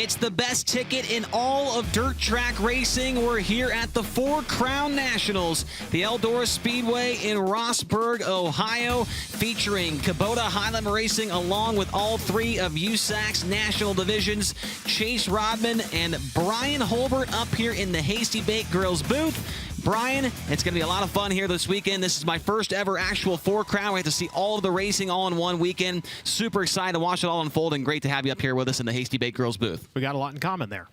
It's the best ticket in all of dirt track racing. We're here at the Four Crown Nationals, the Eldora Speedway in Rossburg, Ohio, featuring Kubota Highland Racing along with all three of USAC's national divisions. Chase Rodman and Brian Holbert up here in the Hasty Bake Grills booth. Brian, it's going to be a lot of fun here this weekend. This is my first ever actual Four Crown. We have to see all of the racing all in one weekend. Super excited to watch it all unfold, and great to have you up here with us in the Hasty Bake Grills booth. We got a lot in common there.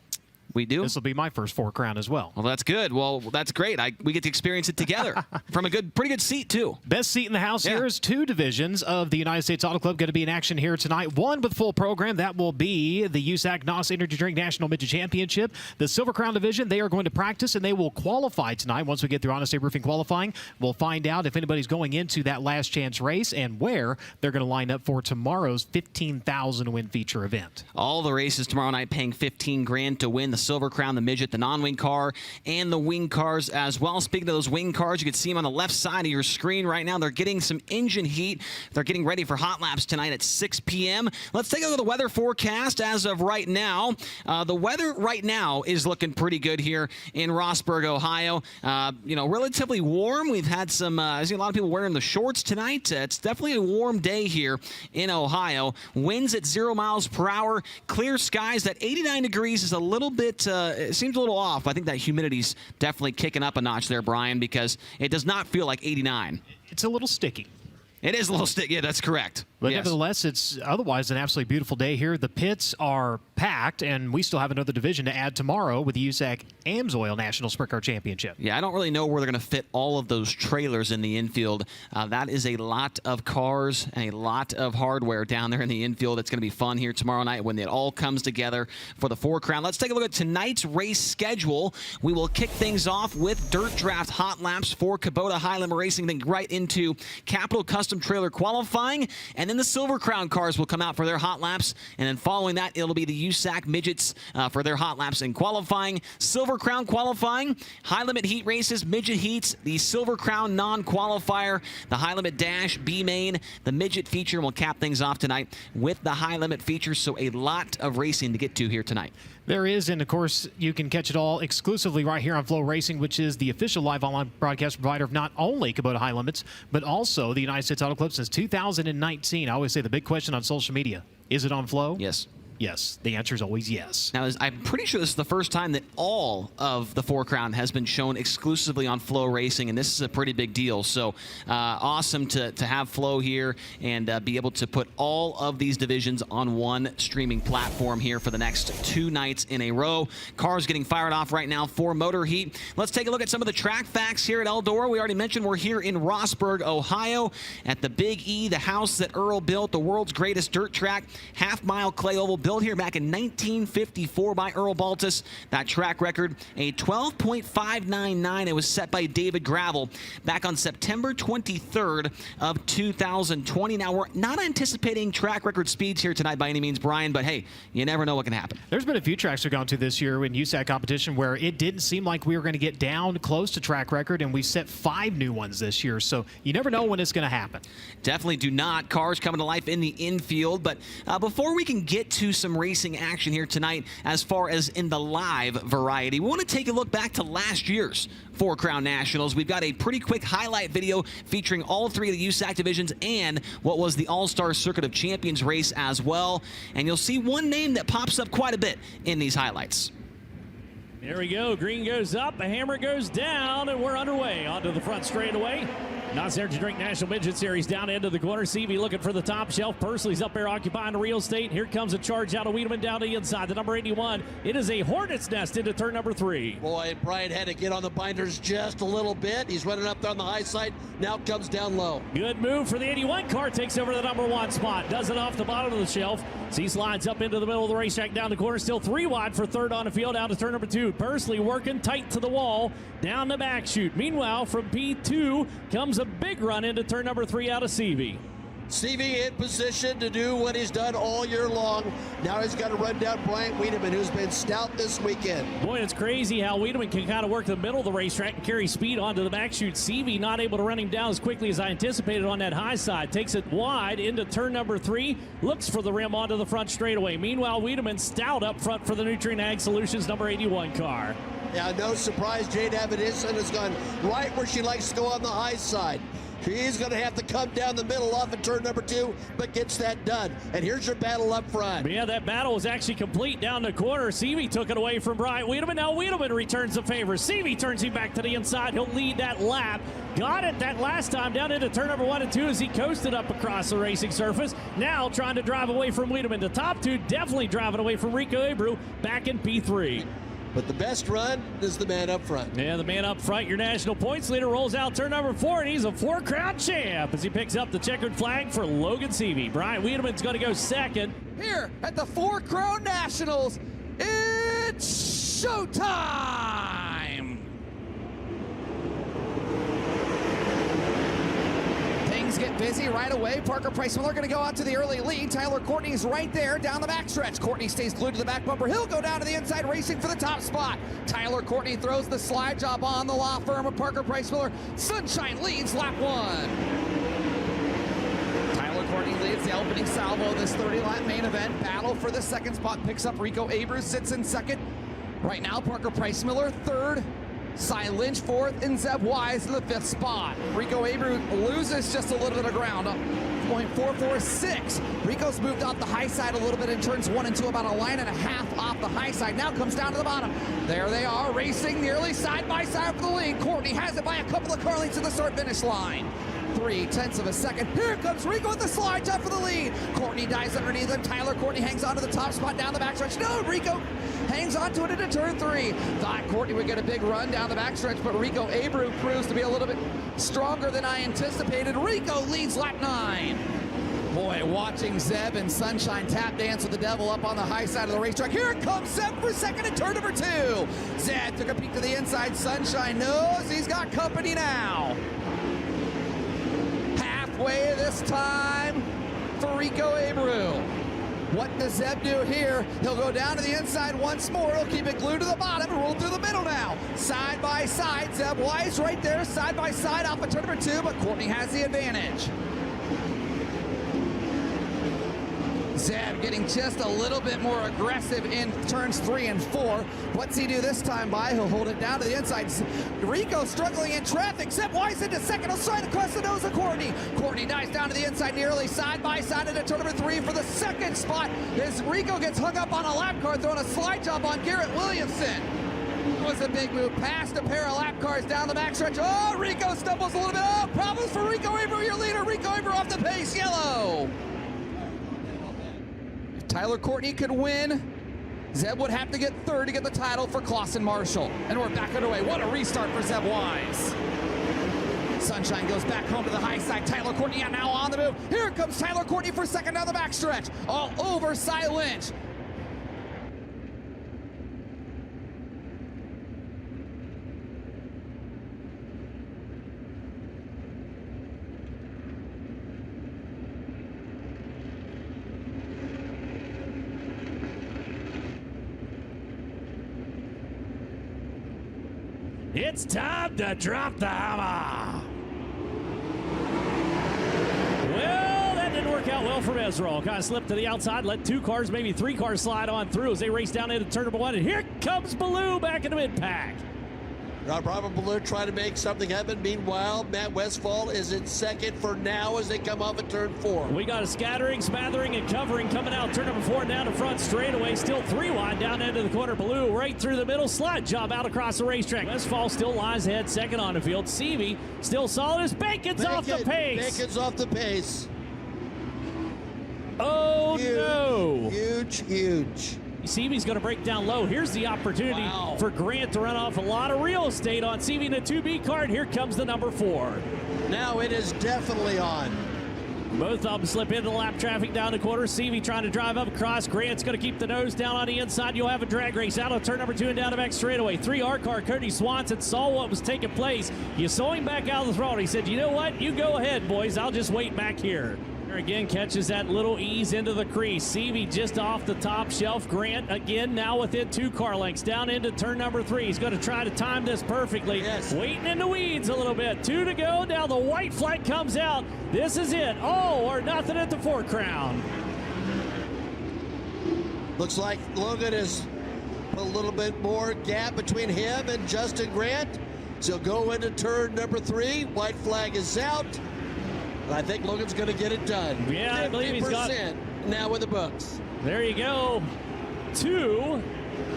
We do? This will be my first Four Crown as well. Well, that's good. Well, that's great. We get to experience it together from a pretty good seat, too. Best seat in the house here is two divisions of the United States Auto Club going to be in action here tonight. One with full program. That will be the USAC NOS Energy Drink National Midget Championship. The Silver Crown division, they are going to practice, and they will qualify tonight. Once we get through Honest Abe Roofing qualifying, we'll find out if anybody's going into that last chance race and where they're going to line up for tomorrow's $15,000 win feature event. All the races tomorrow night paying $15,000 to win the Silver Crown, the Midget, the non-wing car, and the wing cars as well. Speaking of those wing cars, you can see them on the left side of your screen right now. They're getting some engine heat. They're getting ready for hot laps tonight at 6 p.m. Let's take a look at the weather forecast as of right now. The weather right now is looking pretty good here in Rossburg, Ohio. Relatively warm. We've had some, I see a lot of people wearing the shorts tonight. It's definitely a warm day here in Ohio. Winds at 0 miles per hour. Clear skies at 89 degrees is a little bit, it seems a little off. I think that humidity's definitely kicking up a notch there, Brian, because it does not feel like 89. It's a little sticky. It is a little sticky. Yeah, that's correct. But yes. Nevertheless, it's otherwise an absolutely beautiful day here. The pits are packed, and we still have another division to add tomorrow with the USAC AMSOIL National Sprint Car Championship. Yeah, I don't really know where they're going to fit all of those trailers in the infield. That is a lot of cars and a lot of hardware down there in the infield. It's going to be fun here tomorrow night when it all comes together for the Four Crown. Let's take a look at tonight's race schedule. We will kick things off with Dirt Draft Hot Laps for Kubota Highland Racing, then right into Capital Custom Trailer qualifying, and then the Silver Crown cars will come out for their hot laps, and then following that, it'll be the USAC Midgets for their hot laps in qualifying. Silver Crown qualifying, high limit heat races, midget heats, the Silver Crown non-qualifier, the high limit dash, B main, the midget feature, and we'll cap things off tonight with the high limit feature. So a lot of racing to get to here tonight. There is, and of course, you can catch it all exclusively right here on FloRacing, which is the official live online broadcast provider of not only Kubota High Limits, but also the United States Auto Club since 2019. I always say the big question on social media, is it on Flo? Yes. Yes. The answer is always yes. Now, I'm pretty sure this is the first time that all of the Four Crown has been shown exclusively on FloRacing, and this is a pretty big deal. So awesome to have Flo here and be able to put all of these divisions on one streaming platform here for the next 2 nights in a row. Cars getting fired off right now for Motor Heat. Let's take a look at some of the track facts here at Eldora. We already mentioned we're here in Rossburg, Ohio at the Big E, the house that Earl built, the world's greatest dirt track, half-mile clay oval built here back in 1954 by Earl Baltus. That track record, a 12.599. It was set by David Gravel back on September 23rd of 2020. Now, we're not anticipating track record speeds here tonight by any means, Brian, but hey, you never know what can happen. There's been a few tracks we've gone to this year in USAC competition where it didn't seem like we were going to get down close to track record, and we set 5 new ones this year, so you never know when it's going to happen. Definitely do not. Cars coming to life in the infield, but before we can get to some racing action here tonight as far as in the live variety, we want to take a look back to last year's Four Crown Nationals. We've got a pretty quick highlight video featuring all 3 of the USAC divisions and what was the All-Star Circuit of Champions race as well. And you'll see one name that pops up quite a bit in these highlights. There we go. Green goes up, a hammer goes down, and we're underway onto the front straightaway. NOS Energy Drink National Midget Series down into the corner. CV looking for the top shelf. Pursley's up there occupying the real estate. Here comes a charge out of Wiedemann down the inside. The number 81. It is a hornet's nest into turn number 3. Boy, Brian had to get on the binders just a little bit. He's running up there on the high side. Now comes down low. Good move for the 81 car. Takes over the number 1 spot. Does it off the bottom of the shelf. C slides up into the middle of the racetrack down the corner. Still 3 wide for third on the field. Out to turn number 2. Pursley working tight to the wall. Down the back chute. Meanwhile, from P2 comes a big run into turn number 3 out of CV. Stevie in position to do what he's done all year long. Now he's got to run down Bryant Wiedemann, who's been stout this weekend. Boy, it's crazy how Wiedemann can kind of work the middle of the racetrack and carry speed onto the back chute. Stevie not able to run him down as quickly as I anticipated on that high side. Takes it wide into turn number 3. Looks for the rim onto the front straightaway. Meanwhile, Wiedemann stout up front for the Nutrien Ag Solutions number 81 car. Yeah, no surprise, Jade Evanison has gone right where she likes to go on the high side. She's going to have to come down the middle off of turn number 2, but gets that done. And here's your battle up front. But yeah, that battle was actually complete down the corner. Seavey took it away from Bryant Wiedemann. Now Wiedemann returns the favor. Seavey turns him back to the inside. He'll lead that lap. Got it that last time down into turn number 1 and 2 as he coasted up across the racing surface. Now trying to drive away from Wiedemann. The top 2 definitely driving away from Rico Abreu back in P3. But the best run is the man up front. Yeah, the man up front, your national points leader, rolls out turn number 4, and he's a 4-crown champ as he picks up the checkered flag for Logan Seavey. Bryant Wiedemann's going to go second. Here at the 4-Crown Nationals, it's showtime! Things get busy right away. Parker Price Miller going to go out to the early lead. Tyler Courtney's right there down the backstretch. Courtney stays glued to the back bumper. He'll go down to the inside racing for the top spot. Tyler Courtney throws the slide job on the law firm of Parker Price Miller. Sunshine leads lap 1. Tyler Courtney leads the opening salvo of this 30-lap main event. Battle for the second spot picks up Rico Abreu, sits in second. Right now, Parker Price Miller third. Cy Lynch fourth, and Zeb Wise in the 5th spot. Rico Abreu loses just a little bit of ground. 0.446. Rico's moved off the high side a little bit in turns 1 and 2, about a line and a half off the high side. Now comes down to the bottom. There they are, racing nearly side by side for the lead. Courtney has it by a couple of car lengths to the start-finish line. 0.3 of a second. Here comes Rico with the slide job for the lead. Courtney dives underneath him. Tyler Courtney hangs on to the top spot down the backstretch. No, Rico hangs on to it into turn 3. Thought Courtney would get a big run down the backstretch, but Rico Abreu proves to be a little bit stronger than I anticipated. Rico leads lap 9. Boy, watching Zeb and Sunshine tap dance with the devil up on the high side of the racetrack. Here comes Zeb for second in turn number 2. Zeb took a peek to the inside. Sunshine knows he's got company now. Halfway this time for Rico Abreu. What does Zeb do here? He'll go down to the inside once more. He'll keep it glued to the bottom and roll through the middle now. Side by side, Zeb Wise right there, side by side off of turn number 2, but Courtney has the advantage. Zeb getting just a little bit more aggressive in turns 3 and 4. What's he do this time by? He'll hold it down to the inside. Rico struggling in traffic. Zeb Wise into second. He'll slide across the nose of Courtney. Courtney dives down to the inside nearly side by side into turn number 3 for the second spot as Rico gets hung up on a lap car throwing a slide job on Garrett Williamson. It was a big move past a pair of lap cars down the backstretch. Oh, Rico stumbles a little bit. Oh, problems for Rico Abreu, your leader. Rico Abreu off the pace, yellow. Tyler Courtney could win. Zeb would have to get third to get the title for Clausen Marshall. And we're back underway. What a restart for Zeb Wise. Sunshine goes back home to the high side. Tyler Courtney now on the move. Here comes Tyler Courtney for second down the backstretch. All over Cy Lynch. It's time to drop the hammer. Well, that didn't work out well for Mesrol. Kind of slipped to the outside, let 2 cars, maybe 3 cars slide on through as they race down into turn number 1. And here comes Ballou back in the mid-pack. Robert Ballou trying to make something happen. Meanwhile, Matt Westfall is in second for now as they come off at turn 4. We got a scattering, smattering, and covering coming out. Turn number 4 down the front straightaway. Still 3 wide down into the corner. Ballou right through the middle. Slide job out across the racetrack. Westfall still lies ahead, second on the field. Seavey still solid as Bacon's off the pace. Bacon's off the pace. Oh, huge, no. Huge. Seavey's going to break down low. Here's the opportunity for Grant to run off a lot of real estate on Seavey in a 2B car. And here comes the number 4. Now it is definitely on. Both of them slip into the lap traffic down the corner. Seavey trying to drive up across. Grant's going to keep the nose down on the inside. You'll have a drag race out of turn number 2 and down the back straightaway. 3R car, Cody Swanson saw what was taking place. You saw him back out of the throttle. He said, you know what? You go ahead, boys. I'll just wait back here. Again, catches that little ease into the crease. Seavey just off the top shelf. Grant again now within 2 car lengths down into turn number 3. He's going to try to time this perfectly. Yes. Waiting in the weeds a little bit. 2 to go. Now the white flag comes out. This is it. All or nothing at the 4 Crown. Looks like Logan has put a little bit more gap between him and Justin Grant. So go into turn number 3. White flag is out. And I think Logan's going to get it done. Yeah, I believe he's got 50% now in the books. There you go. 2.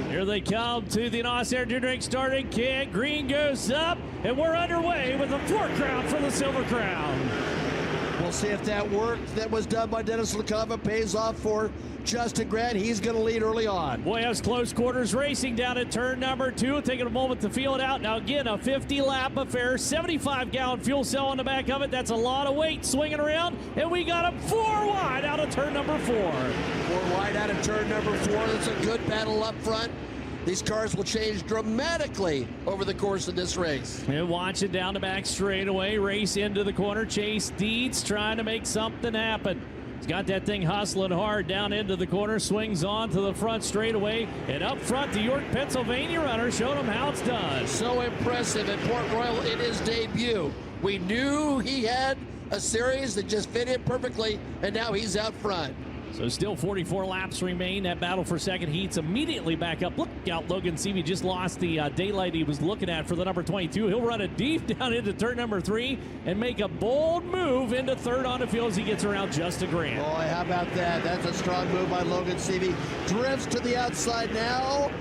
Here they come to the NOS Energy Drink starting kit. Green goes up, and we're underway with the 4 Crown for the Silver Crown. We'll see if that work that was done by Dennis LaCava pays off for Justin Grant. He's going to lead early on. Boy, that's close quarters racing down at turn number 2. Taking a moment to feel it out. Now again, a 50-lap affair, 75-gallon fuel cell on the back of it. That's a lot of weight swinging around, and we got him 4 wide out of turn number 4. 4 wide out of turn number 4. That's a good battle up front. These cars will change dramatically over the course of this race. And watch it down the back straightaway, race into the corner. Chase Dietz trying to make something happen. He's got that thing hustling hard down into the corner, swings on to the front straightaway, and up front, the York, Pennsylvania runner showed him how it's done. So impressive at Port Royal in his debut. We knew he had a series that just fit in perfectly, and now he's out front. So still 44 laps remain. That battle for second heat's immediately back up. Look out, Logan Seavey just lost the daylight he was looking at for the number 22. He'll run it deep down into turn number 3 and make a bold move into third on the field as he gets around Justin Grant. Boy, how about that? That's a strong move by Logan Seavey. Drifts to the outside now.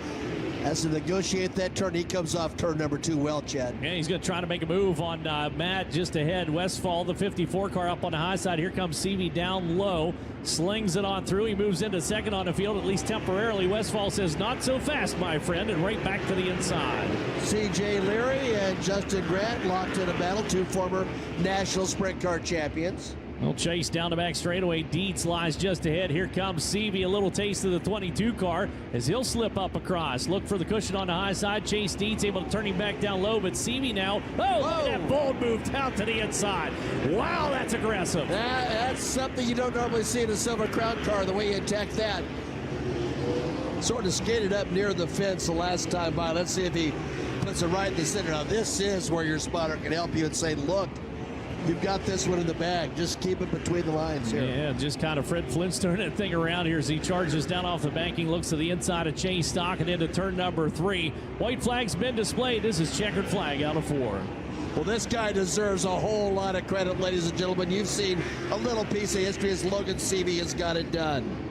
Has to negotiate that turn. He comes off turn number 2 well, Chad. And he's going to try to make a move on Matt just ahead. Westfall, the 54 car up on the high side. Here comes Seavey down low. Slings it on through. He moves into second on the field, at least temporarily. Westfall says, not so fast, my friend, and right back to the inside. C.J. Leary and Justin Grant locked in a battle. 2 former national sprint car champions. Well, chase down the back straightaway. Dietz lies just ahead. Here comes Seavey, a little taste of the 22 car as he'll slip up across. Look for the cushion on the high side. Chase Dietz able to turn him back down low, but Seavey now, look at that bold move out to the inside. Wow, that's aggressive. That's something you don't normally see in a Silver Crown car, the way he attacked that. Sort of skated up near the fence the last time by. Let's see if he puts it right in the center. Now, this is where your spotter can help you and say, look, you've got this one in the bag. Just keep it between the lines here. Yeah, just kind of Fred Flintstone that thing around here as he charges down off the banking, looks to the inside of Chase Stock and into turn number 3. White flag's been displayed. This is checkered flag out of 4. Well, this guy deserves a whole lot of credit, ladies and gentlemen. You've seen a little piece of history as Logan Seavey has got it done.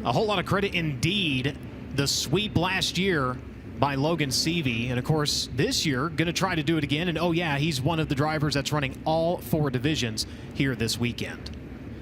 A whole lot of credit indeed. The sweep last year by Logan Seavey, and of course this year going to try to do it again. And oh yeah, he's one of the drivers that's running all 4 divisions here this weekend.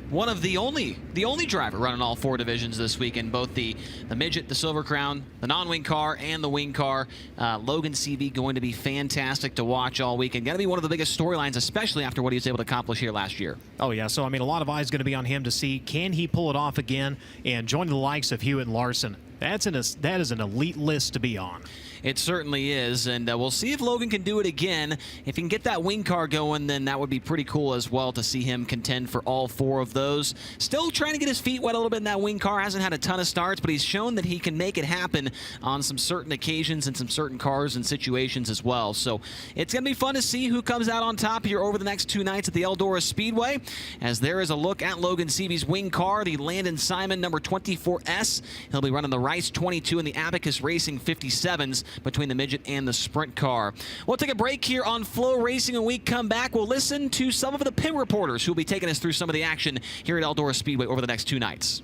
One of the only driver running all 4 divisions this weekend, both the Midget, the Silver Crown, the non-wing car, and the wing car. Logan Seavey going to be fantastic to watch all weekend. Got to be one of the biggest storylines, especially after what he was able to accomplish here last year. Oh yeah, so I mean a lot of eyes going to be on him to see can he pull it off again and join the likes of Hewitt and Larson. That is an elite list to be on. It certainly is, and we'll see if Logan can do it again. If he can get that wing car going, then that would be pretty cool as well to see him contend for all 4 of those. Still trying to get his feet wet a little bit in that wing car. Hasn't had a ton of starts, but he's shown that he can make it happen on some certain occasions and some certain cars and situations as well. So it's going to be fun to see who comes out on top here over the next 2 nights at the Eldora Speedway, as there is a look at Logan Seavey's wing car, the Landon Simon number 24S. He'll be running the Rice 22 and the Abacus Racing 57s between the Midget and the Sprint car. We'll take a break here on FloRacing. When we come back, we'll listen to some of the pit reporters who will be taking us through some of the action here at Eldora Speedway over the next 2 nights.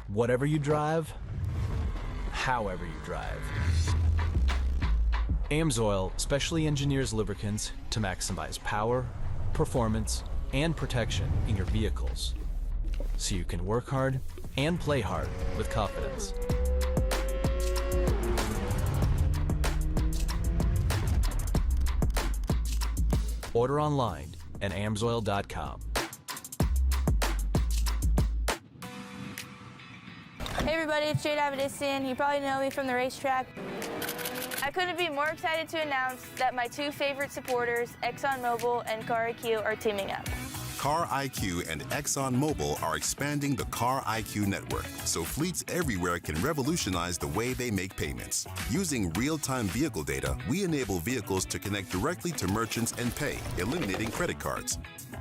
Whatever you drive, however you drive. AMSOIL specially engineers lubricants to maximize power, performance, and protection in your vehicles, so you can work hard and play hard with confidence. Order online at and amsoil.com. Hey everybody, it's Jade Avedissian. You probably know me from the racetrack. I couldn't be more excited to announce that my two favorite supporters, ExxonMobil and Car IQ, are teaming up. Car IQ and ExxonMobil are expanding the Car IQ network so fleets everywhere can revolutionize the way they make payments. Using real-time vehicle data, we enable vehicles to connect directly to merchants and pay, eliminating credit cards.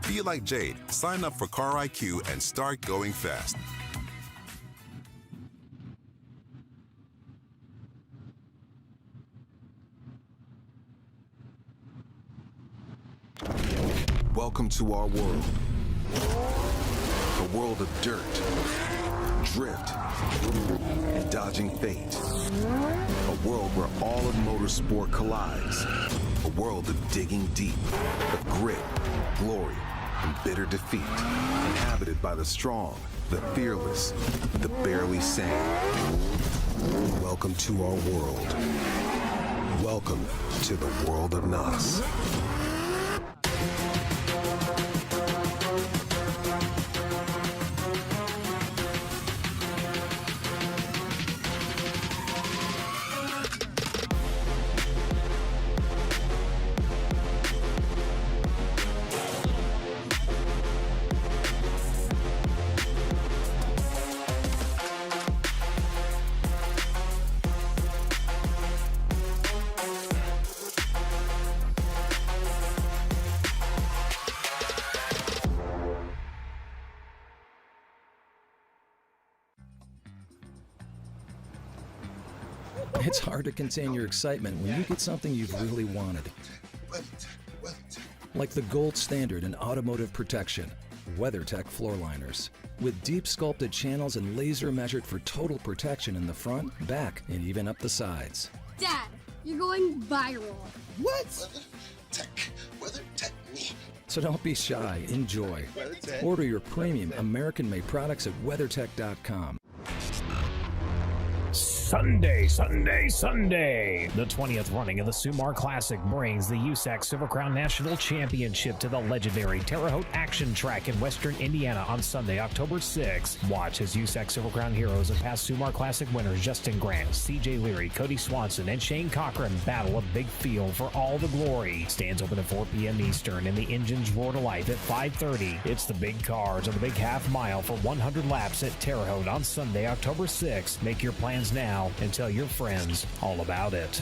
Be like Jade, sign up for Car IQ and start going fast. Welcome to our world. A world of dirt, drift, and dodging fate. A world where all of motorsport collides. A world of digging deep, of grit, glory, and bitter defeat. Inhabited by the strong, the fearless, the barely sane. Welcome to our world. Welcome to the world of NOS. It's hard to contain your excitement when you get something you've really wanted. Like the gold standard in automotive protection, WeatherTech floor liners. With deep sculpted channels and laser measured for total protection in the front, back, and even up the sides. Dad, you're going viral. What? WeatherTech me. So don't be shy, enjoy. Order your premium American-made products at WeatherTech.com. Sunday. The 20th running of the Sumar Classic brings the USAC Silver Crown National Championship to the legendary Terre Haute Action Track in western Indiana on Sunday, October 6th. Watch as USAC Silver Crown heroes and past Sumar Classic winners Justin Grant, CJ Leary, Cody Swanson, and Shane Cochran battle a big field for all the glory. Stands open at 4 p.m. Eastern and the engines roar to life at 5:30. It's the big cars on the big half mile for 100 laps at Terre Haute on Sunday, October 6th. Make your plans now and tell your friends all about it.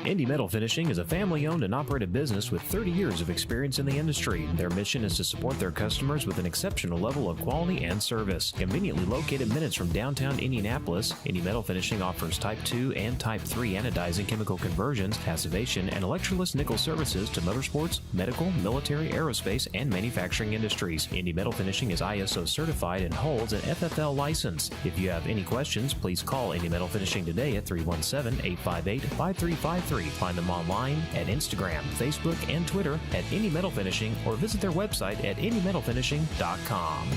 Indy Metal Finishing is a family-owned and operated business with 30 years of experience in the industry. Their mission is to support their customers with an exceptional level of quality and service. Conveniently located minutes from downtown Indianapolis, Indy Metal Finishing offers Type 2 and Type 3 anodizing chemical conversions, passivation, and electroless nickel services to motorsports, medical, military, aerospace, and manufacturing industries. Indy Metal Finishing is ISO certified and holds an FFL license. If you have any questions, please call Indy Metal Finishing today at 317-858-5353. Find them online at Instagram, Facebook, and Twitter at Indy Metal Finishing or visit their website at indymetalfinishing.com.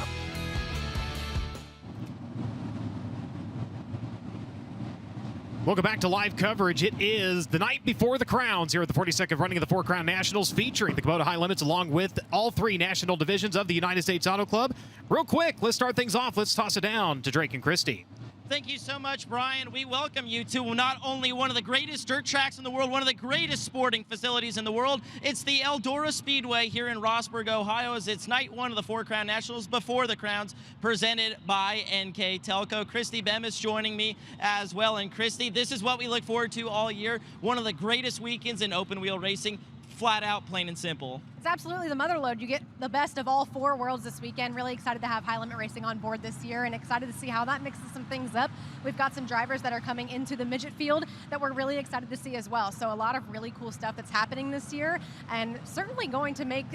Welcome back to live coverage. It is the night before the crowns here at the 42nd running of the Four Crown Nationals, featuring the Kubota High Limits along with all three national divisions of the United States Auto Club. Real quick, let's start things off. Let's toss it down to Drake and Christy. Thank you so much, Brian. We welcome you to not only one of the greatest dirt tracks in the world, one of the greatest sporting facilities in the world. It's the Eldora Speedway here in Rossburg, Ohio, as it's night one of the Four Crown Nationals before the crowns, presented by NK Telco. Christy Bemis joining me as well. And Christy, this is what we look forward to all year. One of the greatest weekends in open wheel racing. Flat out, plain and simple. It's absolutely the mother lode. You get the best of all four worlds this weekend. Really excited to have High Limit Racing on board this year and excited to see how that mixes some things up. We've got some drivers that are coming into the midget field that we're really excited to see as well. So a lot of really cool stuff that's happening this year and certainly going to make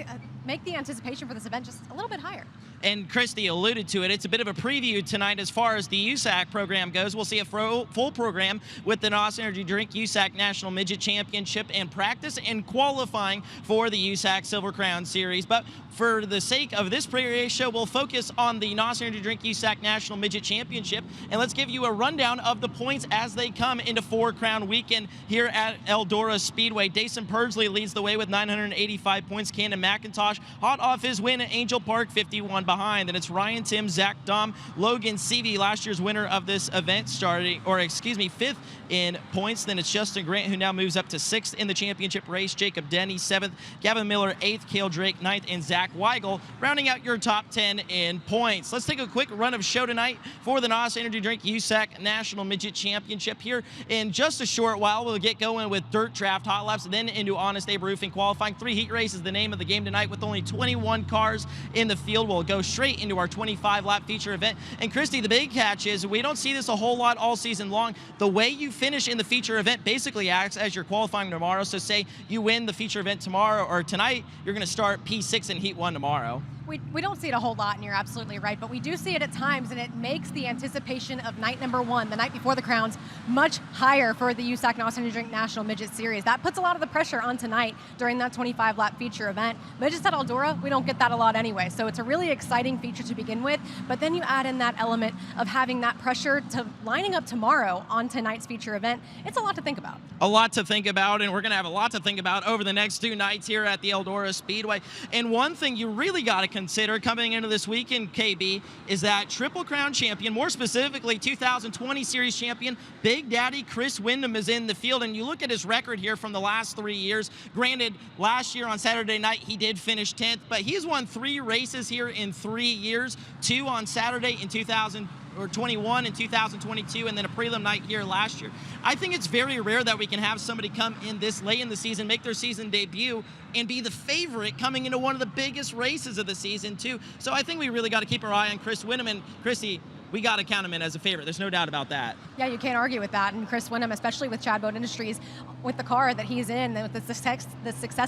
the anticipation for this event just a little bit higher. And Christy alluded to it. It's a bit of a preview tonight as far as the USAC program goes. We'll see a full program with the NOS Energy Drink USAC National Midget Championship and practice and qualifying for the USAC Silver Silver Crown Series. But for the sake of this pre-race show, we'll focus on the NOS Energy Drink USAC National Midget Championship, and let's give you a rundown of the points as they come into Four Crown weekend here at Eldora Speedway. Dason Pursley leads the way with 985 points. Cannon McIntosh, hot off his win at Angel Park, 51 behind. Then it's Ryan Tim, Zach Dom, Logan Seavey, last year's winner of this event, fifth in points. Then it's Justin Grant, who now moves up to 6th in the championship race. Jacob Denny, 7th. Gavin Miller, 8th. Cale Drake, 9th. And Zach Weigel rounding out your top 10 in points. Let's take a quick run of show tonight for the NOS Energy Drink USAC National Midget Championship. Here in just a short while, we'll get going with dirt draft hot laps, then into Honest Abe roofing qualifying. 3 heat races, the name of the game tonight, with only 21 cars in the field. We'll go straight into our 25-lap feature event. And Christy, the big catch is we don't see this a whole lot all season long. The way you finish in the feature event basically acts as your qualifying tomorrow. So say you win the feature event tomorrow or tonight, you're going to start P6 in Heat 1 tomorrow. We don't see it a whole lot, and you're absolutely right, but we do see it at times, and it makes the anticipation of night number 1, the night before the crowns, much higher for the USAC NOS Energy Drink National Midget Series. That puts a lot of the pressure on tonight during that 25-lap feature event. Midgets at Eldora, we don't get that a lot anyway, so it's a really exciting feature to begin with, but then you add in that element of having that pressure to lining up tomorrow on tonight's feature event. It's a lot to think about. A lot to think about, and we're going to have a lot to think about over the next 2 nights here at the Eldora Speedway. And one thing you really got to consider coming into this weekend, KB, is that Triple Crown champion, more specifically 2020 Series champion, Big Daddy Chris Windham is in the field. And you look at his record here from the last 3 years. Granted, last year on Saturday night, he did finish 10th, but he's won 3 races here in 3 years, 2 on Saturday in 2021 and 2022, and then a prelim night here last year. I think it's very rare that we can have somebody come in this late in the season, make their season debut, and be the favorite coming into one of the biggest races of the season, too. So I think we really got to keep our eye on Chris Windham. And Chrissy, we got to count him in as a favorite. There's no doubt about that. Yeah, you can't argue with that. And Chris Windham, especially with Chad Boat Industries, with the car that he's in, with the success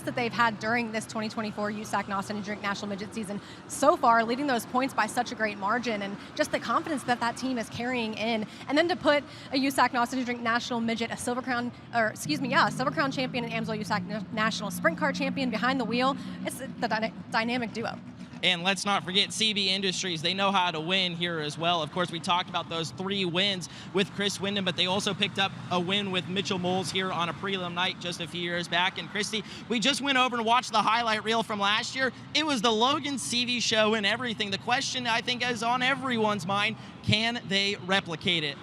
that they've had during this 2024 USAC NOS Energy Drink National Midget season so far, leading those points by such a great margin, and just the confidence that that team is carrying in. And then to put a USAC NOS Energy Drink National Midget, a Silver Crown champion and Amsoil USAC National Sprint Car champion behind the wheel, it's the dynamic duo. And let's not forget CB Industries. They know how to win here as well. Of course, we talked about those 3 wins with Chris Windham, but they also picked up a win with Mitchell Moles here on a prelim night just a few years back. And Christy, we just went over and watched the highlight reel from last year. It was the Logan Seavey show and everything. The question, I think, is on everyone's mind, can they replicate it?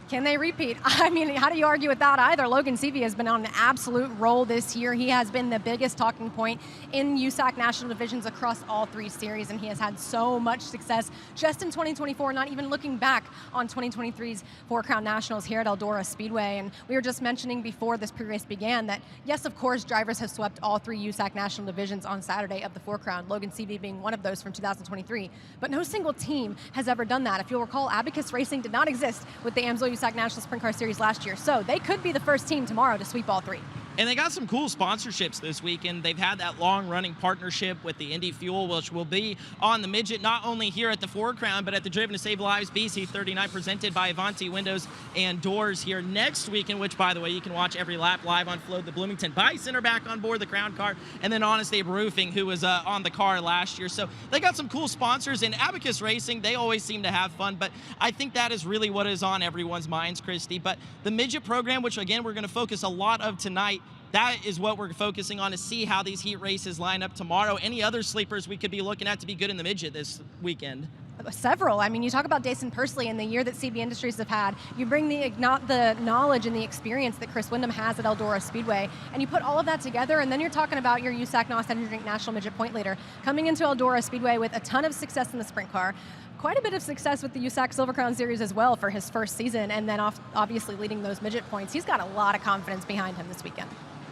Can they repeat? I mean, how do you argue with that either? Logan Seavey has been on an absolute roll this year. He has been the biggest talking point in USAC national divisions across all 3 series, and he has had so much success just in 2024, not even looking back on 2023's Four Crown Nationals here at Eldora Speedway. And we were just mentioning before this pre-race began that, yes, of course, drivers have swept all 3 USAC national divisions on Saturday of the Four Crown, Logan Seavey being one of those from 2023. But no single team has ever done that. If you'll recall, Abacus Racing did not exist with the Amsoil USAC National Sprint Car Series last year, so they could be the first team tomorrow to sweep all 3. And they got some cool sponsorships this weekend. They've had that long-running partnership with the Indy Fuel, which will be on the Midget, not only here at the Four Crown, but at the Driven to Save Lives BC 39, presented by Avanti Windows and Doors here next weekend, which, by the way, you can watch every lap live on Flow. The Bloomington Bison are back on board the Crown car, and then Honest Abe Roofing, who was on the car last year. So they got some cool sponsors. And Abacus Racing, they always seem to have fun, but I think that is really what is on everyone's minds, Christy. But the Midget program, which, again, we're going to focus a lot of tonight, that is what we're focusing on, to see how these heat races line up tomorrow. Any other sleepers we could be looking at to be good in the Midget this weekend? Several. I mean, you talk about Dason Pursley and the year that CB Industries have had. You bring the knowledge and the experience that Chris Windham has at Eldora Speedway, and you put all of that together, and then you're talking about your USAC NOS Energy Drink National Midget point leader coming into Eldora Speedway with a ton of success in the sprint car. Quite a bit of success with the USAC Silver Crown Series as well for his first season, and then obviously leading those midget points. He's got a lot of confidence behind him this weekend.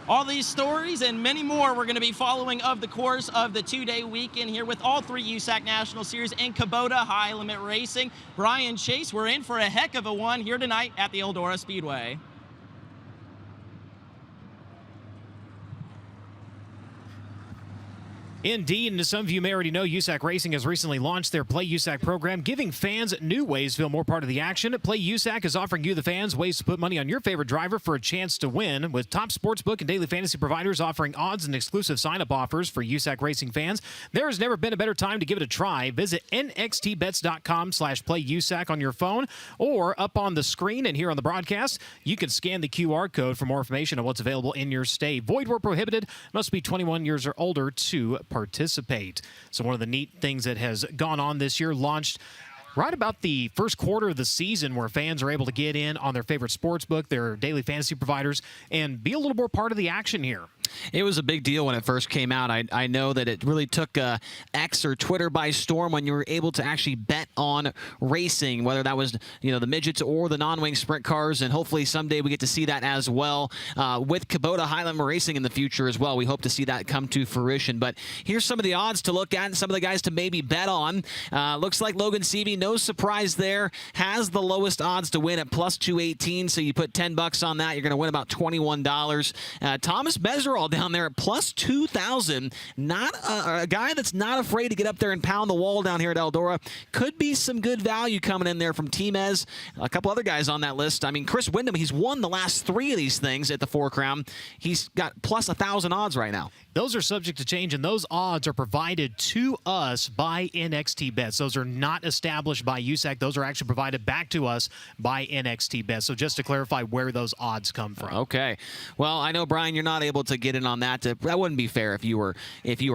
All these stories and many more we're going to be following of the course of the 2-day weekend here with all 3 USAC National Series and Kubota High Limit Racing. Brian Chase, we're in for a heck of a one here tonight at the Eldora Speedway. Indeed, and as some of you may already know, USAC Racing has recently launched their Play USAC program, giving fans new ways to feel more part of the action. Play USAC is offering you, the fans, ways to put money on your favorite driver for a chance to win, with top sportsbook and daily fantasy providers offering odds and exclusive sign-up offers for USAC Racing fans. There has never been a better time to give it a try. Visit nxtbets.com/playusac on your phone or up on the screen and here on the broadcast. You can scan the QR code for more information on what's available in your state. Void where prohibited. Must be 21 years or older to participate. So one of the neat things that has gone on this year, launched right about the first quarter of the season, where fans are able to get in on their favorite sports book, their daily fantasy providers, and be a little more part of the action here. It was a big deal when it first came out. I know that it really took X or Twitter by storm when you were able to actually bet on racing, whether that was the midgets or the non-wing sprint cars, and hopefully someday we get to see that as well with Kubota Highland Racing in the future as well. We hope to see that come to fruition. But here's some of the odds to look at and some of the guys to maybe bet on. Looks like Logan Seavey, no surprise there, has the lowest odds to win at plus 218. So you put $10 on that, you're going to win about $21. Thomas Bezerall down there at plus 2,000. Not a guy that's not afraid to get up there and pound the wall down here at Eldora. Could be some good value coming in there from Teamez. A couple other guys on that list. I mean, Chris Wyndham, he's won the last 3 of these things at the Four Crown. He's got plus 1,000 odds right now. Those are subject to change, and those odds are provided to us by NXT Bets. Those are not established by USAC. Those are actually provided back to us by NXT Bets. So just to clarify where those odds come from. Okay. Well, I know, Brian, you're not able to get in on that. That wouldn't be fair if you were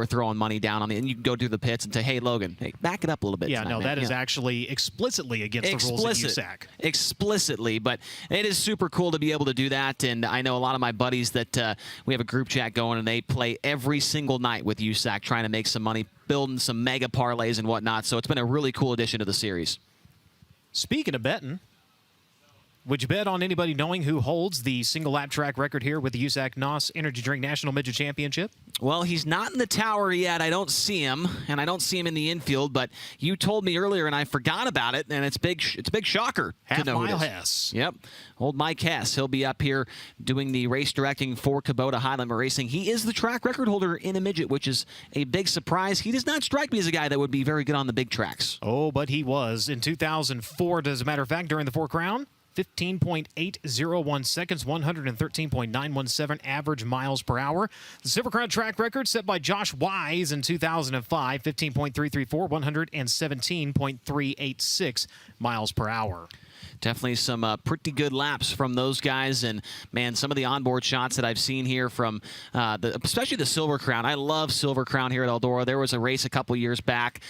throwing money down on it, and you go through the pits and say, hey, Logan, hey, back it up a little bit. Yeah, tonight, no, man. that is actually explicitly against the rules of USAC. Explicitly, but it is super cool to be able to do that. And I know a lot of my buddies that we have a group chat going, and they play every single night with USAC trying to make some money, building some mega parlays and whatnot. So it's been a really cool addition to the series. Speaking of betting, would you bet on anybody knowing who holds the single lap track record here with the USAC NOS Energy Drink National Midget Championship? Well, he's not in the tower yet. I don't see him, and I don't see him in the infield. But you told me earlier, and I forgot about it. And it's big. It's a big shocker. Half-mile Hess. Yep, old Mike Hess. He'll be up here doing the race directing for Kubota Highland Racing. He is the track record holder in a midget, which is a big surprise. He does not strike me as a guy that would be very good on the big tracks. Oh, but he was in 2004. As a matter of fact, during the Four Crown. 15.801 seconds, 113.917 average miles per hour. The Silver Crown track record set by Josh Wise in 2005, 15.334, 117.386 miles per hour. Definitely some pretty good laps from those guys. And, man, some of the onboard shots that I've seen here from especially the Silver Crown. I love Silver Crown here at Eldora. There was a race a couple years back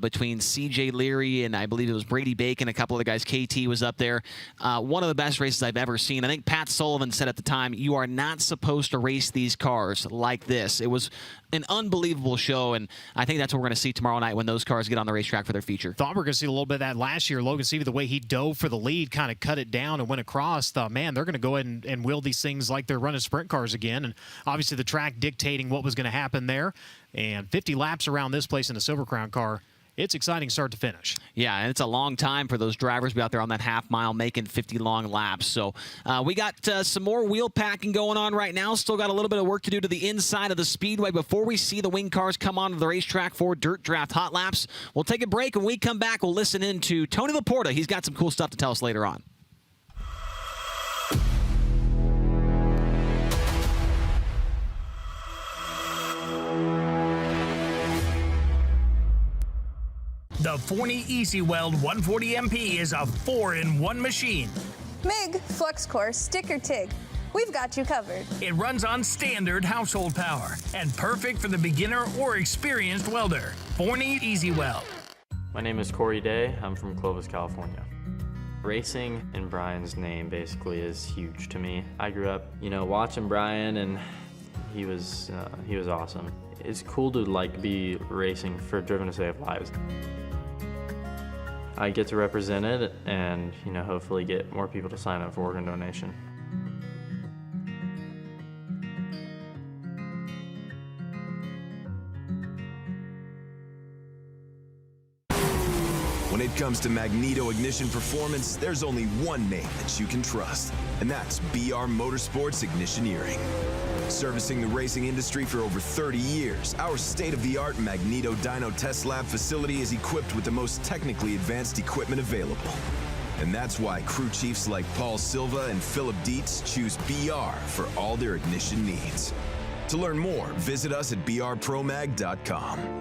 between C.J. Leary and I believe it was Brady Bacon. A couple of the guys, KT was up there. One of the best races I've ever seen. I think Pat Sullivan said at the time, you are not supposed to race these cars like this. It was an unbelievable show, and I think that's what we're going to see tomorrow night when those cars get on the racetrack for their feature. Thought we were going to see a little bit of that last year. Logan Seavey, the way he dove for the lead, kind of cut it down and went across. Thought, man, they're going to go ahead and wheel these things like they're running sprint cars again, and obviously the track dictating what was going to happen there. And 50 laps around this place in a Silver Crown car. It's exciting start to finish. Yeah, and it's a long time for those drivers to be out there on that half mile making 50 long laps. So we got some more wheel packing going on right now. Still got a little bit of work to do to the inside of the speedway before we see the wing cars come onto the racetrack for Dirt Draft Hot Laps. We'll take a break. When we come back, we'll listen in to Tony Laporta. He's got some cool stuff to tell us later on. The Forney Easy Weld 140 MP is a 4-in-1 machine. MIG, FluxCore, stick or TIG. We've got you covered. It runs on standard household power and perfect for the beginner or experienced welder. Forney Easy Weld. My name is Corey Day. I'm from Clovis, California. Racing in Brian's name basically is huge to me. I grew up, watching Brian, and he was awesome. It's cool to be racing for Driven to Save Lives. I get to represent it and, hopefully get more people to sign up for organ donation. When it comes to magneto ignition performance, there's only one name that you can trust, and that's BR Motorsports Ignitioneering. Servicing the racing industry for over 30 years, our state-of-the-art Magneto Dyno Test Lab facility is equipped with the most technically advanced equipment available. And that's why crew chiefs like Paul Silva and Philip Dietz choose BR for all their ignition needs. To learn more, visit us at brpromag.com.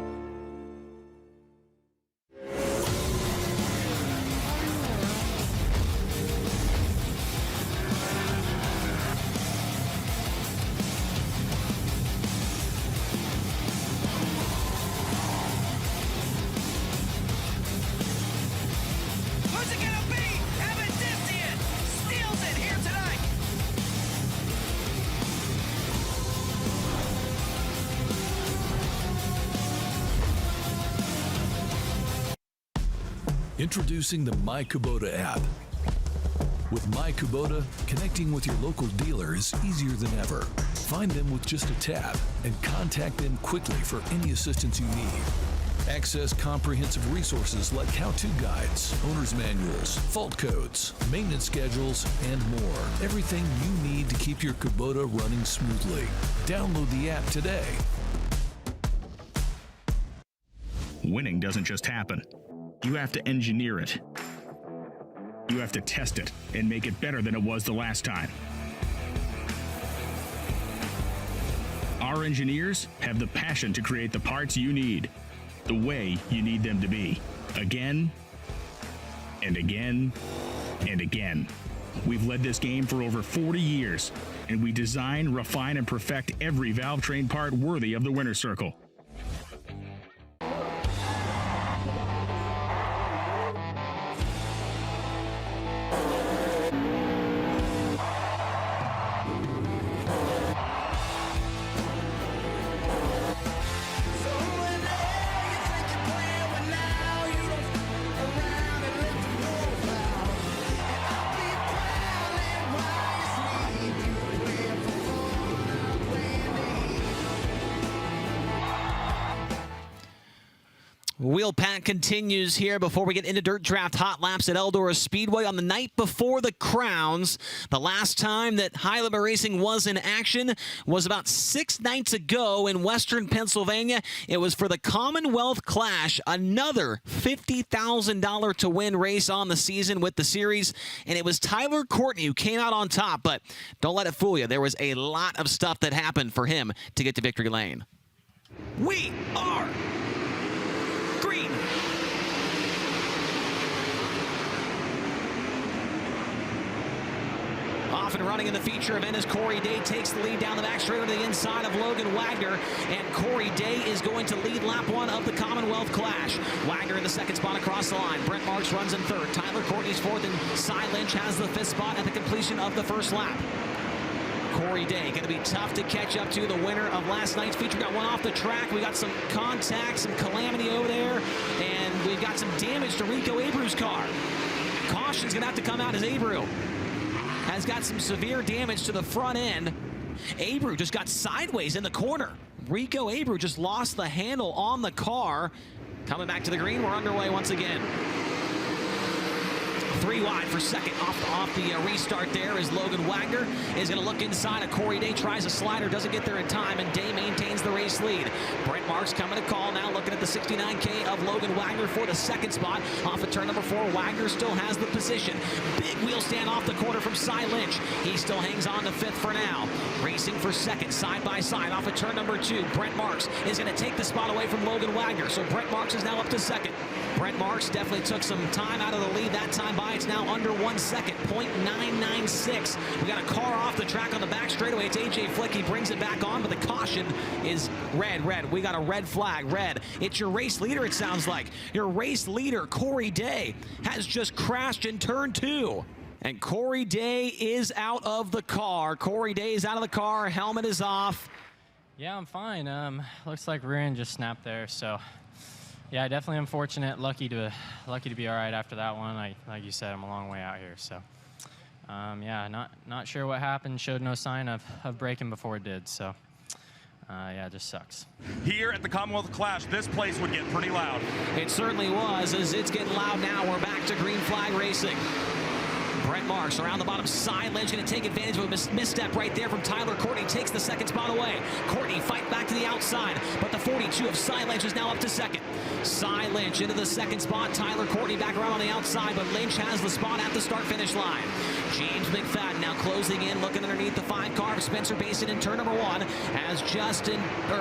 Introducing the My Kubota app. With My Kubota, connecting with your local dealer is easier than ever. Find them with just a tap and contact them quickly for any assistance you need. Access comprehensive resources like how-to guides, owner's manuals, fault codes, maintenance schedules, and more. Everything you need to keep your Kubota running smoothly. Download the app today. Winning doesn't just happen. You have to engineer it. You have to test it and make it better than it was the last time. Our engineers have the passion to create the parts you need, the way you need them to be, again and again and again. We've led this game for over 40 years, and we design, refine, and perfect every valve-train part worthy of the winner's circle. Wheel pack continues here before we get into Dirt Draft Hot Laps at Eldora Speedway on the night before the Crowns. The last time that high limit racing was in action was about 6 nights ago in Western Pennsylvania. It was for the Commonwealth Clash, another $50,000 to win race on the season with the series, and it was Tyler Courtney who came out on top, but don't let it fool you. There was a lot of stuff that happened for him to get to victory lane. We are green. Off and running in the feature event as Corey Day takes the lead down the back straight to the inside of Logan Wagner, and Corey Day is going to lead lap 1 of the Commonwealth Clash. Wagner in the second spot across the line. Brent Marks runs in third. Tyler Courtney's fourth, and Cy Lynch has the 5th spot at the completion of the first lap. Corey Day going to be tough to catch up to. The winner of last night's feature got one off the track. We got some contact, some calamity over there, and we've got some damage to Rico Abreu's car. Caution's going to have to come out as Abreu has got some severe damage to the front end. Abreu just got sideways in the corner. Rico Abreu just lost the handle on the car. Coming back to the green, we're underway once again. 3 wide for second off the restart there as Logan Wagner is going to look inside of Corey Day, tries a slider, doesn't get there in time, and Day maintains the race lead. Brent Marks coming to call now, looking at the 69K of Logan Wagner for the second spot. Off of turn number 4, Wagner still has the position. Big wheel stand off the corner from Cy Lynch. He still hangs on to 5th for now. Racing for second, side by side. Off of turn number 2, Brent Marks is going to take the spot away from Logan Wagner. So Brent Marks is now up to second. Brent Marks definitely took some time out of the lead that time by. It's now under 1 second, 0.996. We got a car off the track on the back straightaway. It's AJ Flick. He brings it back on, but the caution is red. We got a red flag, red. It's your race leader, it sounds like. Your race leader, Corey Day, has just crashed in turn 2. And Corey Day is out of the car. Corey Day is out of the car. Helmet is off. Yeah, I'm fine. Looks like rear end just snapped there, so yeah, definitely unfortunate. Lucky to be all right after that one. Like you said, I'm a long way out here, so yeah, not sure what happened. Showed no sign of braking before it did, so yeah, it just sucks. Here at the Commonwealth Clash, this place would get pretty loud. It certainly was, as it's getting loud now. We're back to green flag racing. Brent Marks around the bottom. Cy Lynch going to take advantage of a misstep right there from Tyler Courtney. Takes the second spot away. Courtney fight back to the outside, but the 42 of Cy Lynch is now up to second. Cy Lynch into the second spot. Tyler Courtney back around on the outside, but Lynch has the spot at the start-finish line. James McFadden now closing in, looking underneath the 5 car of Spencer Basin in turn number 1 as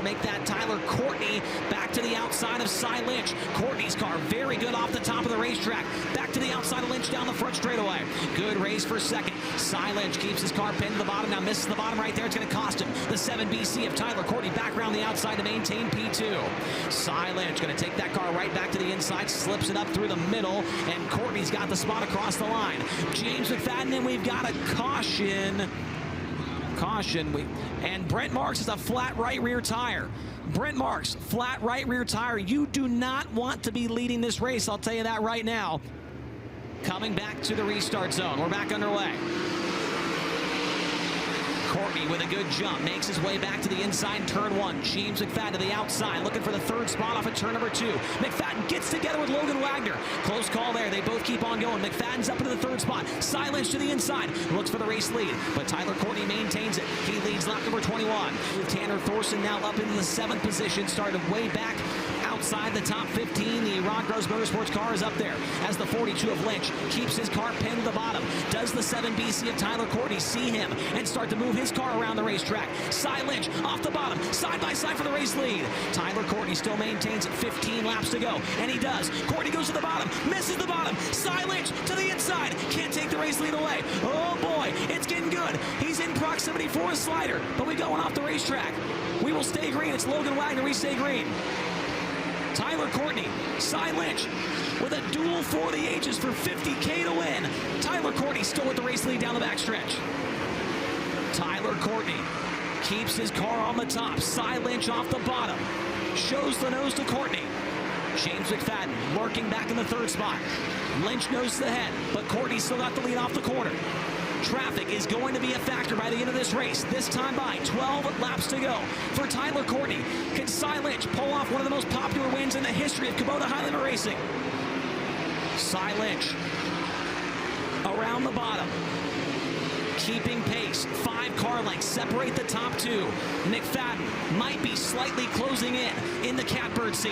make that Tyler Courtney back to the outside of Cy Lynch. Courtney's car very good off the top of the racetrack. Back to the outside of Lynch down the front straightaway. Good race for second. Cy Lynch keeps his car pinned to the bottom. Now misses the bottom right there. It's going to cost him. The 7BC of Tyler Courtney back around the outside to maintain P2. Cy Lynch going to take that car right back to the inside, slips it up through the middle, and Courtney's got the spot across the line. James McFadden, and we've got a caution. And Brent Marks is a flat right rear tire. Brent Marks, flat right rear tire. You do not want to be leading this race, I'll tell you that right now. Coming back to the restart zone. We're back underway. Courtney with a good jump, makes his way back to the inside turn 1. James McFadden to the outside, looking for the 3rd spot off of turn number 2. McFadden gets together with Logan Wagner. Close call there. They both keep on going. McFadden's up into the 3rd spot. Cy Lynch to the inside, looks for the race lead, but Tyler Courtney maintains it. He leads lap number 21. Tanner Thorson now up into the 7th position, started way back outside the top 15. The Ron Gross Motorsports car is up there as the 42 of Lynch keeps his car pinned to the bottom. Does the 7BC of Tyler Courtney see him and start to move his car around the racetrack? Cy Lynch off the bottom, side by side for the race lead. Tyler Courtney still maintains it, 15 laps to go, and he does. Courtney goes to the bottom, misses the bottom. Cy Lynch to the inside, can't take the race lead away. Oh boy, it's getting good. He's in proximity for a slider, but we going off the racetrack. We will stay green. It's Logan Wagner, we stay green. Tyler Courtney, Cy Lynch with a duel for the ages for $50K to win. Tyler Courtney still with the race lead down the backstretch. Tyler Courtney keeps his car on the top. Cy Lynch off the bottom. Shows the nose to Courtney. James McFadden lurking back in the 3rd spot. Lynch knows the head, but Courtney still got the lead off the corner. Traffic is going to be a factor by the end of this race. This time by 12 laps to go for Tyler Courtney. Can Cy Lynch pull off one of the most popular wins in the history of Kubota High Limit Racing? Cy Lynch around the bottom, keeping pace. 5 car lengths separate the top 2. McFadden might be slightly closing in the catbird seat.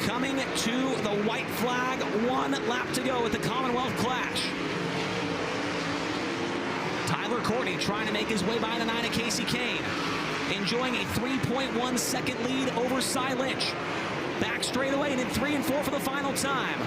Coming to the white flag, 1 lap to go at the Commonwealth Clash. Tyler Courtney trying to make his way by the 9 of Casey Kane. Enjoying a 3.1 second lead over Cy Lynch. Back straight away and in 3 and 4 for the final time.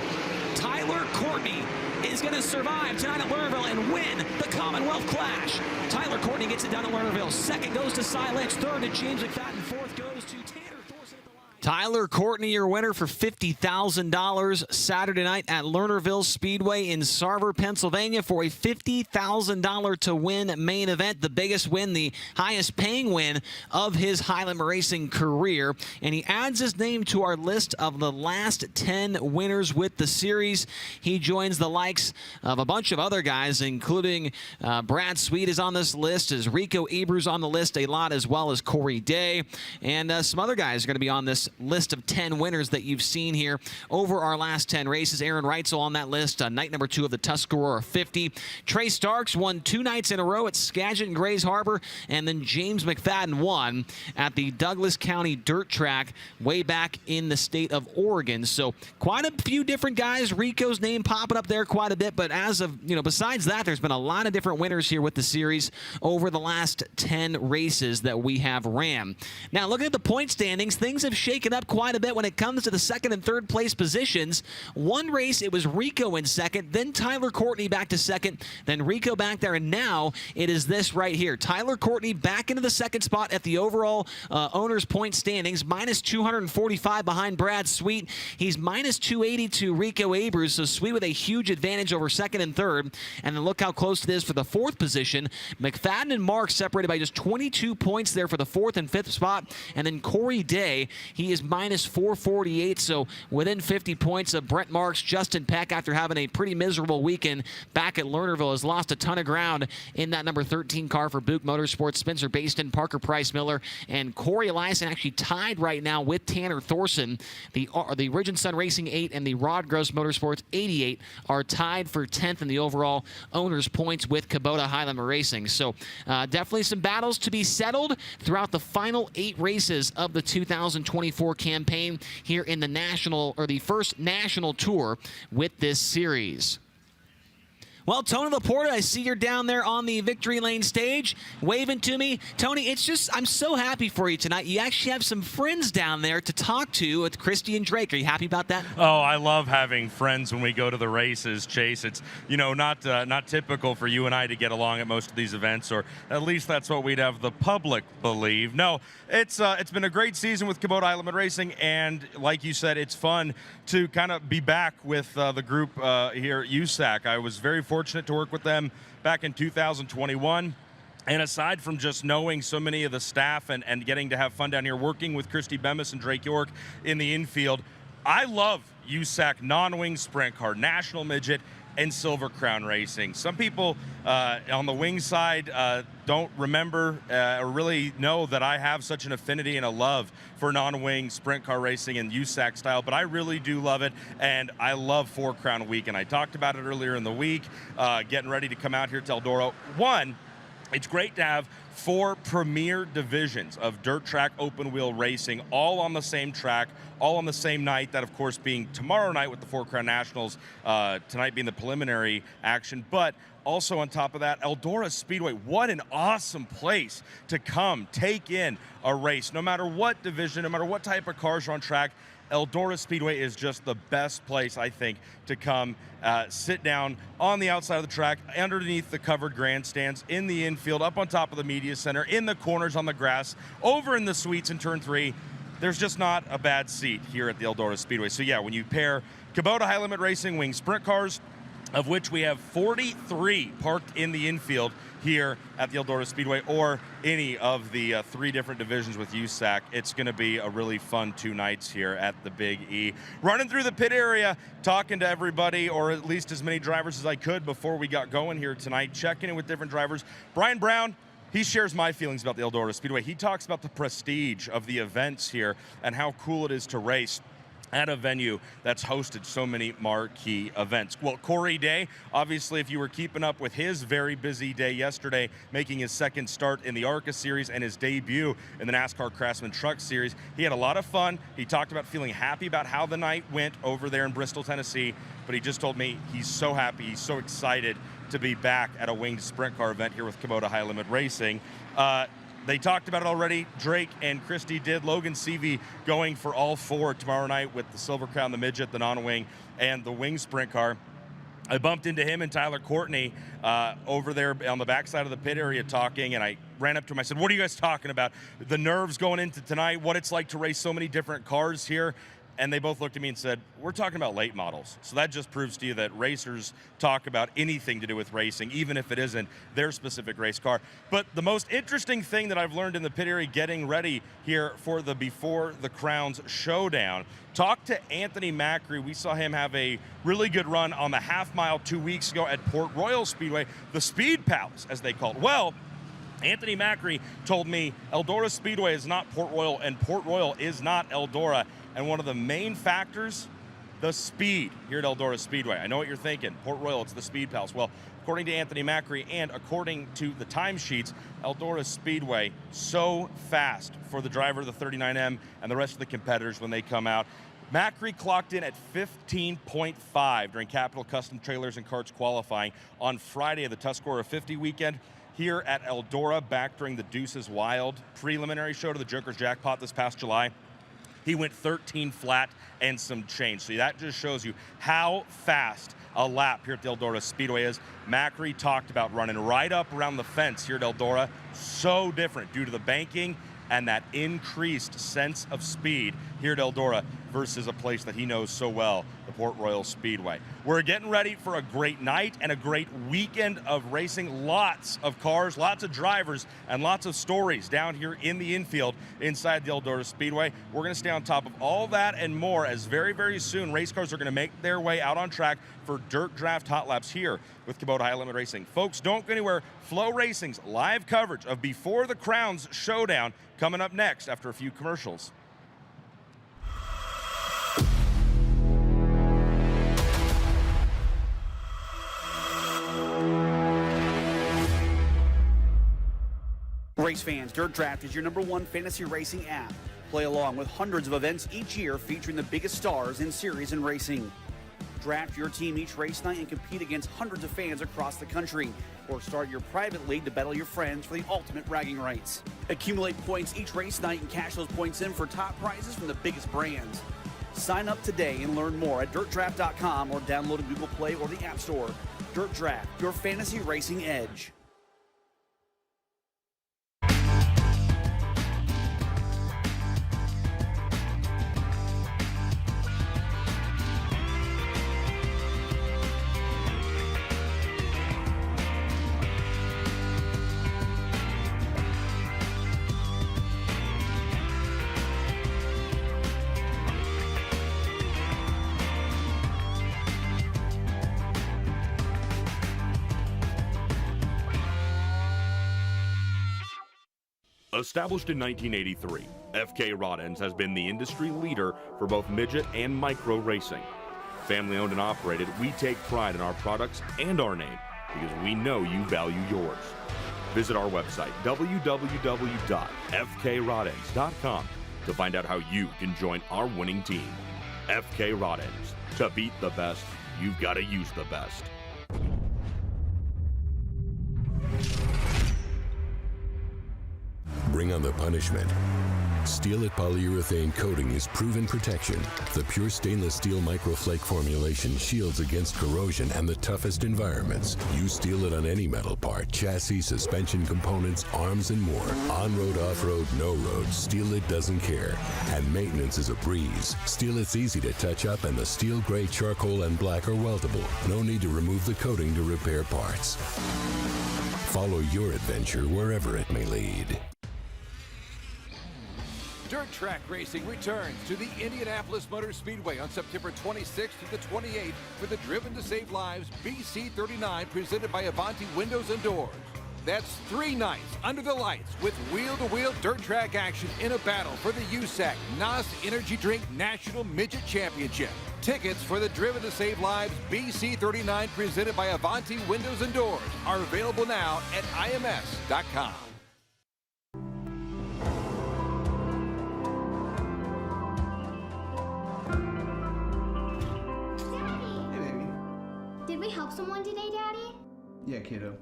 Tyler Courtney is going to survive tonight at Lernerville and win the Commonwealth Clash. Tyler Courtney gets it done at Lernerville. 2nd goes to Cy Lynch. 3rd to James McFadden. 4th goes to Tanner Thorson. Tyler Courtney, your winner for $50,000 Saturday night at Lernerville Speedway in Sarver, Pennsylvania for a $50,000 to win main event, the biggest win, the highest paying win of his High Limit Racing career. And he adds his name to our list of the last 10 winners with the series. He joins the likes of a bunch of other guys, including Brad Sweet is on this list, as Rico Abreu's on the list a lot, as well as Corey Day. And some other guys are going to be on this list of 10 winners that you've seen here over our last 10 races. Aaron Reitzel on that list, night number 2 of the Tuscarora 50. Trey Starks won 2 nights in a row at Skagit and Grays Harbor, and then James McFadden won at the Douglas County Dirt Track way back in the state of Oregon. So quite a few different guys. Rico's name popping up there quite a bit, but as of, besides that, there's been a lot of different winners here with the series over the last 10 races that we have ran. Now, looking at the point standings, things have shaken up quite a bit when it comes to the 2nd and 3rd place positions. One race, it was Rico in 2nd, then Tyler Courtney back to 2nd, then Rico back there, and now it is this right here. Tyler Courtney back into the 2nd spot at the overall owner's point standings, minus 245 behind Brad Sweet. He's minus 280 to Rico Abreu, so Sweet with a huge advantage over 2nd and 3rd. And then look how close it is for the 4th position. McFadden and Mark separated by just 22 points there for the 4th and 5th spot. And then Corey Day, he is minus 448, so within 50 points of Brent Marks. Justin Peck, after having a pretty miserable weekend back at Lernerville, has lost a ton of ground in that number 13 car for Buick Motorsports. Spencer Baston, Parker Price Miller, and Corey Eliason actually tied right now with Tanner Thorson. The Ridge and Sun Racing 8 and the Rod Gross Motorsports 88 are tied for 10th in the overall owners' points with Kubota High Limit Racing. So definitely some battles to be settled throughout the final 8 races of the 2024 campaign here in the national, or the first national tour with this series. Well, Tony Laporta, I see you're down there on the victory lane stage waving to me. Tony, it's just, I'm so happy for you tonight. You actually have some friends down there to talk to with Christy and Drake. Are you happy about that? Oh, I love having friends when we go to the races, Chase. It's, you know, not typical for you and I to get along at most of these events, or at least that's what we'd have the public believe. No, it's been a great season with Kubota High Limit Racing, and like you said, it's fun to kind of be back with the group here at USAC. I was very fortunate to work with them back in 2021. And aside from just knowing so many of the staff and getting to have fun down here, working with Christy Bemis and Drake York in the infield, I love USAC non-wing sprint car, national midget, and Silver Crown Racing. Some people on the wing side don't remember or really know that I have such an affinity and a love for non-wing sprint car racing and USAC style, but I really do love it, and I love Four Crown Week, and I talked about it earlier in the week, getting ready to come out here to Eldora. One, it's great to have 4 premier divisions of dirt track open wheel racing all on the same track, all on the same night, that of course being tomorrow night with the Four Crown Nationals, tonight being the preliminary action, but also on top of that, Eldora Speedway. What an awesome place to come take in a race. No matter what division, no matter what type of cars are on track, Eldora Speedway is just the best place, I think, to come sit down on the outside of the track, underneath the covered grandstands, in the infield, up on top of the media center, in the corners on the grass, over in the suites in Turn 3. There's just not a bad seat here at the Eldora Speedway. So yeah, when you pair Kubota High Limit Racing wing sprint cars, of which we have 43 parked in the infield here at the Eldora Speedway, or any of the 3 different divisions with USAC, it's going to be a really fun 2 nights here at the Big E. Running through the pit area, talking to everybody, or at least as many drivers as I could before we got going here tonight, checking in with different drivers. Brian Brown, he shares my feelings about the Eldora Speedway. He talks about the prestige of the events here and how cool it is to race at a venue that's hosted so many marquee events. Well, Corey Day, obviously, if you were keeping up with his very busy day yesterday, making his second start in the ARCA Series and his debut in the NASCAR Craftsman Truck Series, he had a lot of fun. He talked about feeling happy about how the night went over there in Bristol, Tennessee, but he just told me he's so happy, he's so excited to be back at a winged sprint car event here with Kubota High Limit Racing. They talked about it already. Drake and Christy did. Logan Seavey going for all 4 tomorrow night with the Silver Crown, the midget, the non-wing, and the wing sprint car. I bumped into him and Tyler Courtney over there on the backside of the pit area talking, and I ran up to him. I said, what are you guys talking about? The nerves going into tonight, what it's like to race so many different cars here. And they both looked at me and said, we're talking about late models. So that just proves to you that racers talk about anything to do with racing, even if it isn't their specific race car. But the most interesting thing that I've learned in the pit area getting ready here for the Before the Crowns Showdown, talk to Anthony Macri. We saw him have a really good run on the half mile 2 weeks ago at Port Royal Speedway, the Speed Palace, as they call it. Well, Anthony Macri told me Eldora Speedway is not Port Royal, and Port Royal is not Eldora. And one of the main factors, the speed here at Eldora Speedway. I know what you're thinking. Port Royal, it's the Speed Palace. Well, according to Anthony Macri and according to the timesheets, Eldora Speedway so fast for the driver of the 39M and the rest of the competitors when they come out. Macri clocked in at 15.5 during Capital Custom Trailers and Carts qualifying on Friday of the Tuscarora 50 weekend here at Eldora, back during the Deuces Wild preliminary show to the Joker's Jackpot this past July. He went 13 flat and some change. So that just shows you how fast a lap here at the Eldora Speedway is. Macri talked about running right up around the fence here at Eldora. So different due to the banking and that increased sense of speed here at Eldora versus a place that he knows so well, the Port Royal Speedway. We're getting ready for a great night and a great weekend of racing. Lots of cars, lots of drivers, and lots of stories down here in the infield inside the Eldora Speedway. We're going to stay on top of all that and more as very, very soon race cars are going to make their way out on track for Dirt Draft Hot Laps here with Kubota High Limit Racing. Folks, don't go anywhere. FloRacing's live coverage of Before the Crown's Showdown coming up next after a few commercials. Race fans, Dirt Draft is your #1 fantasy racing app. Play along with hundreds of events each year featuring the biggest stars in series and racing. Draft your team each race night and compete against hundreds of fans across the country. Or start your private league to battle your friends for the ultimate bragging rights. Accumulate points each race night and cash those points in for top prizes from the biggest brands. Sign up today and learn more at dirtdraft.com or download in Google Play or the App Store. Dirt Draft, your fantasy racing edge. Established in 1983, FK Rod-Ends has been the industry leader for both midget and micro racing. Family owned and operated, we take pride in our products and our name because we know you value yours. Visit our website, www.fkrodends.com, to find out how you can join our winning team. FK Rod-Ends. To beat the best, you've got to use the best. Bring on the punishment. Steel-It polyurethane coating is proven protection. The pure stainless steel microflake formulation shields against corrosion and the toughest environments. Use Steel-It on any metal part, chassis, suspension components, arms, and more. On-road, off-road, no road, Steel-It doesn't care. And maintenance is a breeze. Steel-It's easy to touch up, and the steel, gray, charcoal, and black are weldable. No need to remove the coating to repair parts. Follow your adventure wherever it may lead. Dirt Track Racing returns to the Indianapolis Motor Speedway on September 26th to the 28th for the Driven to Save Lives BC39 presented by Avanti Windows and Doors. That's 3 nights under the lights with wheel-to-wheel dirt track action in a battle for the USAC NOS Energy Drink National Midget Championship. Tickets for the Driven to Save Lives BC39 presented by Avanti Windows and Doors are available now at ims.com. Did we help someone today, Daddy? Yeah, kiddo.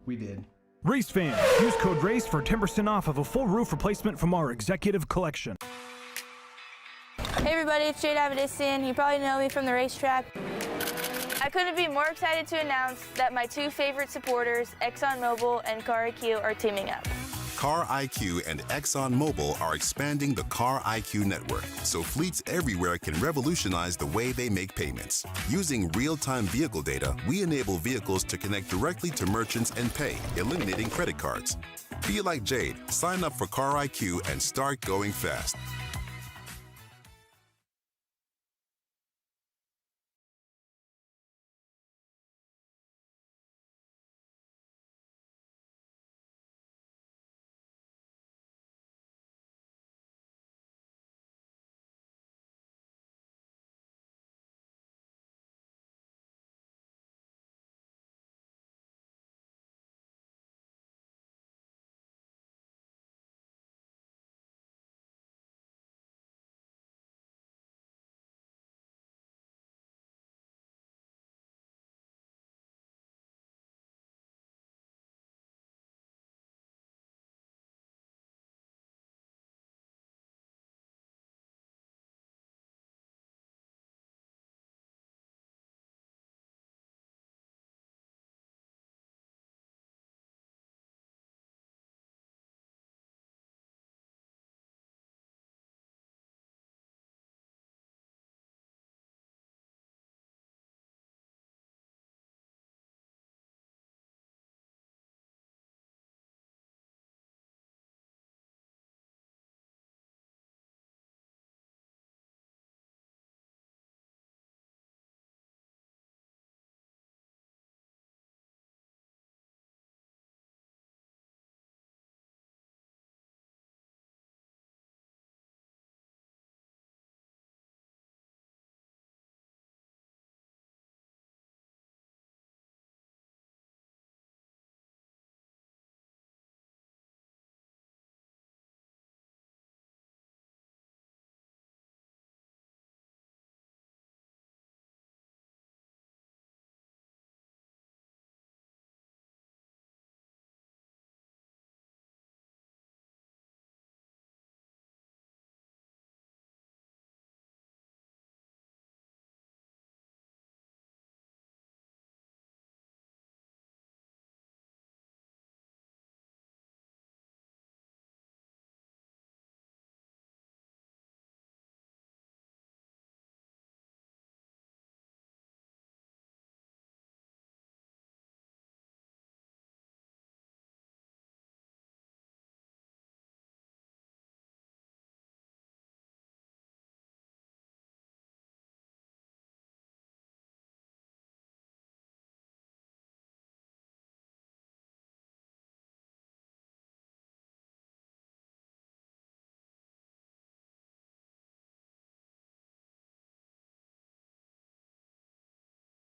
We did. Race fans, use code RACE for 10% off of a full roof replacement from our executive collection. Hey everybody, it's Jade Avedissian. You probably know me from the racetrack. I couldn't be more excited to announce that my 2 favorite supporters, ExxonMobil and Car IQ, are teaming up. Car IQ and ExxonMobil are expanding the Car IQ network so fleets everywhere can revolutionize the way they make payments. Using real-time vehicle data, we enable vehicles to connect directly to merchants and pay, eliminating credit cards. Be like Jade, sign up for Car IQ and start going fast.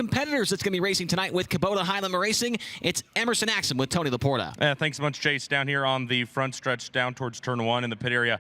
competitors that's going to be racing tonight with Kubota Highland Racing. It's Emerson Axum with Tony Laporta. Yeah, thanks so much, Chase. Down here on the front stretch down towards turn 1 in the pit area.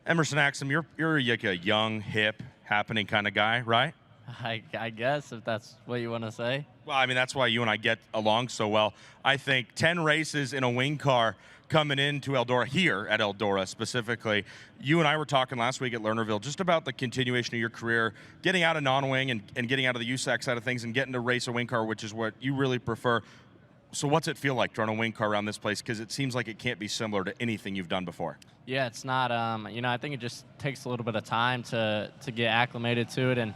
Emerson Axum, you're like a young, hip, happening kind of guy, right? I guess, if that's what you want to say. Well, I mean, that's why you and I get along so well. I think 10 races in a wing car coming into Eldora, here at Eldora specifically. You and I were talking last week at Lernerville just about the continuation of your career, getting out of non-wing and getting out of the USAC side of things and getting to race a wing car, which is what you really prefer. So what's it feel like to run a wing car around this place? Because it seems like it can't be similar to anything you've done before. Yeah, it's not. I think it just takes a little bit of time to get acclimated to it. And,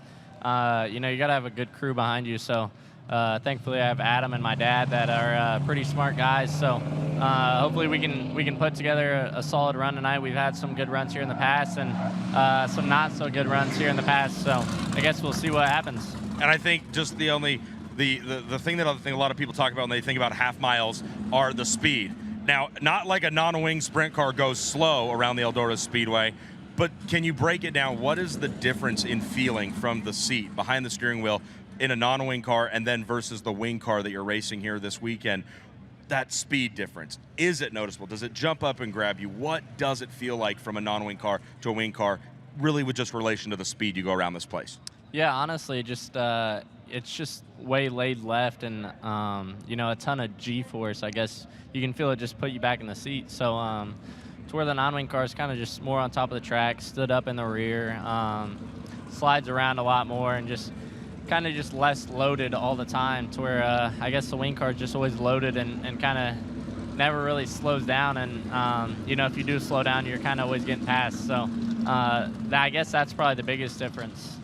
you got to have a good crew behind you. So thankfully I have Adam and my dad that are pretty smart guys. So hopefully we can put together a solid run tonight. We've had some good runs here in the past and some not so good runs here in the past. So I guess we'll see what happens. And I think just the thing that I think a lot of people talk about when they think about half miles are the speed. Now, not like a non-wing sprint car goes slow around the Eldora Speedway, but can you break it down? What is the difference in feeling from the seat behind the steering wheel in a non-wing car and then versus the wing car that you're racing here this weekend? That speed difference, is it noticeable? Does it jump up and grab you? What does it feel like from a non-wing car to a wing car, really with just relation to the speed you go around this place? Yeah, honestly, just it's just way laid left and, a ton of G-force. I guess you can feel it just put you back in the seat. So to where the non-wing car is kind of just more on top of the track, stood up in the rear, slides around a lot more, and just kind of just less loaded all the time to where I guess the wing car is just always loaded and kind of never really slows down. And, if you do slow down, you're kind of always getting passed. So I guess that's probably the biggest difference.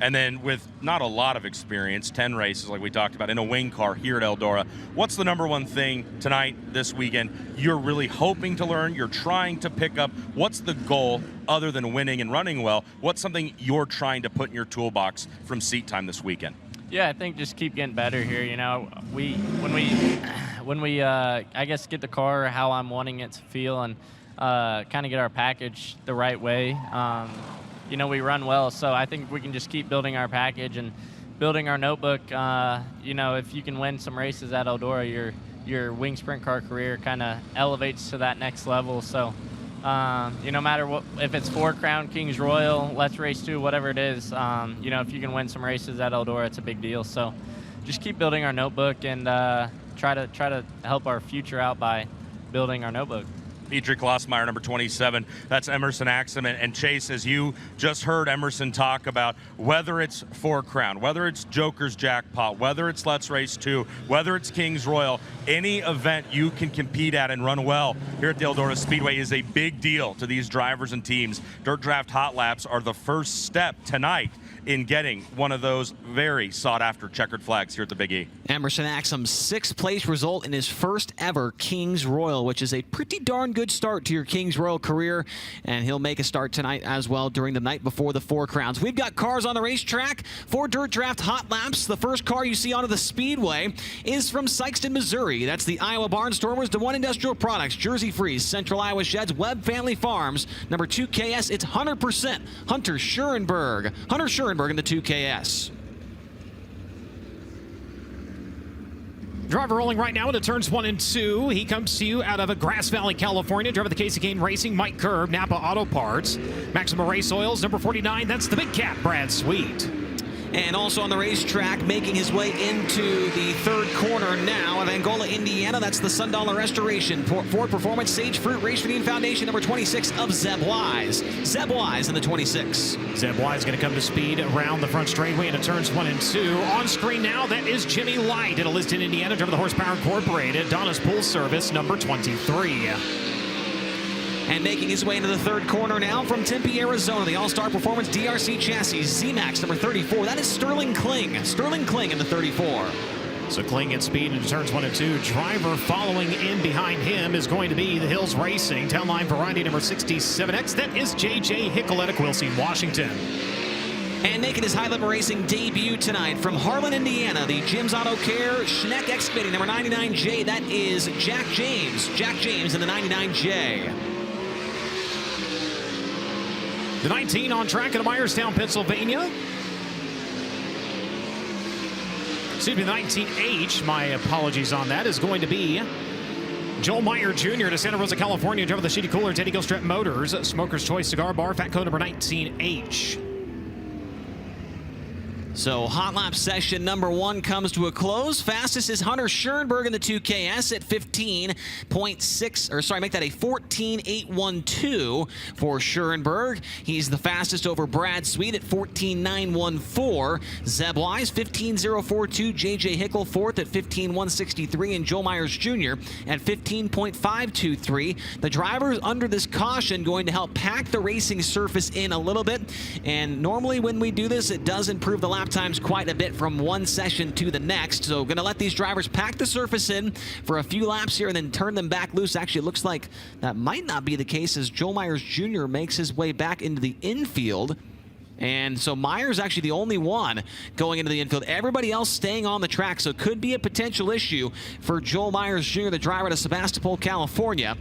And then with not a lot of experience, 10 races like we talked about in a wing car here at Eldora, what's the number one thing tonight, this weekend, you're really hoping to learn, you're trying to pick up? What's the goal other than winning and running well? What's something you're trying to put in your toolbox from seat time this weekend? Yeah, I think just keep getting better here. When we I guess get the car how I'm wanting it to feel and kind of get our package the right way. We run well, so I think we can just keep building our package and building our notebook. If you can win some races at Eldora, your wing sprint car career kind of elevates to that next level. So, no matter what, if it's 4 Crown, Kings Royal, Let's Race 2, whatever it is, if you can win some races at Eldora, it's a big deal. So, just keep building our notebook and try to help our future out by building our notebook. Dietrich Lossmeyer, number 27. That's Emerson Axum. And Chase, as you just heard Emerson talk about, whether it's 4 Crown, whether it's Joker's Jackpot, whether it's Let's Race 2, whether it's Kings Royal, any event you can compete at and run well here at the Eldora Speedway is a big deal to these drivers and teams. Dirt Draft Hot Laps are the first step tonight in getting one of those very sought-after checkered flags here at the Big E. Emerson Axum's 6th place result in his first ever Kings Royal, which is a pretty darn good start to your Kings Royal career, and he'll make a start tonight as well during the night before the 4 Crowns. We've got cars on the racetrack for Dirt Draft Hot Laps. The first car you see onto the Speedway is from Sikeston, Missouri. That's the Iowa Barnstormers, DeWine Industrial Products, Jersey Freeze, Central Iowa Sheds, Webb Family Farms. Number 2KS, it's 100% Hunter Schurenberg. Hunter Schurenberg in the 2KS. Driver rolling right now into turns 1 and 2. He comes to you out of Grass Valley, California. Driver the Casey Kane Racing, Mike Curb, Napa Auto Parts. Maximum Race Oils, number 49. That's the Big Cat, Brad Sweet. And also on the racetrack, making his way into the 3rd corner now of Angola, Indiana. That's the Sundollar Restoration. Ford Performance, Sage Fruit, Race Redeem Foundation, number 26 of Zeb Wise. Zeb Wise in the 26. Zeb Wise going to come to speed around the front straightaway into turns 1 and 2. On screen now, that is Jimmy Light at Liston, Indiana. Driver the Horsepower Incorporated. Donna's Pool Service, number 23. And making his way into the 3rd corner now from Tempe, Arizona, the All-Star Performance DRC Chassis, Z-Max number 34. That is Sterling Kling. Sterling Kling in the 34. So Kling at speed into turns 1 and 2. Driver following in behind him is going to be the Hills Racing. Town Line Variety number 67X. That is J.J. Hickel at Quilcene, Washington. And making his Highland Racing debut tonight from Harlan, Indiana, the Jim's Auto Care Schneck Excavating number 99J. That is Jack James. Jack James in the 99J. The 19 on track in Myerstown, Pennsylvania. excuse me, the 19H, my apologies on that, is going to be Joel Meyer Jr. to Santa Rosa, California, driver of the Shitty Cooler, Teddy Gilstrap Motors, Smoker's Choice Cigar Bar, fat code number 19H. So hot lap session number 1 comes to a close. Fastest is Hunter Schoenberg in the 2KS at 15.6, or sorry, make that a 14.812 for Schoenberg. He's the fastest over Brad Sweet at 14.914. Zeb Wise 15.042. JJ Hickel fourth at 15.163, and Joel Myers Jr. at 15.523. The drivers under this caution going to help pack the racing surface in a little bit, and normally when we do this, it does improve the lap times quite a bit from one session to the next. So going to let these drivers pack the surface in for a few laps here and then turn them back loose. Actually, it looks like that might not be the case as Joel Myers Jr. makes his way back into the infield. And so Myers actually the only one going into the infield. Everybody else staying on the track, so it could be a potential issue for Joel Myers Jr., the driver to Sebastopol, California.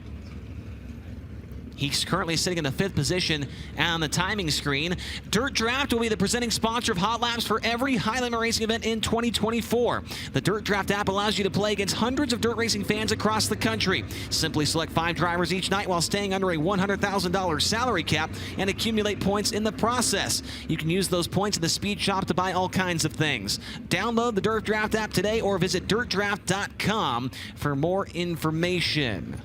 He's currently sitting in the 5th position on the timing screen. Dirt Draft will be the presenting sponsor of Hot Laps for every high limit racing event in 2024. The Dirt Draft app allows you to play against hundreds of dirt racing fans across the country. Simply select 5 drivers each night while staying under a $100,000 salary cap and accumulate points in the process. You can use those points in the speed shop to buy all kinds of things. Download the Dirt Draft app today or visit dirtdraft.com for more information.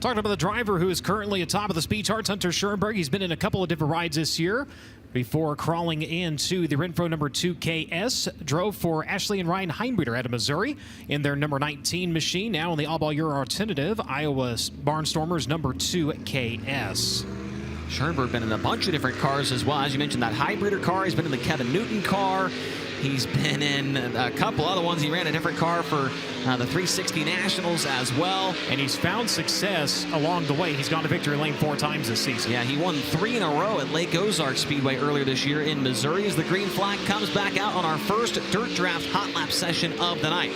Talking about the driver who is currently atop of the speed charts, Hunter Schoenberg. He's been in a couple of different rides this year before crawling into the Renfro number 2KS. Drove for Ashley and Ryan Heinbreeder out of Missouri in their number 19 machine. Now in the All Ball Euro Alternative, Iowa Barnstormers number 2KS. Schoenberg been in a bunch of different cars as well. As you mentioned, that Heinbreeder car. He's been in the Kevin Newton car. He's been in a couple other ones. He ran a different car for the 360 Nationals as well. And he's found success along the way. He's gone to victory lane 4 times this season. Yeah, he won 3 in a row at Lake Ozark Speedway earlier this year in Missouri as the green flag comes back out on our first Dirt Draft Hot Lap session of the night.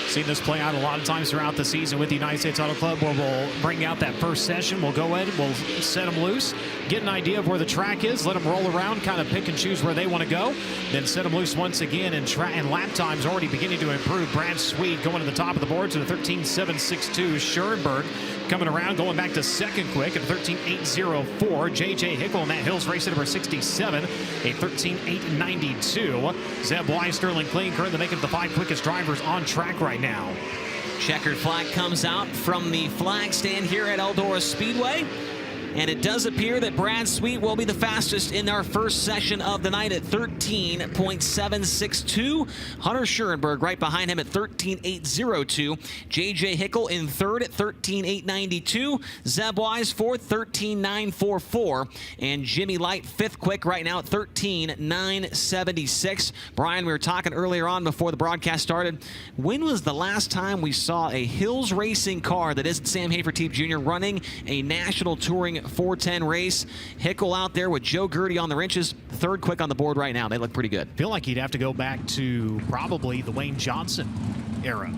Seen this play out a lot of times throughout the season with the United States Auto Club, where we'll bring out that first session. We'll go ahead, we'll set them loose, get an idea of where the track is, let them roll around, kind of pick and choose where they want to go, then set them loose once again, and lap times already beginning to improve. Brad Sweet going to the top of the board to the 13.762. Schoenberg coming around, going back to second quick at 13.804. JJ Hickel in that Hills race at number 67, a 13.892. Zeb Wise, Sterling Kling currently making the 5 quickest drivers on track right now. Checkered flag comes out from the flag stand here at Eldora Speedway. And it does appear that Brad Sweet will be the fastest in our first session of the night at 13.762. Hunter Schoenberg right behind him at 13.802. JJ Hickel in third at 13.892. Zeb Wise fourth, 13.944. And Jimmy Light fifth quick right now at 13.976. Brian, we were talking earlier on before the broadcast started. When was the last time we saw a Hills Racing car that isn't Sam Hafertepe Jr. running a national touring 410 race? Hickel out there with Joe Gertie on the wrenches, third quick on the board right now. They look pretty good. Feel like he'd have to go back to probably the Wayne Johnson era.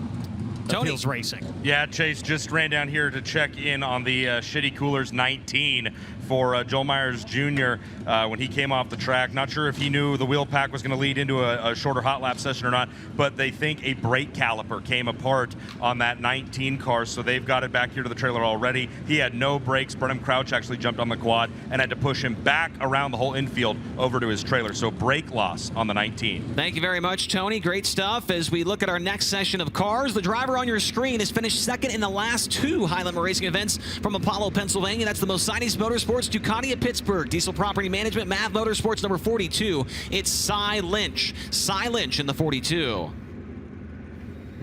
Tony. Hills Racing. Yeah, Chase just ran down here to check in on the Shitty Coolers 19 for Joel Myers Jr. When he came off the track. Not sure if he knew the wheel pack was going to lead into a shorter hot lap session or not, but they think a brake caliper came apart on that 19 car, so they've got it back here to the trailer already. He had no brakes. Brenham Crouch actually jumped on the quad and had to push him back around the whole infield over to his trailer, so brake loss on the 19. Thank you very much, Tony. Great stuff. As we look at our next session of cars, the driver on your screen has finished second in the last 2 high limit racing events from Apollo, Pennsylvania. That's the Mercedes Motorsports, Ducati at Pittsburgh, Diesel Property Management, Mav Motorsports number 42. It's Cy Lynch. Cy Lynch in the 42.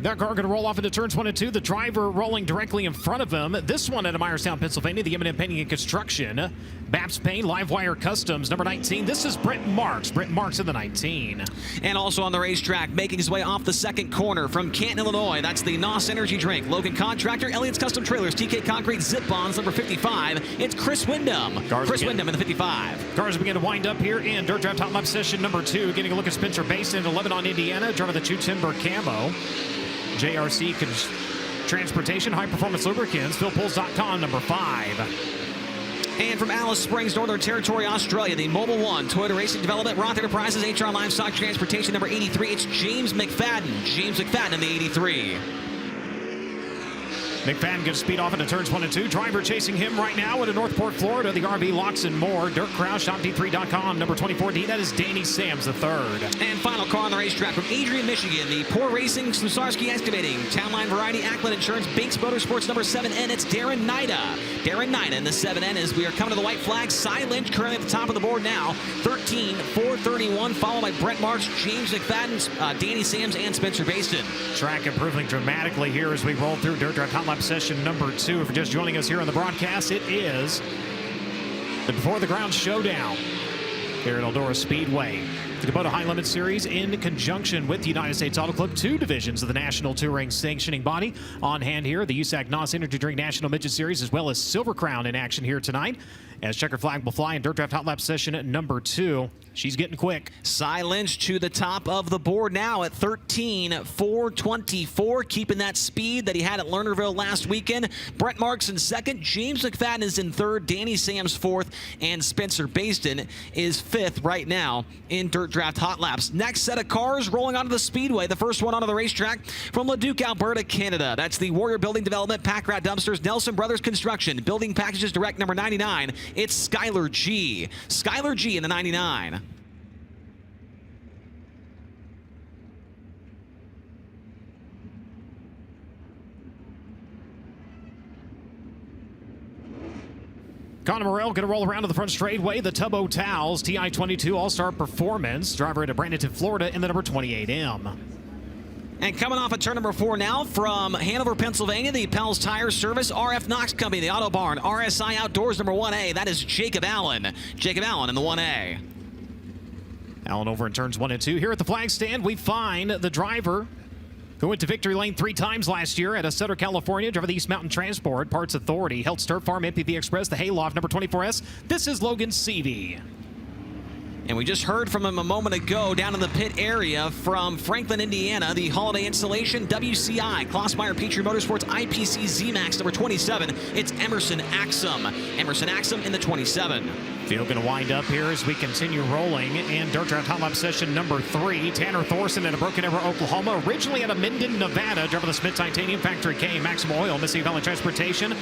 That car going to roll off into turns 1 and 2. The driver rolling directly in front of him. This one out of Myerstown, Pennsylvania, the M&M Painting and Construction. Baps Paint, Livewire Customs, number 19. This is Brent Marks. Brent Marks in the 19. And also on the racetrack, making his way off the second corner from Canton, Illinois. That's the NOS Energy Drink. Logan Contractor, Elliott's Custom Trailers, TK Concrete, Zip Bonds, number 55. It's Chris Wyndham. Chris Wyndham in the 55. Cars begin to wind up here in Dirt Draft Hot Lap Session number 2. Getting a look at Spencer Basin in Lebanon, Indiana. Driver the 2 Timber Camo. JRC Transportation, High Performance Lubricants, PhilPulls.com, number 5. And from Alice Springs, Northern Territory, Australia, the Mobile One, Toyota Racing Development, Roth Enterprises, HR Livestock Transportation, number 83. It's James McFadden. James McFadden in the 83. McFadden gets speed off into turns 1 and 2. Driver chasing him right now into Northport, Florida. The RV Locks and More. Dirt Crowd, shopd3.com. Number 24D, that is Danny Sams III. And final car on the racetrack from Adrian, Michigan. The Poor Racing, Slusarski Excavating, Townline Variety, Ackland Insurance, Banks Motorsports, number 7N. It's Darren Nida. Darren Nida in the 7N as we are coming to the white flag. Cy Lynch currently at the top of the board now. 13, 431, followed by Brett Marks, James McFadden, Danny Sams, and Spencer Baston. Track improving dramatically here as we roll through Dirt Drive Hot Lap session number 2. If you're just joining us here on the broadcast, it is the Before the Ground Showdown here at Eldora Speedway. The Kubota High Limit Series in conjunction with the United States Auto Club, 2 divisions of the National Touring sanctioning body on hand here. The USAC NOS Energy Drink National Midget Series as well as Silver Crown in action here tonight as checkered flag will fly in Dirt Draft Hot Lap session number 2. She's getting quick. Cy Lynch to the top of the board now at 13,424, keeping that speed that he had at Lernerville last weekend. Brett Marks in second. James McFadden is in third. Danny Sams fourth. And Spencer Baston is fifth right now in Dirt Draft Hot Laps. Next set of cars rolling onto the Speedway. The first one onto the racetrack from Leduc, Alberta, Canada. That's the Warrior Building Development, Pack Rat Dumpsters, Nelson Brothers Construction, Building Packages Direct number 99. It's Skylar G. Skylar G in the 99. Conor Morrell going to roll around to the front straightaway. The Tubbo Towels TI-22 All-Star Performance. Driver into Bradenton, Florida in the number 28M. And coming off of turn number 4 now from Hanover, Pennsylvania, the Pell's Tire Service, RF Knox Company, the Auto Barn, RSI Outdoors number 1A. That is Jacob Allen. Jacob Allen in the 1A. Allen over in turns 1 and 2. Here at the flag stand, we find the driver who went to victory lane 3 times last year at Sutter, California, driver the East Mountain Transport, Parts Authority, Helt Turf Farm, MPV Express, the Hayloft, number 24S. This is Logan Seavey. And we just heard from him a moment ago down in the pit area from Franklin, Indiana, the Holiday Installation, WCI, Klossmeyer Petrie Motorsports, IPC Z-Max, number 27. It's Emerson Axum. Emerson Axum in the 27. Field going to wind up here as we continue rolling in Dirt Draft Hot Lap session number 3. Tanner Thorson in a Broken Arrow, Oklahoma. Originally out of Minden, Nevada. Driver the Smith Titanium Factory K, Maximum Oil, Mississippi Valley Transportation.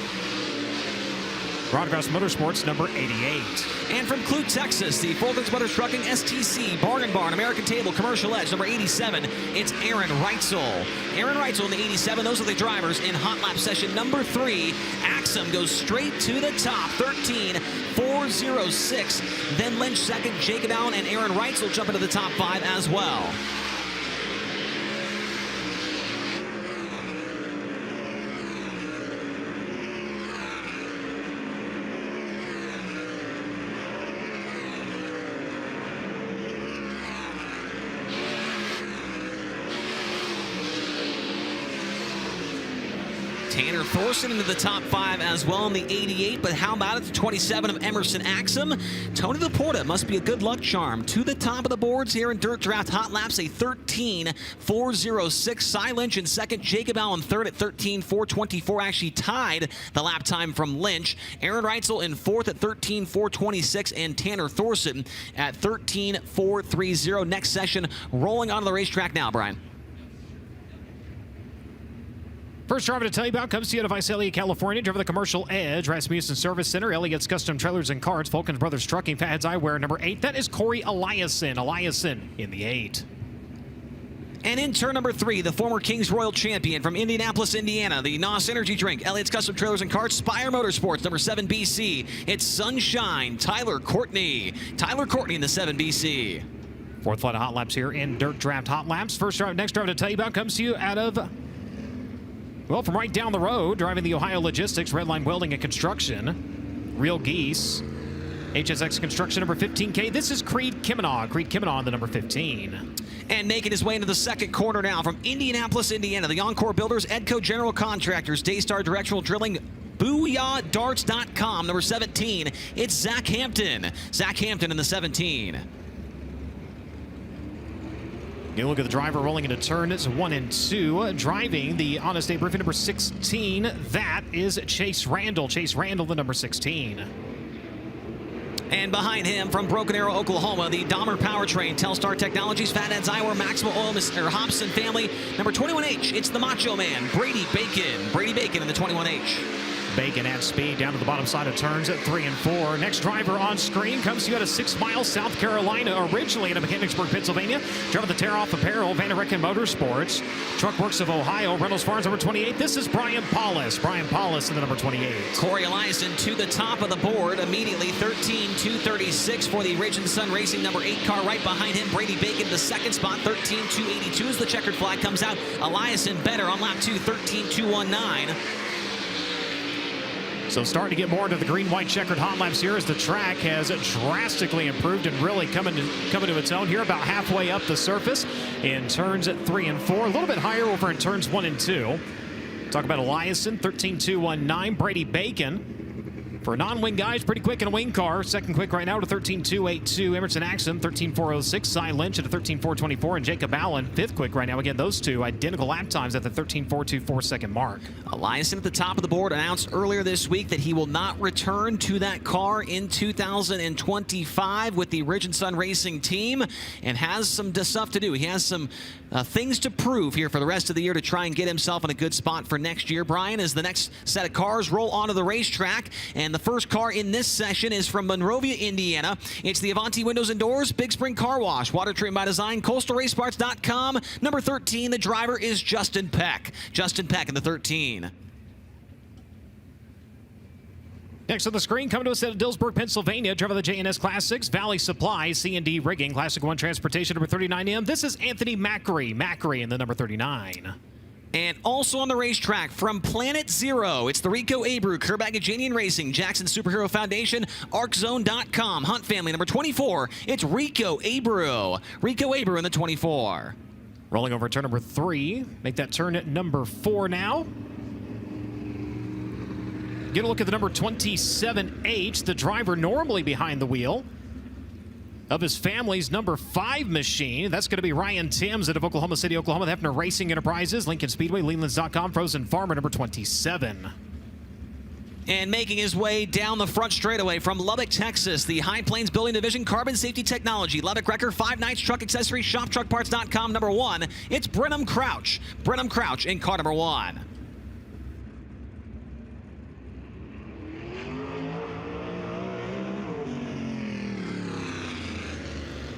Broadcast Motorsports, number 88. And from Clute, Texas, the Fulton's Motors Trucking, STC, Bargain Barn, American Table, Commercial Edge, number 87. It's Aaron Reitzel. Aaron Reitzel in the 87. Those are the drivers in Hot Lap session number 3. Axum goes straight to the top, 13,406. Then Lynch second, Jacob Allen and Aaron Reitzel jump into the top 5 as well. Tanner Thorson into the top 5 as well in the 88, but how about it, the 27 of Emerson Axum? Tony Laporta must be a good luck charm. To the top of the boards here in Dirt Draft Hot Laps, a 13,406. Cy Lynch in second, Jacob Allen third at 13,424, actually tied the lap time from Lynch. Aaron Reitzel in fourth at 13,426, and Tanner Thorson at 13,430. Next session rolling onto the racetrack now, Brian. First driver to tell you about comes to you out of Visalia, California. Driver the Commercial Edge, Rasmussen Service Center, Elliott's Custom Trailers and Carts, Vulcan Brothers Trucking, Fatheads Eyewear, number 8. That is Corey Eliason. Eliason in the 8. And in turn number 3, the former Kings Royal champion from Indianapolis, Indiana, the NOS Energy Drink, Elliott's Custom Trailers and Carts, Spire Motorsports, number 7 BC. It's Sunshine, Tyler Courtney. Tyler Courtney in the 7 BC. Fourth flight of Hot Laps here in Dirt Draft Hot Laps. Next driver to tell you about comes to you out of, well, from right down the road, driving the Ohio Logistics, Redline Welding and Construction, Real Geese, HSX Construction, number 15K. This is Creed Kimmenaugh. Creed Kimmenaugh, the number 15. And making his way into the second corner now from Indianapolis, Indiana, the Encore Builders, Edco General Contractors, Daystar Directional Drilling, BooyahDarts.com, number 17. It's Zach Hampton. Zach Hampton in the 17. You look at the driver rolling into turns 1 and 2, driving the Honest Day Briefing number 16. That is Chase Randall. Chase Randall, the number 16. And behind him from Broken Arrow, Oklahoma, the Dahmer Powertrain, Telstar Technologies, Fatheads Iowa, Maxwell Oil, Hobson family. Number 21H, it's the Macho Man, Brady Bacon. Brady Bacon in the 21H. Bacon adds speed down to the bottom side of turns at 3 and 4. Next driver on screen comes to you out of 6 Miles, South Carolina, originally out of Mechanicsburg, Pennsylvania. Driver the Tear-Off Apparel, Van Recken Motorsports. Truck Works of Ohio, Reynolds Farms, number 28. This is Brian Paulus. Brian Paulus in the number 28. Corey Eliason to the top of the board immediately. 13.236 for the Ridge and Sun Racing number 8 car. Right behind him, Brady Bacon, the second spot. 13.282 as the checkered flag comes out. Eliason better on lap 2, 13.219. So starting to get more into the green-white checkered hot laps here as the track has drastically improved and really coming to its own here about halfway up the surface in turns at 3 and 4. A little bit higher over in turns 1 and 2. Talk about Eliason, 13.219. Brady Bacon. For non-wing guys, pretty quick in a wing car. Second quick right now to 13.282. Emerson Axon, 13.406. Cy Lynch at a 13.424. And Jacob Allen, fifth quick right now. Again, those two identical lap times at the 13.424 second mark. Eliason at the top of the board announced earlier this week that he will not return to that car in 2025 with the Ridge and Sun Racing team and has some stuff to do. He has some things to prove here for the rest of the year to try and get himself in a good spot for next year. Brian, as the next set of cars roll onto the racetrack, and the first car in this session is from Monrovia, Indiana. It's the Avanti Windows and Doors Big Spring Car Wash, Water Treatment by Design, CoastalRaceParts.com. Number 13, the driver is Justin Peck. Justin Peck in the 13. Next on the screen, coming to us out of Dillsburg, Pennsylvania, driver of the JNS Classics, Valley Supply, C&D Rigging, Classic 1 Transportation, number 39M. This is Anthony Macri. Macri in the number 39. And also on the racetrack from Planet Zero, it's the Rico Abreu, Kerbagajanian Racing, Jackson Superhero Foundation, ArcZone.com, Hunt Family, number 24. It's Rico Abreu. Rico Abreu in the 24. Rolling over turn number 3. Make that turn at number 4 now. Get a look at the number 27H, the driver normally behind the wheel of his family's number 5 machine. That's going to be Ryan Timms out of Oklahoma City, Oklahoma. The Hefner Racing Enterprises, Lincoln Speedway, Leland's.com, Frozen Farmer, number 27. And making his way down the front straightaway from Lubbock, Texas, the High Plains Building Division Carbon Safety Technology, Lubbock Wrecker, 5 Nights Truck Accessories, ShopTruckParts.com, number 1. It's Brenham Crouch. Brenham Crouch in car number 1.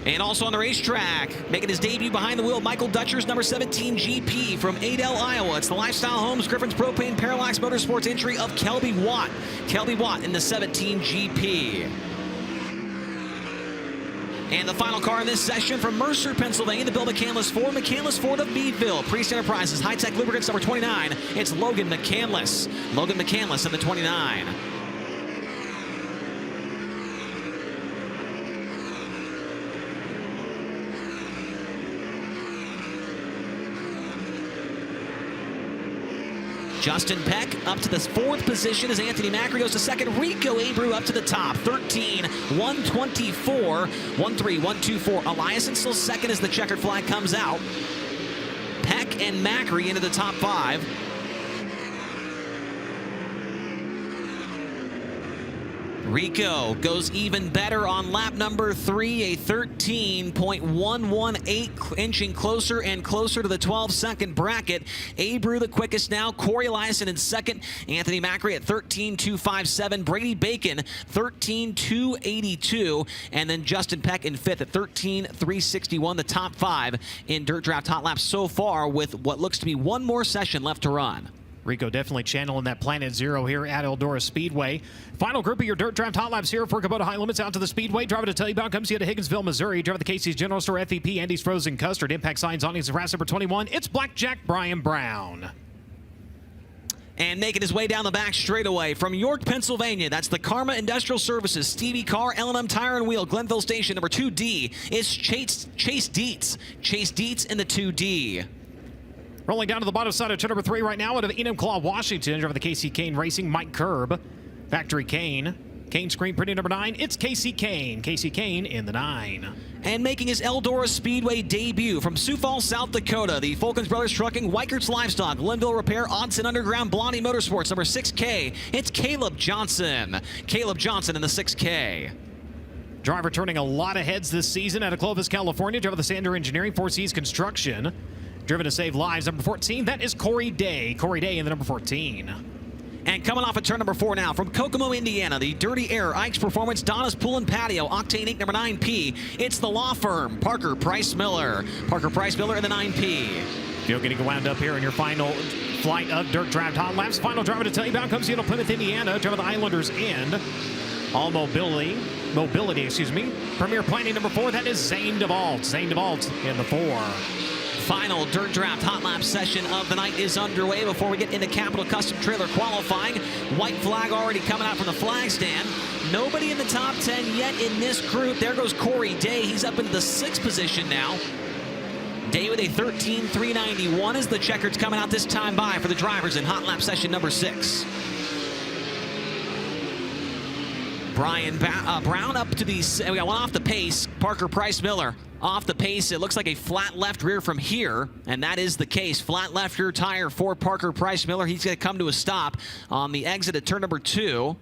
And also on the racetrack, making his debut behind the wheel, Michael Dutcher's number 17 GP from Adel, Iowa. It's the Lifestyle Homes, Griffin's Propane, Parallax Motorsports entry of Kelby Watt. Kelby Watt in the 17 GP. And the final car in this session from Mercer, Pennsylvania, the Bill McCandless Ford of Meadville, Priest Enterprises, High Tech Lubricants, number 29. It's Logan McCandless. Logan McCandless in the 29. Justin Peck up to the 4th position as Anthony Macri goes to 2nd. Rico Abreu up to the top, 13.124. 1.3124. Eliason still 2nd as the checkered flag comes out. Peck and Macri into the top 5. Rico goes even better on lap number 3, a 13.118, inching closer and closer to the 12-second bracket. Abreu the quickest now, Corey Eliason in 2nd, Anthony Macri at 13.257, Brady Bacon 13.282, and then Justin Peck in 5th at 13.361, the top 5 in Dirt Draft Hot Laps so far with what looks to be one more session left to run. Rico definitely channeling that Planet Zero here at Eldora Speedway. Final group of your Dirt Draft Hot Laps here for Kubota High Limits out to the Speedway. Driver to tell you about comes here to Higginsville, Missouri. Driver the Casey's General Store, FEP, Andy's Frozen Custard, Impact Signs, Awnings, and Brass number 21. It's Blackjack Brian Brown. And making his way down the back straightaway from York, Pennsylvania, that's the Karma Industrial Services, Stevie Carr, L&M Tire and Wheel, Glenville Station, number 2D, is Chase Dietz. Chase Dietz in the 2D. Rolling down to the bottom side of turn number 3 right now out of Enumclaw, Washington. Driver the KC Kane Racing, Mike Kerb. Factory Kane. Kane screen printing number 9. It's Casey Kane. Casey Kane in the 9. And making his Eldora Speedway debut from Sioux Falls, South Dakota, the Fulkins Brothers Trucking, Weikert's Livestock, Linville Repair, Odson Underground, Blondie Motorsports, number 6K. It's Caleb Johnson. Caleb Johnson in the 6K. Driver turning a lot of heads this season out of Clovis, California. Driver the Sander Engineering, 4Cs Construction. Driven to save lives, number 14. That is Corey Day. Corey Day in the number 14. And coming off at turn number 4 now, from Kokomo, Indiana, the Dirty Air, Ike's Performance, Donna's Pool and Patio, Octane Inc. number 9P. It's the law firm, Parker Price Miller. Parker Price Miller in the 9P. You're getting wound up here in your final flight of Dirt Draft Hot Laps. Final driver to tell you about comes in Plymouth, Indiana. Driver the Islanders End. All mobility, Premier Planning number 4, that is Zane DeVault. Zane DeVault in the 4. Final Dirt Draft Hot Lap session of the night is underway. Before we get into Capital Custom Trailer qualifying, white flag already coming out from the flag stand. Nobody in the top 10 yet in this group. There goes Corey Day. He's up into the 6th position now. Day with a 13.391 as the checkers coming out this time by for the drivers in Hot Lap session number 6. Brian Brown up to the, we got one off the pace. Parker Price Miller off the pace. It looks like a flat left rear from here, and that is the case. Flat left rear tire for Parker Price Miller. He's going to come to a stop on the exit at turn number 2.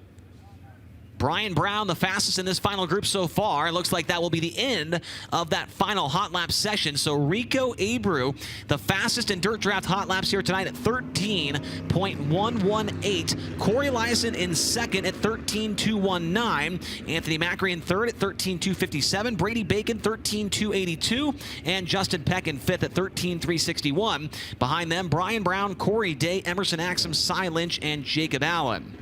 Brian Brown, the fastest in this final group so far. It looks like that will be the end of that final hot lap session. So Rico Abreu, the fastest in Dirt Draft hot laps here tonight at 13.118. Corey Lyson in second at 13.219. Anthony Macri in third at 13.257. Brady Bacon 13.282. And Justin Peck in fifth at 13.361. Behind them, Brian Brown, Corey Day, Emerson Axum, Cy Lynch, and Jacob Allen.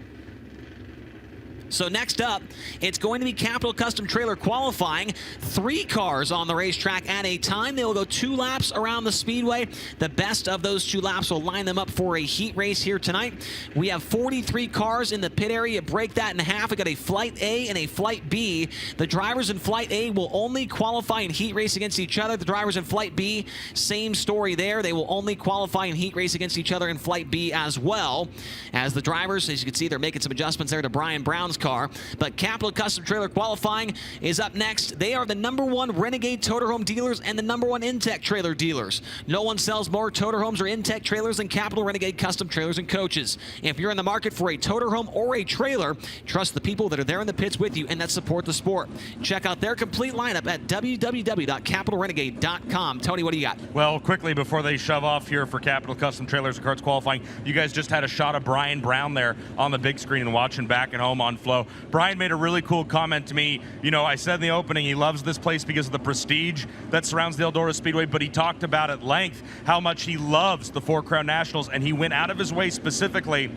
So next up, it's going to be Capital Custom Trailer qualifying. 3 cars on the racetrack at a time. They will go 2 laps around the speedway. The best of those 2 laps will line them up for a heat race here tonight. We have 43 cars in the pit area. Break that in half. We got a Flight A and a Flight B. The drivers in Flight A will only qualify in heat race against each other. The drivers in Flight B, same story there. They will only qualify in heat race against each other in Flight B as well. As the drivers, as you can see, they're making some adjustments there to Brian Brown's car. But Capital Custom Trailer qualifying is up next. They are the #1 Renegade Toter Home dealers and the #1 Intech trailer dealers. No one sells more Toter Homes or Intech trailers than Capital Renegade Custom Trailers and Coaches. If you're in the market for a Toter Home or a trailer, trust the people that are there in the pits with you and that support the sport. Check out their complete lineup at www.capitalrenegade.com. Tony, what do you got? Well, quickly before they shove off here for Capital Custom Trailers and Carts qualifying, you guys just had a shot of Brian Brown there on the big screen and watching back at home on Flow. Brian made a really cool comment to me. You know, I said in the opening he loves this place because of the prestige that surrounds the Eldora Speedway, but he talked about at length how much he loves the 4 Crown Nationals, and he went out of his way specifically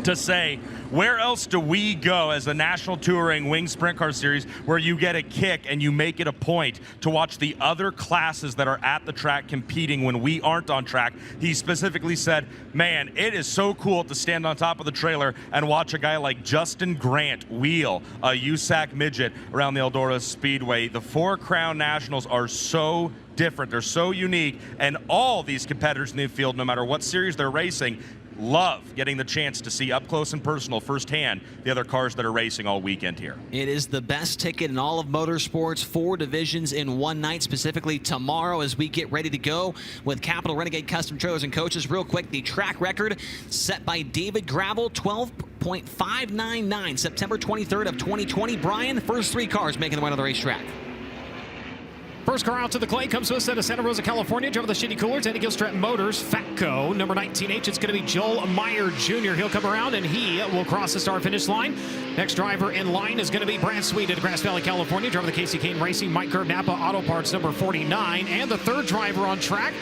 to say, where else do we go as a National Touring Wing Sprint Car Series where you get a kick and you make it a point to watch the other classes that are at the track competing when we aren't on track? He specifically said, man, it is so cool to stand on top of the trailer and watch a guy like Justin Grant wheel a USAC Midget around the Eldora Speedway. The 4 Crown Nationals are so different. They're so unique, and all these competitors in the field, no matter what series they're racing, love getting the chance to see up close and personal firsthand the other cars that are racing all weekend here. It is the best ticket in all of motorsports, 4 divisions in one night, specifically tomorrow as we get ready to go with Capital Renegade Custom Trailers and Coaches. Real quick, the track record set by David Gravel, 12.599, September 23rd of 2020. Brian, the first 3 cars making the way to the racetrack. First car out to the clay comes to us out of Santa Rosa, California. Driver the Shitty Coolers, Eddie Gilstrap Motors, Fatco, number 19H. It's going to be Joel Meyer Jr. He'll come around and he will cross the start-finish line. Next driver in line is going to be Brad Sweet at Grass Valley, California. Driver the Casey Kane Racing, Mike Curb Napa Auto Parts, number 49. And the third driver on track,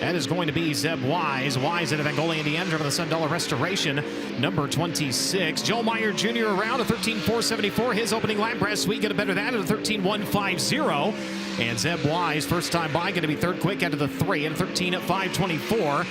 that is going to be Zeb Wise. Wise out of Angola, Indiana, driver the Sun Dollar Restoration, number 26. Joel Meyer Jr. around a 13.474. His opening lap. Brad Sweet going to better that at a 13.150. And Zeb Wise, first time by, going to be third quick out of the 3 and 13.524.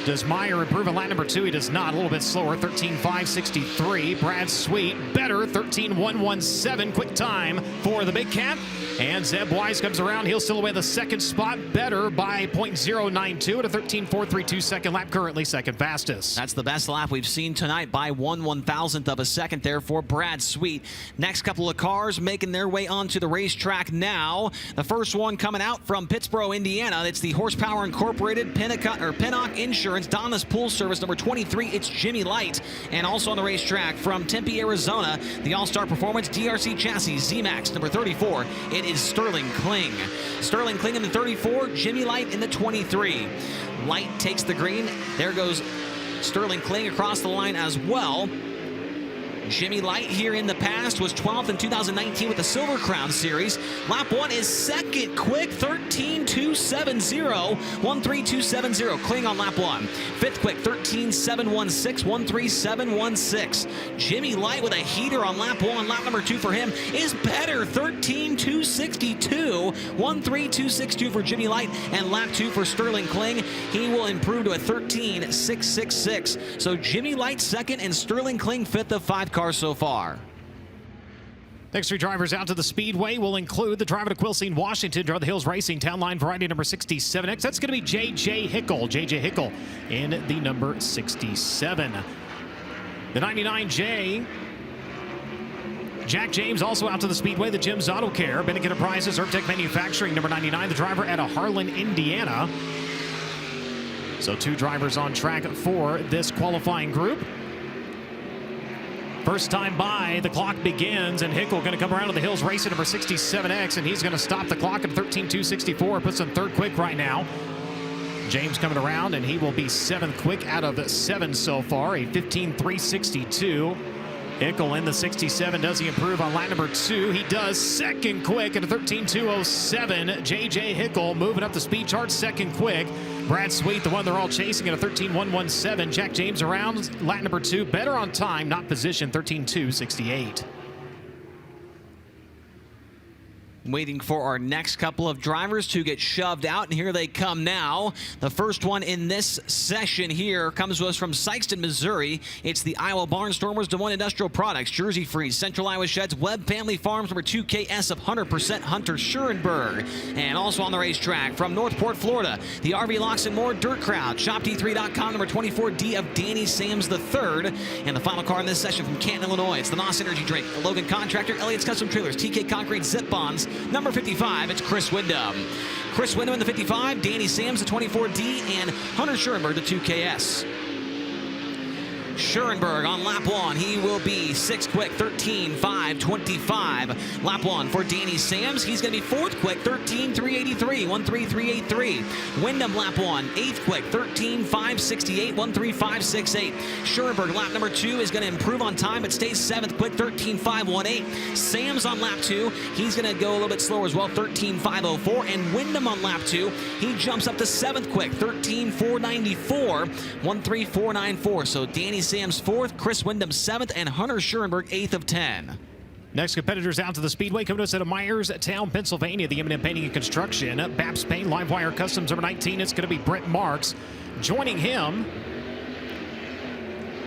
Does Meyer improve in lap number 2? He does not. A little bit slower, 13.563. Brad Sweet, better, 13.117. Quick time for the Big Cat. And Zeb Wise comes around. He'll steal away the second spot, better by 0.092 at a 13.432 second lap, currently second fastest. That's the best lap we've seen tonight by 1/1000th of a second there for Brad Sweet. Next couple of cars making their way onto the racetrack now. The first one coming out from Pittsboro, Indiana. It's the Horsepower Incorporated Pinnock Insurance Donna's Pool Service number 23. It's Jimmy Light. And also on the racetrack from Tempe, Arizona, the All-Star Performance DRC Chassis Z-Max number 34. It is Sterling Kling. Sterling Kling in the 34, Jimmy Light in the 23. Light takes the green. There goes Sterling Kling across the line as well. Jimmy Light here in the past was 12th in 2019 with the Silver Crown Series. Lap 1 is second quick, 13.270, 13270. Kling on lap 1. Fifth quick, 13.716, 13716. Jimmy Light with a heater on lap 1. Lap number 2 for him is better, 13.262, 13262 for Jimmy Light. And lap 2 for Sterling Kling, he will improve to a 13.666. So Jimmy Light second and Sterling Kling fifth of 5 cars so far. Next 3 drivers out to the Speedway will include the driver to Quilcene, Washington, Drive the Hills Racing, Town Line Variety number 67X. That's going to be J.J. Hickle. J.J. Hickle in the number 67. The 99J, Jack James also out to the Speedway, the Jim's Auto Care, Bennick Enterprises, Herbtech Manufacturing, number 99, the driver out of Harlan, Indiana. So 2 drivers on track for this qualifying group. First time by, the clock begins, and Hickle going to come around to the Hills Racing number 67X, and he's going to stop the clock at 13.264, puts him 3rd quick right now. James coming around, and he will be 7th quick out of 7 so far, a 15.362. Hickle in the 67. Does he improve on lap number 2? He does. 2nd quick at a 13.207. J.J. Hickle moving up the speed chart, 2nd quick. Brad Sweet, the one they're all chasing, at a 13.117. Jack James around lap number 2. Better on time, not position, 13.268. Waiting for our next couple of drivers to get shoved out, and here they come now. The first one in this session here comes to us from Sikeston, Missouri. It's the Iowa Barnstormers, Des Moines Industrial Products, Jersey Freeze, Central Iowa Sheds, Webb Family Farms, number 2KS of 100% Hunter Schurenberg. And also on the racetrack from Northport, Florida, the RV Locks and More Dirt Crowd, ShopD3.com, number 24D of Danny Sams III. And the final car in this session from Canton, Illinois, it's the NOS Energy Drink, Logan Contractor, Elliott's Custom Trailers, TK Concrete, Zip Bonds, number 55, it's Chris Wyndham. Chris Wyndham in the 55, Danny Sams, the 24D, and Hunter Schurenberg, the 2KS. Schurenberg on lap 1, he will be 6th quick, 13.525. Lap 1 for Danny Sams, he's going to be 4th quick, 13.383, 13383. Wyndham lap 1, 8th quick, 13.568, 13568. Schurenberg lap number 2 is going to improve on time, but stays 7th quick, 13.518. Sams on lap 2, he's going to go a little bit slower as well, 13.504. And Wyndham on lap 2, he jumps up to 7th quick, 13.494, 13494. So Danny Sams 4th, Chris Wyndham 7th, and Hunter Schurenberg 8th of 10. Next competitors out to the Speedway coming to us out of Myerstown, Pennsylvania, the M&M Painting and Construction. Babs Paint, Livewire Customs, number 19. It's going to be Brent Marks. Joining him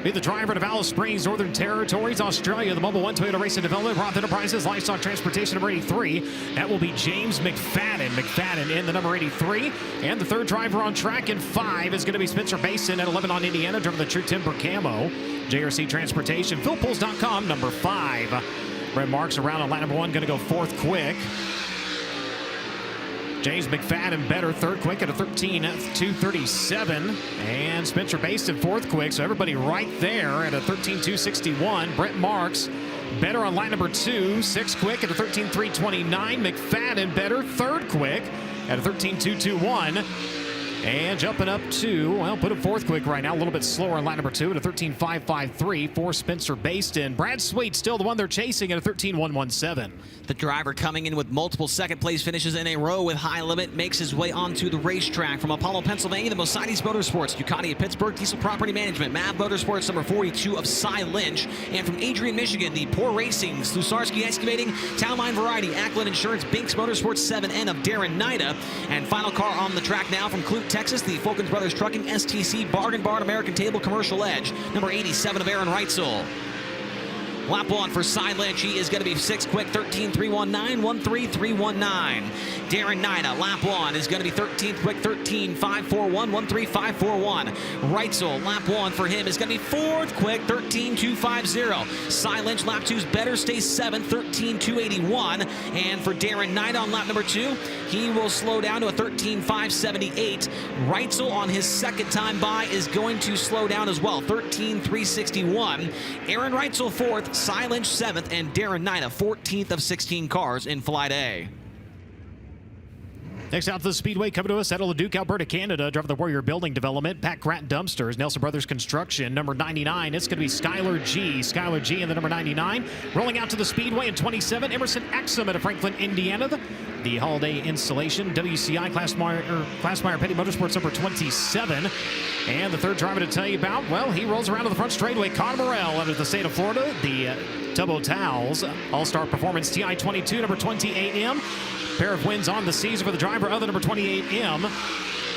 be the driver of Alice Springs, Northern Territories, Australia, the Mobile One Toyota Racing Development, Roth Enterprises, Livestock Transportation, number 83. That will be James McFadden. McFadden in the number 83. And the 3rd driver on track in 5 is going to be Spencer Basin at 11 on Indiana, driven the True Timber Camo. JRC Transportation, PhilPools.com, number 5. Brent Marks around on lap number 1, going to go 4th quick. James McFadden better, 3rd quick at a 13.237. And Spencer Basin 4th quick, so everybody right there at a 13.261. Brent Marks better on lap number 2, 6th quick at a 13.329. McFadden better, 3rd quick at a 13.221. And jumping up to, well, put him 4th quick right now, a little bit slower on lap number 2 at a 13.553 for Spencer Baston. Brad Sweet still the one they're chasing at a 13.117. The driver coming in with multiple 2nd place finishes in a row with high limit makes his way onto the racetrack. From Apollo, Pennsylvania, the Mercedes Motorsports, Ducati of Pittsburgh, Diesel Property Management, MAV Motorsports, number 42 of Cy Lynch. And from Adrian, Michigan, the Poor Racing, Slusarski Excavating, Town Line Variety, Ackland Insurance, Binks Motorsports 7N of Darren Nida. And final car on the track now from Clute, Texas, the Fulkins Brothers Trucking, STC, Bargain Barn, American Table, Commercial Edge, number 87 of Aaron Reitzel. Lap 1 for Silent. He is going to be 6 quick, 13.319, 13.319. Darren Nida, lap 1 is going to be 13th quick, 13.541, 13.541. Reitzel, lap 1 for him is going to be 4th quick, 13.250. Silent, lap 2's better, stays 7th, 13.281. And for Darren Nida on lap number 2, he will slow down to a 13.578. Reitzel on his second time by is going to slow down as well, 13.361. Aaron Reitzel 4th, Silent 7th, and Darren Nida 14th of 16 cars in Flight A. Next out to the Speedway, coming to us out of Leduc, Alberta, Canada. Driver the Warrior Building Development, Pat Grant Dumpsters, Nelson Brothers Construction, number 99. It's going to be Skylar G. Skylar G in the number 99. Rolling out to the Speedway in 27, Emerson Exum out of Franklin, Indiana. The holiday installation, WCI Classmeyer Petty Motorsports number 27. And the third driver to tell you about, well, he rolls around to the front straightaway. Connor Morrell out of the state of Florida. The Tubbo Towels All-Star Performance TI-22, number 28M. Pair of wins on the season for the driver of the number 28M.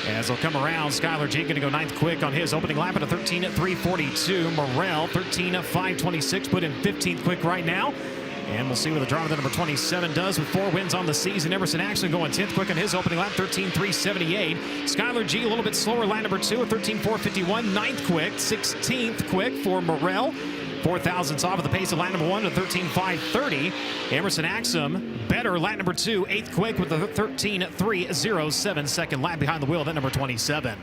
As they'll come around, Skylar G going to go 9th quick on his opening lap at a 13.342. Morrell, 13.526, put in 15th quick right now. And we'll see what the driver of the number 27 does with 4 wins on the season. Emerson Axon going 10th quick on his opening lap, 13.378. Skylar G a little bit slower, lap number 2 at 13.451. 9th quick, 16th quick for Morrell. 4 thousandths off of the pace of lap number 1 at 13.530. Emerson Axum, better lap number 2, 8th quick with a 13.307 second lap behind the wheel of that number 27.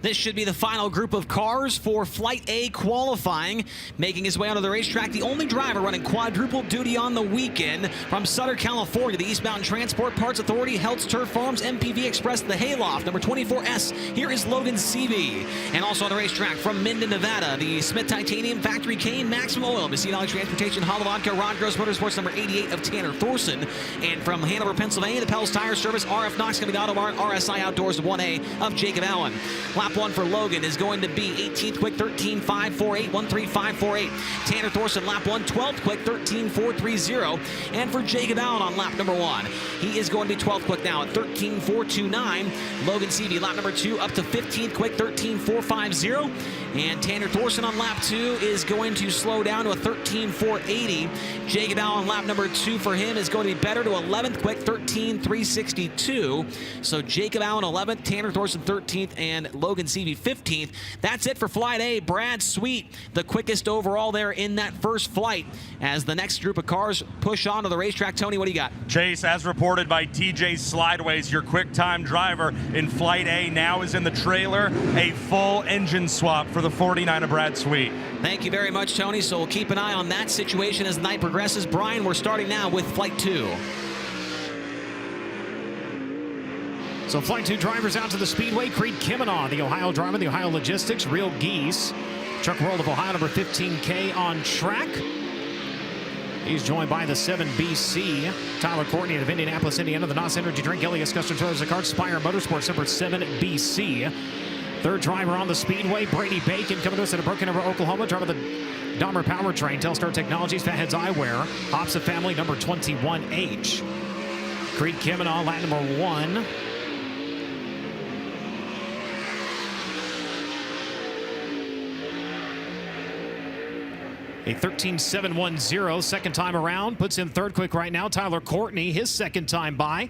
This should be the final group of cars for Flight A qualifying. Making his way onto the racetrack, the only driver running quadruple duty on the weekend from Sutter, California, the East Mountain Transport Parts Authority, Heltz Turf Farms, MPV Express, the Hayloft, number 24S. Here is Logan Seavey. And also on the racetrack from Minden, Nevada, the Smith Titanium Factory Cane, Maximum Oil, Messina Valley Transportation, Hollow Vodka, Ron Gross Motorsports, number 88 of Tanner Thorson. And from Hanover, Pennsylvania, the Pell's Tire Service, RF Knox, coming to Auto Mart, RSI Outdoors, 1A of Jacob Allen. Lap 1 for Logan is going to be 18th quick, 13.548, 13.548. Tanner Thorson, lap 1, 12th quick, 13.430. And for Jacob Allen on lap number 1, he is going to be 12th quick now at 13.429. Logan Seavey, lap number 2, up to 15th quick, 13.450. And Tanner Thorson on lap 2 is going to slow down to a 13.480. Jacob Allen, lap number 2 for him is going to be better to 11th quick, 13.362. So Jacob Allen 11th, Tanner Thorson 13th, and Logan Seavey 15th. That's it for Flight A. Brad Sweet, the quickest overall there in that first flight. As the next group of cars push on to the racetrack, Tony, what do you got? Chase, as reported by TJ Slideways, your quick time driver in Flight A now is in the trailer. A full engine swap for the 49 of Brad Sweet. Thank you very much, Tony. So we'll keep an eye on that situation as the night progresses. Brian, we're starting now with Flight 2. So Flight 2 drivers out to the Speedway. Creed Kimenaugh, the Ohio driver, the Ohio Logistics, Real Geese. Chuck World of Ohio, number 15K on track. He's joined by the 7BC. Tyler Courtney of Indianapolis, Indiana, the NOS Energy Drink, Elias Custom Trailers and Carts, Spire Motorsports, number 7BC. Third driver on the Speedway, Brady Bacon, coming to us out of Broken Arrow, Oklahoma, driver the Dahmer Powertrain, Telstar Technologies, Fatheads Eyewear, Hopsa Family, number 21H. Creed Kimenaugh, lap number 1. A 13.710 second time around, puts in third quick right now. Tyler Courtney, his second time by,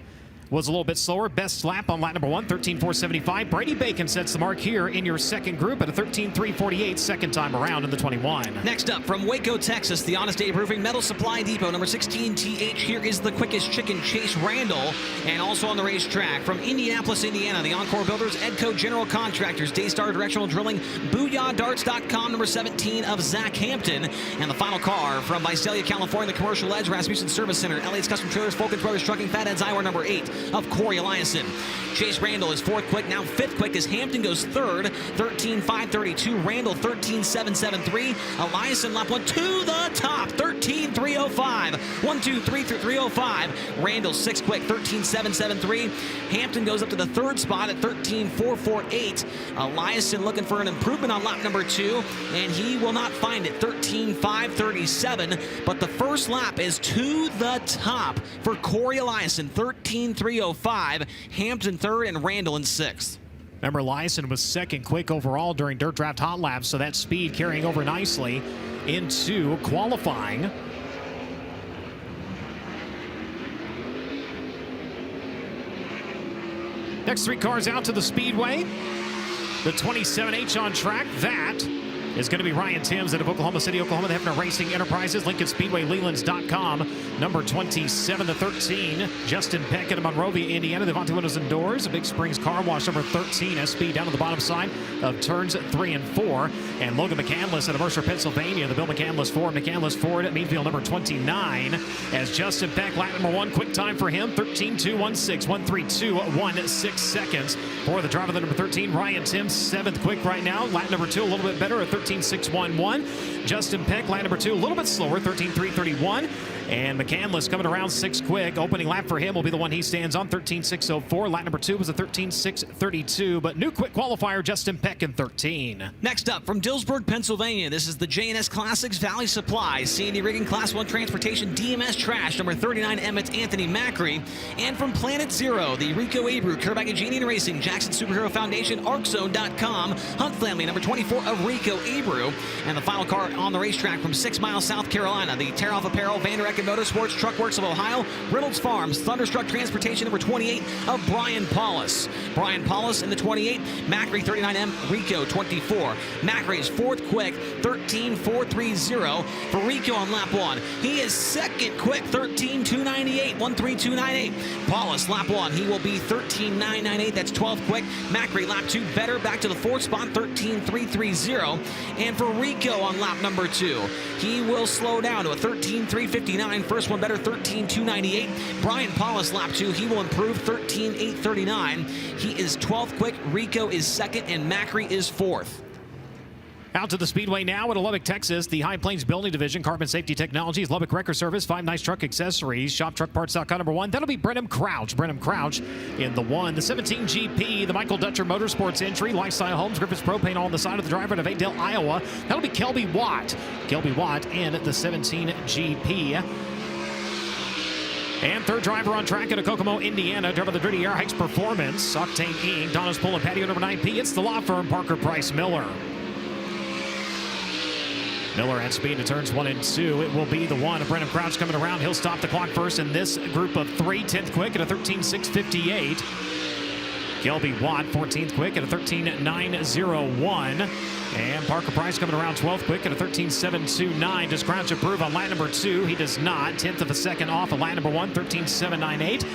was a little bit slower. Best lap on lap number 1, 13.475. Brady Bacon sets the mark here in your second group at a 13.348 second time around in the 21. Next up from Waco, Texas, the Honest Abe Roofing Metal Supply Depot, number 16TH. Here is the quickest chicken, Chase Randall. And also on the racetrack from Indianapolis, Indiana, the Encore Builders, Edco General Contractors, Daystar Directional Drilling, BooyahDarts.com, number 17 of Zach Hampton. And the final car from Visalia, California, the Commercial Edge, Rasmussen Service Center, Elliot's Custom Trailers, Fulkins Brothers Trucking, Fatheads Eyewear, number 8 of Corey Eliason. Chase Randall is 4th quick, now 5th quick as Hampton goes 3rd, 13.532. Randall 13.773. Eliason lap 1 to the top, 13.305. 1, 2, 3 through 305. Randall 6th quick, 13.773. Hampton goes up to the 3rd spot at 13.448. Eliason looking for an improvement on lap number 2, and he will not find it, 13.537. But the first lap is to the top for Corey Eliason, 13.305. Hampton 3rd and Randall in 6th. Remember, Eliason was 2nd quick overall during Dirt Draft Hot Laps, so that speed carrying over nicely. into qualifying. Next 3 cars out to the Speedway. The 27H on track. That is going to be Ryan Timms out of Oklahoma City, Oklahoma. The Hefner Racing Enterprises, Lincoln Speedway, Lelands.com. Number 27 to 13, Justin Peck out of Monrovia, Indiana. The Avanti Windows and Doors, Big Springs Car Wash, number 13, SP down to the bottom side of turns 3 and 4. And Logan McCandless out of Mercer, Pennsylvania. The Bill McCandless Ford, at Meadville, number 29. As Justin Peck, lap number 1, quick time for him, 13.216, 132.16 seconds. For the driver, the number 13, Ryan Timms, 7th quick right now. Lap number 2, a little bit better at 13.611. Justin Peck, lap number 2, a little bit slower, 13.331. And McCandless coming around 6th quick. Opening lap for him will be the one he stands on, 13.604. Lap number 2 was a 13.632. But new quick qualifier, Justin Peck in 13. Next up from Dillsburg, Pennsylvania, this is the J&S Classics Valley Supply, C&D Rigging Class 1 Transportation DMS Trash, number 39, Emmett Anthony Macri. And from Planet Zero, the Rico Abreu, Kerbagajanian Racing, Jackson Superhero Foundation, ArcZone.com, Hunt Family, number 24 of Rico Abreu. And the final car on the racetrack from 6 Mile, South Carolina, the Tear Off Apparel, Vander Ecken Motorsports, Truckworks of Ohio, Reynolds Farms, Thunderstruck Transportation, number 28 of Brian Paulus. Brian Paulus in the 28, Macri 39M, Rico 24. Macri's 4th quick, 13.430 for Rico on lap 1. He is 2nd quick, 13.298, 13298. Paulus lap 1, he will be 13.998, that's 12th quick. Macri lap 2 better, back to the 4th spot, 13.330. And for Rico on lap number 2, he will slow down to a 13.359. First one better, 13.298. Brian Paulus lap 2, he will improve, 13.839. He is 12th quick, Rico is 2nd, and Macri is 4th. Out to the Speedway now at Lubbock, Texas. The High Plains Building Division, Carbon Safety Technologies, Lubbock Wrecker Service, 5 Nice Truck Accessories, ShopTruckParts.com number 1. That'll be Brenham Crouch. Brenham Crouch in the 1. The 17 GP, the Michael Dutcher Motorsports entry, Lifestyle Homes, Griffiths Propane on the side of the driver of Adel, Iowa. That'll be Kelby Watt. Kelby Watt in the 17 GP. And third driver on track at Kokomo, Indiana, driver of the Dirty Air Hikes Performance, Octane Inc., Donna's Pool and Patio number 9P. It's the law firm Parker Price Miller. Miller at speed to turns 1 and 2. It will be the one of Brenham Crouch coming around. He'll stop the clock first in this group of 3. 10th quick at a 13.658. Kelby Watt, 14th quick at a 13.901. And Parker Price coming around 12th quick at a 13.729. Does Crouch improve on lap number 2? He does not. 10th of a second off of lap number 1, 13.798.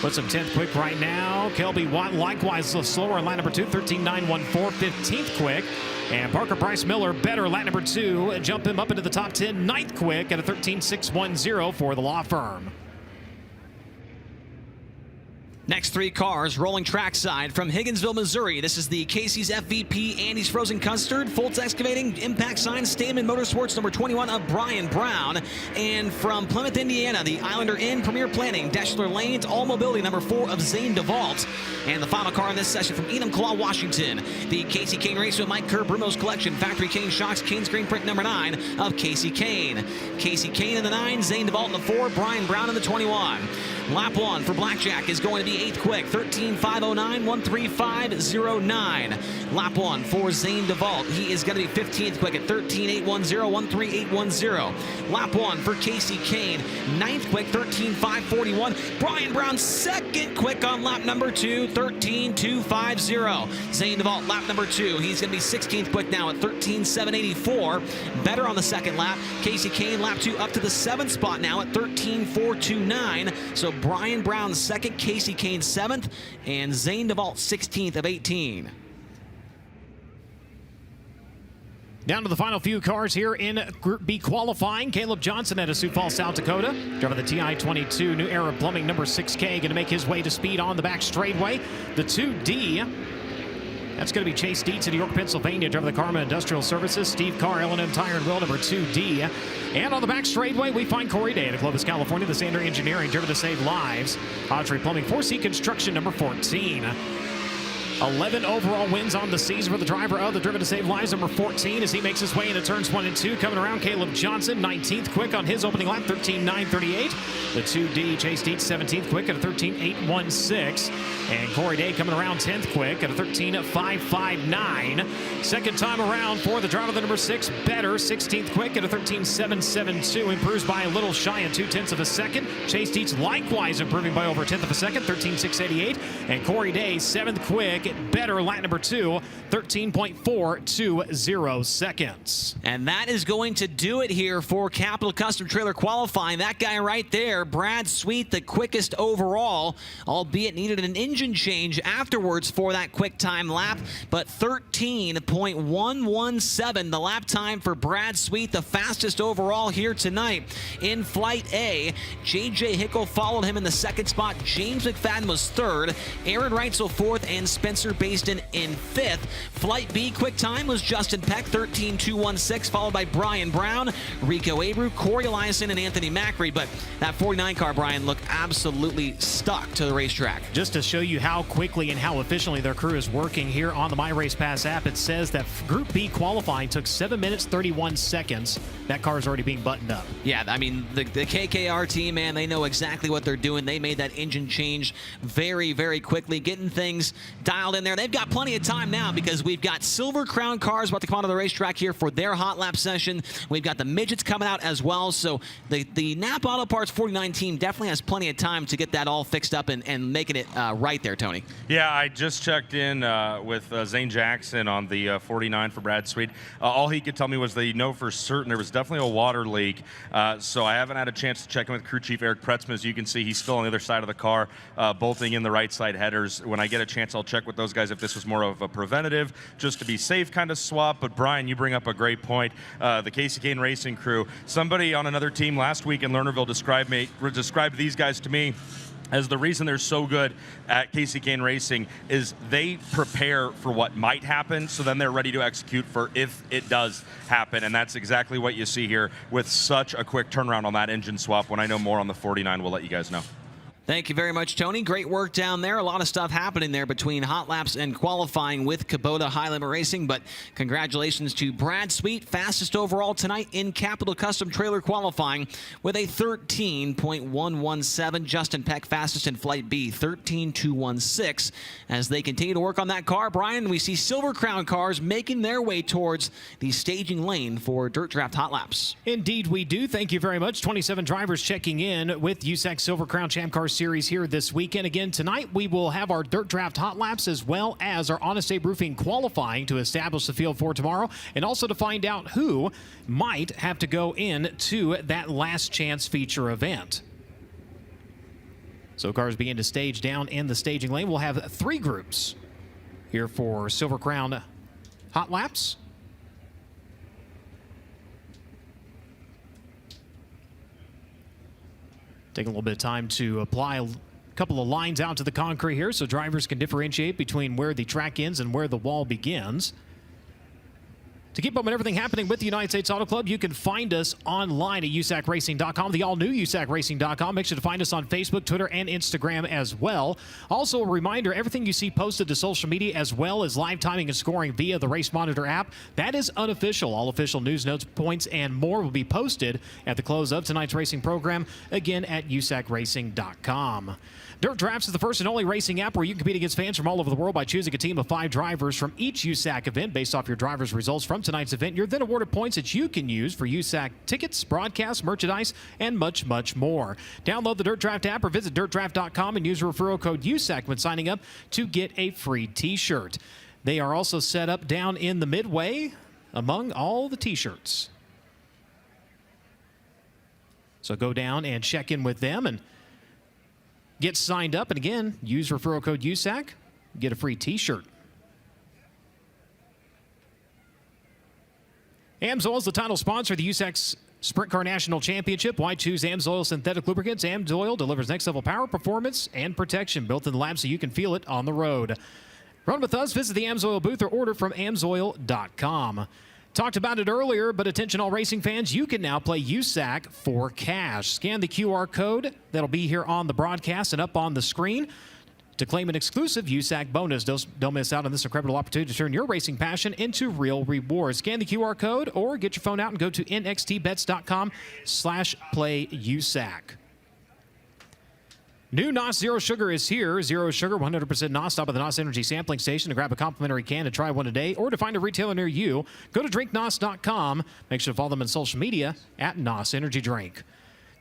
Puts him 10th quick right now. Kelby Watt likewise slower on lap number 2, 13.914, 15th quick. And Parker Price Miller better lap number 2. Jump him up into the top 10, 9th quick at a 13.610 for the law firm. Next 3 cars rolling trackside from Higginsville, Missouri. This is the Casey's FVP, Andy's Frozen Custard, Foltz Excavating, Impact Sign, Stamen Motorsports, number 21 of Brian Brown. And from Plymouth, Indiana, the Islander Inn, Premier Planning, Dashler Lanes, All Mobility, number 4 of Zane DeVault. And the final car in this session from Enumclaw, Washington, the Casey Kane Race with Mike Kerr, Bruno's Collection, Factory Kane Shocks, Kane Screen Print, number 9 of Casey Kane. Casey Kane in the 9, Zane DeVault in the 4, Brian Brown in the 21. Lap 1 for Blackjack is going to be 8th quick, 13.509, 13509. Lap 1 for Zane DeVault. He is going to be 15th quick at 13.810, 13810. Lap 1 for Casey Kane, 9th quick, 13.541. Brian Brown 2nd quick on lap number 2, 13.250. Zane DeVault lap number 2. He's going to be 16th quick now at 13.784. Better on the 2nd lap. Casey Kane lap 2 up to the 7th spot now at 13.429. So Brian Brown 2nd, Casey Kane 7th, and Zane DeVault 16th of 18. Down to the final few cars here in Group B qualifying. Caleb Johnson out of Sioux Falls, South Dakota. Driver the TI-22 New Era Plumbing number 6K. Going to make his way to speed on the back straightway. The 2D. That's going to be Chase Dietz of York, Pennsylvania, driver the Karma Industrial Services. Steve Carr, L&M Tire and Wheel, number 2D. And on the back straightway, we find Corey Day out of Clovis, California, the Sander Engineering, driver to save lives. Audrey Plumbing, 4C Construction, number 14. 11 overall wins on the season for the driver of the Driven to Save Lives, number 14, as he makes his way into turns 1 and 2. Coming around, Caleb Johnson, 19th quick on his opening lap, 13.938. The 2D, Chase Dietz, 17th quick at a 13.816. And Corey Day coming around 10th quick at a 13.559. Second time around for the driver of the number 6, Better, 16th quick at a 13.772. Improves by a little shy of 0.2 of a second. Chase Dietz likewise improving by over 1/10 of a second, 13.688. And Corey Day, 7th quick, Better, lap number 2, 13.420 seconds. And that is going to do it here for Capital Custom Trailer qualifying. That guy right there, Brad Sweet, the quickest overall, albeit needed an engine change afterwards for that quick time lap, but 13.117 the lap time for Brad Sweet, the fastest overall here tonight. In Flight A, J.J. Hickle followed him in the second spot. James McFadden was third, Aaron Reitzel fourth, and Spencer Baston in fifth. Flight B quick time was Justin Peck, 13.216, followed by Brian Brown, Rico Abreu, Corey Eliason, and Anthony Macri. But that 49 car, Brian, looked absolutely stuck to the racetrack. Just to show you how quickly and how efficiently their crew is working here on the My Race Pass app, it says that Group B qualifying took 7 minutes 31 seconds. That car is already being buttoned up. Yeah, I mean, the KKR team, man, they know exactly what they're doing. They made that engine change very, very quickly, getting things dialed in there. They've got plenty of time now because we've got Silver Crown cars about to come onto the racetrack here for their hot lap session. We've got the Midgets coming out as well. So the Napa Auto Parts 49 team definitely has plenty of time to get that all fixed up and making it right there, Tony. Yeah, I just checked in with Zane Jackson on the 49 for Brad Sweet. All he could tell me was they know for certain there was definitely a water leak. So I haven't had a chance to check in with crew chief Eric Pretzman. As you can see, he's still on the other side of the car, bolting in the right side headers. When I get a chance, I'll check with those guys if this was more of a preventative, just to be safe kind of swap. But Brian, you bring up a great point. The Casey Kane Racing crew, somebody on another team last week in Lernerville described these guys to me as the reason they're so good at Casey Kane Racing is they prepare for what might happen, so then they're ready to execute for if it does happen. And that's exactly what you see here with such a quick turnaround on that engine swap. When I know more on the 49, we'll let you guys know. Thank you very much, Tony. Great work down there. A lot of stuff happening there between hot laps and qualifying with Kubota High Limit Racing. But congratulations to Brad Sweet, fastest overall tonight in Capital Custom Trailer qualifying with a 13.117. Justin Peck, fastest in Flight B, 13.216. As they continue to work on that car, Brian, we see Silver Crown cars making their way towards the staging lane for Dirt Draft Hot Laps. Indeed, we do. Thank you very much. 27 drivers checking in with USAC Silver Crown Champ Car Series here this weekend. Again, tonight we will have our Dirt Draft Hot Laps as well as our Honest Abe Roofing qualifying to establish the field for tomorrow, and also to find out who might have to go in to that last chance feature event. So cars begin to stage down in the staging lane. We'll have 3 groups here for Silver Crown Hot Laps. Take a little bit of time to apply a couple of lines out to the concrete here so drivers can differentiate between where the track ends and where the wall begins. To keep up with everything happening with the United States Auto Club, you can find us online at USACRacing.com, the all-new USACRacing.com. Make sure to find us on Facebook, Twitter, and Instagram as well. Also, a reminder, everything you see posted to social media as well as live timing and scoring via the Race Monitor app, that is unofficial. All official news, notes, points, and more will be posted at the close of tonight's racing program, again at USACRacing.com. Dirt Drafts is the first and only racing app where you can compete against fans from all over the world by choosing a team of 5 drivers from each USAC event. Based off your driver's results from tonight's event, you're then awarded points that you can use for USAC tickets, broadcasts, merchandise, and much, much more. Download the Dirt Draft app or visit dirtdraft.com and use referral code USAC when signing up to get a free t-shirt. They are also set up down in the midway among all the t-shirts. So go down and check in with them and get signed up, and again, use referral code USAC, get a free t-shirt. AMSOIL is the title sponsor of the USAC's Sprint Car National Championship. Why choose AMSOIL synthetic lubricants? AMSOIL delivers next-level power, performance, and protection built in the lab so you can feel it on the road. Run with us, visit the AMSOIL booth or order from AMSOIL.com. Talked about it earlier, but attention all racing fans, you can now play USAC for cash. Scan the QR code that'll be here on the broadcast and up on the screen to claim an exclusive USAC bonus. Don't miss out on this incredible opportunity to turn your racing passion into real rewards. Scan the QR code or get your phone out and go to nxtbets.com/playusac. New NOS Zero Sugar is here. Zero Sugar, 100% NOS. Stop at the NOS Energy Sampling Station to grab a complimentary can and try one today, or to find a retailer near you, go to drinknos.com. Make sure to follow them on social media at NOS Energy Drink.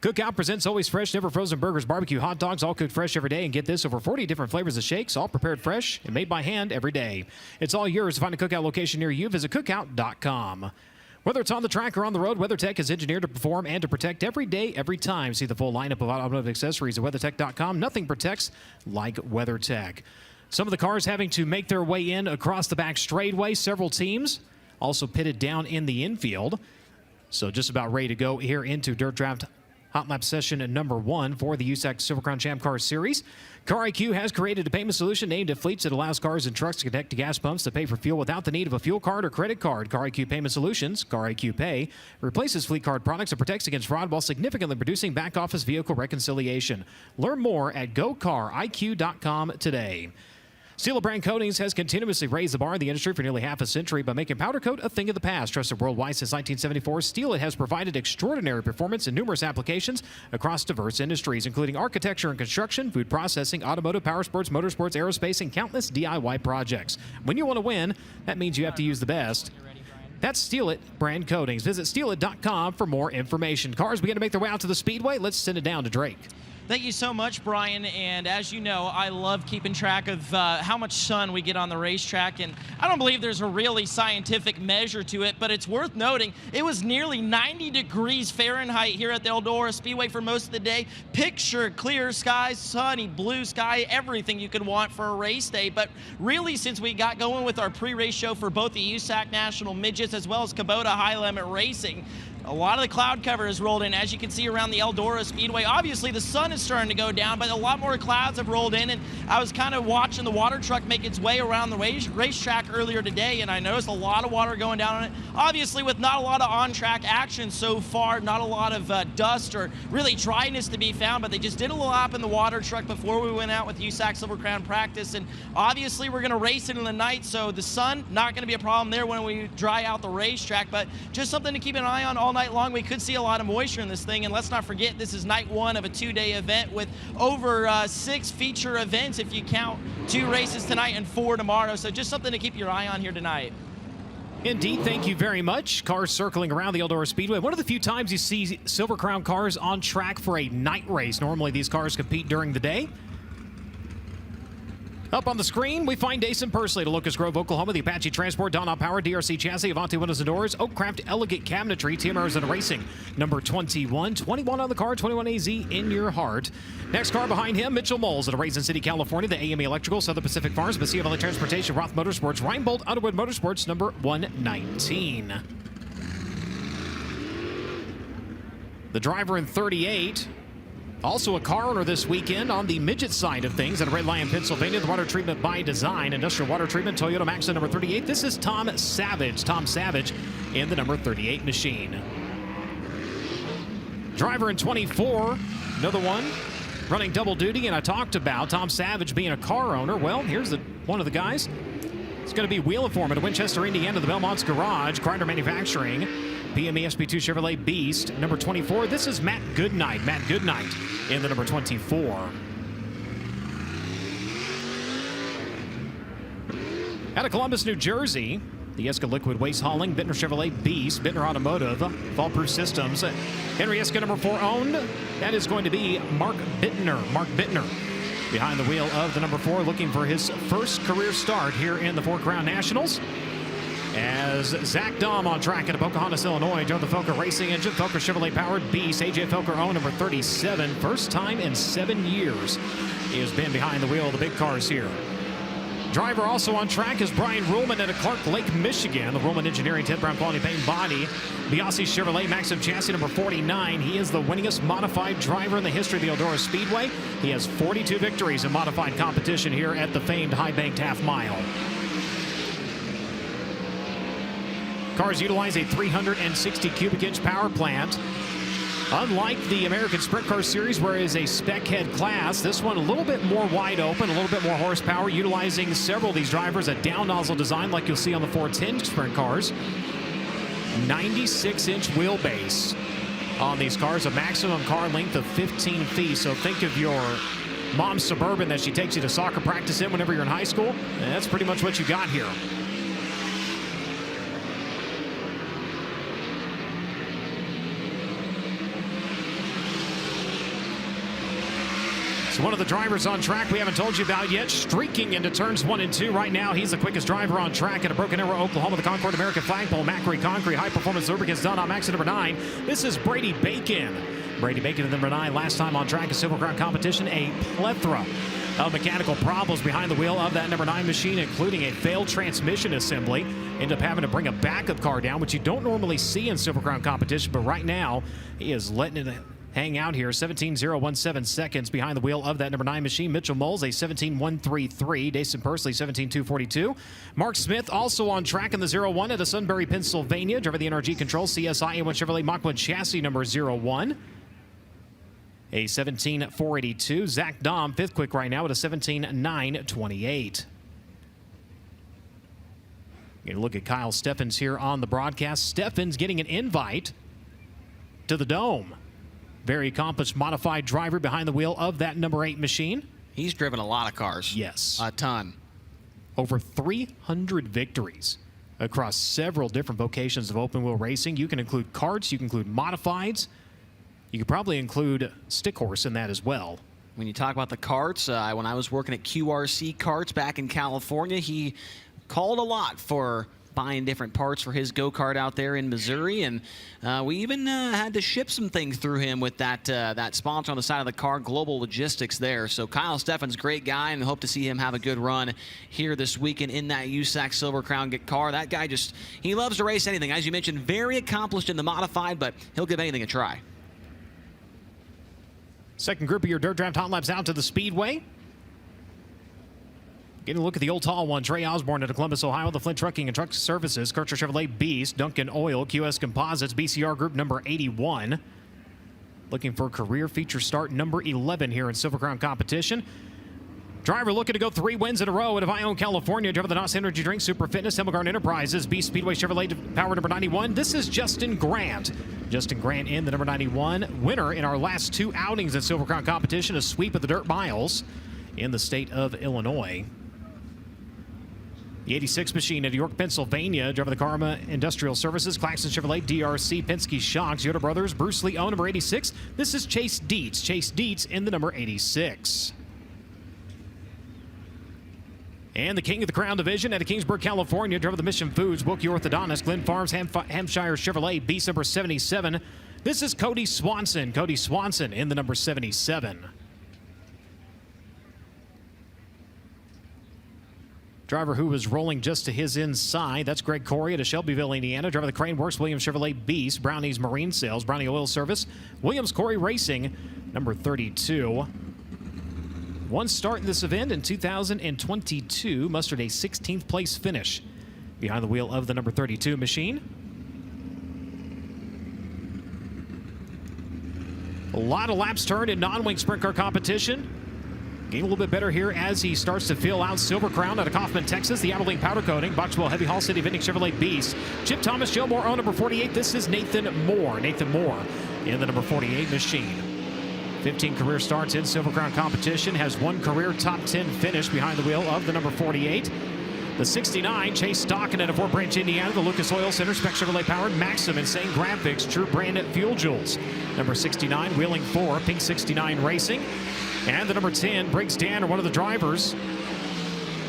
Cookout presents always fresh, never frozen burgers, barbecue, hot dogs, all cooked fresh every day. And get this, over 40 different flavors of shakes, all prepared fresh and made by hand every day. It's all yours. To find a Cookout location near you, visit cookout.com. Whether it's on the track or on the road, WeatherTech is engineered to perform and to protect every day, every time. See the full lineup of automotive accessories at WeatherTech.com. Nothing protects like WeatherTech. Some of the cars having to make their way in across the back straightaway. Several teams also pitted down in the infield. So just about ready to go here into Dirt Draft Hot Lap session number 1 for the USAC Silver Crown Champ Car Series. Car IQ has created a payment solution aimed at fleets that allows cars and trucks to connect to gas pumps to pay for fuel without the need of a fuel card or credit card. Car IQ Payment Solutions, Car IQ Pay, replaces fleet card products and protects against fraud while significantly reducing back office vehicle reconciliation. Learn more at gocariq.com today. Steel Brand Coatings has continuously raised the bar in the industry for nearly half a century by making powder coat a thing of the past. Trusted worldwide since 1974, Steel has provided extraordinary performance in numerous applications across diverse industries, including architecture and construction, food processing, automotive, power sports, motorsports, aerospace, and countless DIY projects. When you want to win, that means you have to use the best. That's Steel Brand Coatings. Visit steelit.com for more information. Cars begin to make their way out to the Speedway. Let's send it down to Drake. Thank you so much, Brian. And as you know, I love keeping track of how much sun we get on the racetrack. And I don't believe there's a really scientific measure to it, but it's worth noting it was nearly 90 degrees Fahrenheit here at the Eldora Speedway for most of the day. Picture clear skies, sunny blue sky, everything you could want for a race day. But really, since we got going with our pre-race show for both the USAC National Midgets as well as Kubota High Limit Racing, a lot of the cloud cover has rolled in, as you can see around the Eldora Speedway. Obviously, the sun is starting to go down, but a lot more clouds have rolled in, and I was kind of watching the water truck make its way around the racetrack earlier today, and I noticed a lot of water going down on it. Obviously, with not a lot of on-track action so far, not a lot of dust or really dryness to be found, but they just did a little lap in the water truck before we went out with USAC Silver Crown practice, and obviously we're going to race it in the night, so the sun, not going to be a problem there when we dry out the racetrack, but just something to keep an eye on all night long. We could see a lot of moisture in this thing, and let's not forget this is night 1 of a 2-day event with over 6 feature events if you count 2 races tonight and 4 tomorrow, so just something to keep your eye on here tonight. Indeed, thank you very much. Cars circling around the Eldora Speedway. One of the few times you see Silver Crown cars on track for a night race. Normally these cars compete during the day. Up on the screen, we find Dason Pursley to Locust Grove, Oklahoma, the Apache Transport, Don Power, DRC Chassis, Avanti Windows and Doors, Oakcraft Elegant Cabinetry, Team Arizona Racing, number 21. 21 on the car, 21 AZ in your heart. Next car behind him, Mitchell Moles at Raisin City, California, the AME Electrical, Southern Pacific Farms, Basia Valley Transportation, Roth Motorsports, Reinbold Underwood Motorsports, number 119. The driver in 38. Also a car owner this weekend on the midget side of things at Red Lion, Pennsylvania. The water treatment by design, industrial water treatment, Toyota Maxda number 38. This is Tom Savage. Tom Savage in the number 38 machine. Driver in 24, another one running double duty, and I talked about Tom Savage being a car owner. Well, here's one of the guys. It's going to be wheeling for him at Winchester, Indiana, the Belmont's Garage, Kreider Manufacturing. PME SP2 Chevrolet Beast, number 24. This is Matt Goodnight. Matt Goodnight in the number 24. Out of Columbus, New Jersey, the Eska Liquid Waste Hauling, Bittner Chevrolet Beast, Bittner Automotive, Fallproof Systems. Henry Eska number 4 owned. That is going to be Mark Bittner. Mark Bittner behind the wheel of the number 4, looking for his first career start here in the 4 Crown Nationals. As Zach Dahm on track at Pocahontas, Illinois, drove the Felker Racing Engine, Felker Chevrolet powered Beast, AJ Felker owned number 37. First time in 7 years he has been behind the wheel of the big cars here. Driver also on track is Brian Ruhlman at Clark Lake, Michigan. The Ruhlman Engineering, Ted Brown Quality Paint Body. Biasi Chevrolet Maxim Chassis number 49. He is the winningest modified driver in the history of the Eldora Speedway. He has 42 victories in modified competition here at the famed High Banked Half Mile. Cars utilize a 360 cubic inch power plant. Unlike the American Sprint Car Series, where it is a spec head class, this one a little bit more wide open, a little bit more horsepower, utilizing several of these drivers, a down nozzle design like you'll see on the 410 Sprint cars. 96-inch wheelbase on these cars, a maximum car length of 15 feet. So think of your mom's Suburban that she takes you to soccer practice in whenever you're in high school. And that's pretty much what you got here. One of the drivers on track we haven't told you about yet, streaking into turns 1 and 2 right now. He's the quickest driver on track at a Broken Arrow, Oklahoma, the Concord American Flagpole. Macri Concrete High Performance Lubricants done on Max at number 9. This is Brady Bacon. Brady Bacon at number 9. Last time on track, a Silver Crown competition, a plethora of mechanical problems behind the wheel of that number 9 machine, including a failed transmission assembly. End up having to bring a backup car down, which you don't normally see in Silver Crown competition, but right now he is letting it hang out here. 17.017 seconds behind the wheel of that number 9 machine. Mitchell Moles, a 17.133. Dason Pursley, 17.242. Mark Smith also on track in the 01 at a Sunbury, Pennsylvania. Driver the NRG Control, CSI A1 Chevrolet Mach 1 chassis number 01. A 17.482. Zach Dahm, 5th quick right now at a 17.928. You're gonna look at Kyle Steffens here on the broadcast. Steffens getting an invite to the Dome. Very accomplished modified driver behind the wheel of that number 8 machine. He's driven a lot of cars. Yes. A ton. Over 300 victories across several different vocations of open wheel racing. You can include karts, you can include modifieds. You could probably include stick horse in that as well. When you talk about the karts, when I was working at QRC Karts back in California, he called a lot for buying different parts for his go-kart out there in Missouri, and we even had to ship some things through him with that sponsor on the side of the car, Global Logistics there. So Kyle Steffens, great guy, and hope to see him have a good run here this weekend in that USAC Silver Crown car. That guy he loves to race anything. As you mentioned, very accomplished in the modified, but he'll give anything a try. Second group of your Dirt Draft Hot Laps out to the Speedway. Getting a look at the old tall one, Trey Osborne out of Columbus, Ohio, the Flint Trucking and Truck Services, Kircher Chevrolet Beast, Duncan Oil, QS Composites, BCR Group number 81. Looking for career feature start number 11 here in Silver Crown competition. Driver looking to go 3 wins in a row out of Ione, California. Driver the NOS Energy Drink, Super Fitness, Hemmelgarn Enterprises, B Speedway Chevrolet Power number 91. This is Justin Grant. Justin Grant in the number 91. Winner in our last 2 outings in Silver Crown competition, a sweep of the dirt miles in the state of Illinois. The 86 machine at York, Pennsylvania. Driver the Karma Industrial Services, Claxton Chevrolet, DRC, Penske Shocks, Yoda Brothers, Bruce Lee O, number 86. This is Chase Dietz. Chase Dietz in the number 86. And the King of the Crown division out of Kingsburg, California. Driver the Mission Foods, Wilkie Orthodontist, Glen Farms, Hampshire Chevrolet, Beast number 77. This is Cody Swanson. Cody Swanson in the number 77. Driver who was rolling just to his inside, that's Greg Corey out of Shelbyville, Indiana. Driver the Crane Works, Williams Chevrolet Beast, Brownies Marine Sales, Brownie Oil Service, Williams Corey Racing, number 32. One start in this event in 2022, mustered a 16th place finish behind the wheel of the number 32 machine. A lot of laps turned in non-wing sprint car competition. Getting a little bit better here as he starts to fill out Silver Crown out of Kaufman, Texas. The Abilene Powder Coating, Boxwell Heavy Hall City Vindic Chevrolet Beast. Chip Thomas, Joe Moore, number 48. This is Nathan Moore. Nathan Moore in the number 48 machine. 15 career starts in Silver Crown competition. Has 1 career top 10 finish behind the wheel of the number 48. The 69, Chase Stocking out of Fort Branch, Indiana. The Lucas Oil Center, Spec Chevrolet Powered, Maxim, Insane Graphics, True Brand Fuel Joules. Number 69, Wheeling 4, Pink 69 Racing. And the number 10, Briggs Danner, one of the drivers,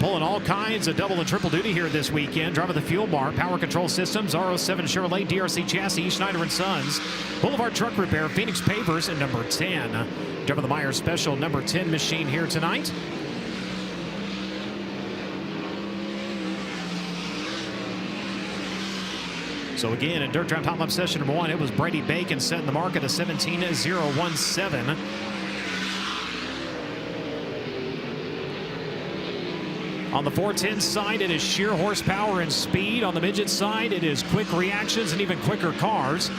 pulling all kinds of double and triple duty here this weekend. Driver the Fuel Bar, Power Control Systems, R07 Chevrolet, DRC Chassis, Schneider & Sons, Boulevard Truck Repair, Phoenix Pavers, and number 10. Driver the Meyer Special, number 10 machine here tonight. So again, in Dirt Draft Hot Lap session number 1, it was Brady Bacon setting the mark at a 17.017. On the 410 side, it is sheer horsepower and speed. On the midget side, it is quick reactions and even quicker cars.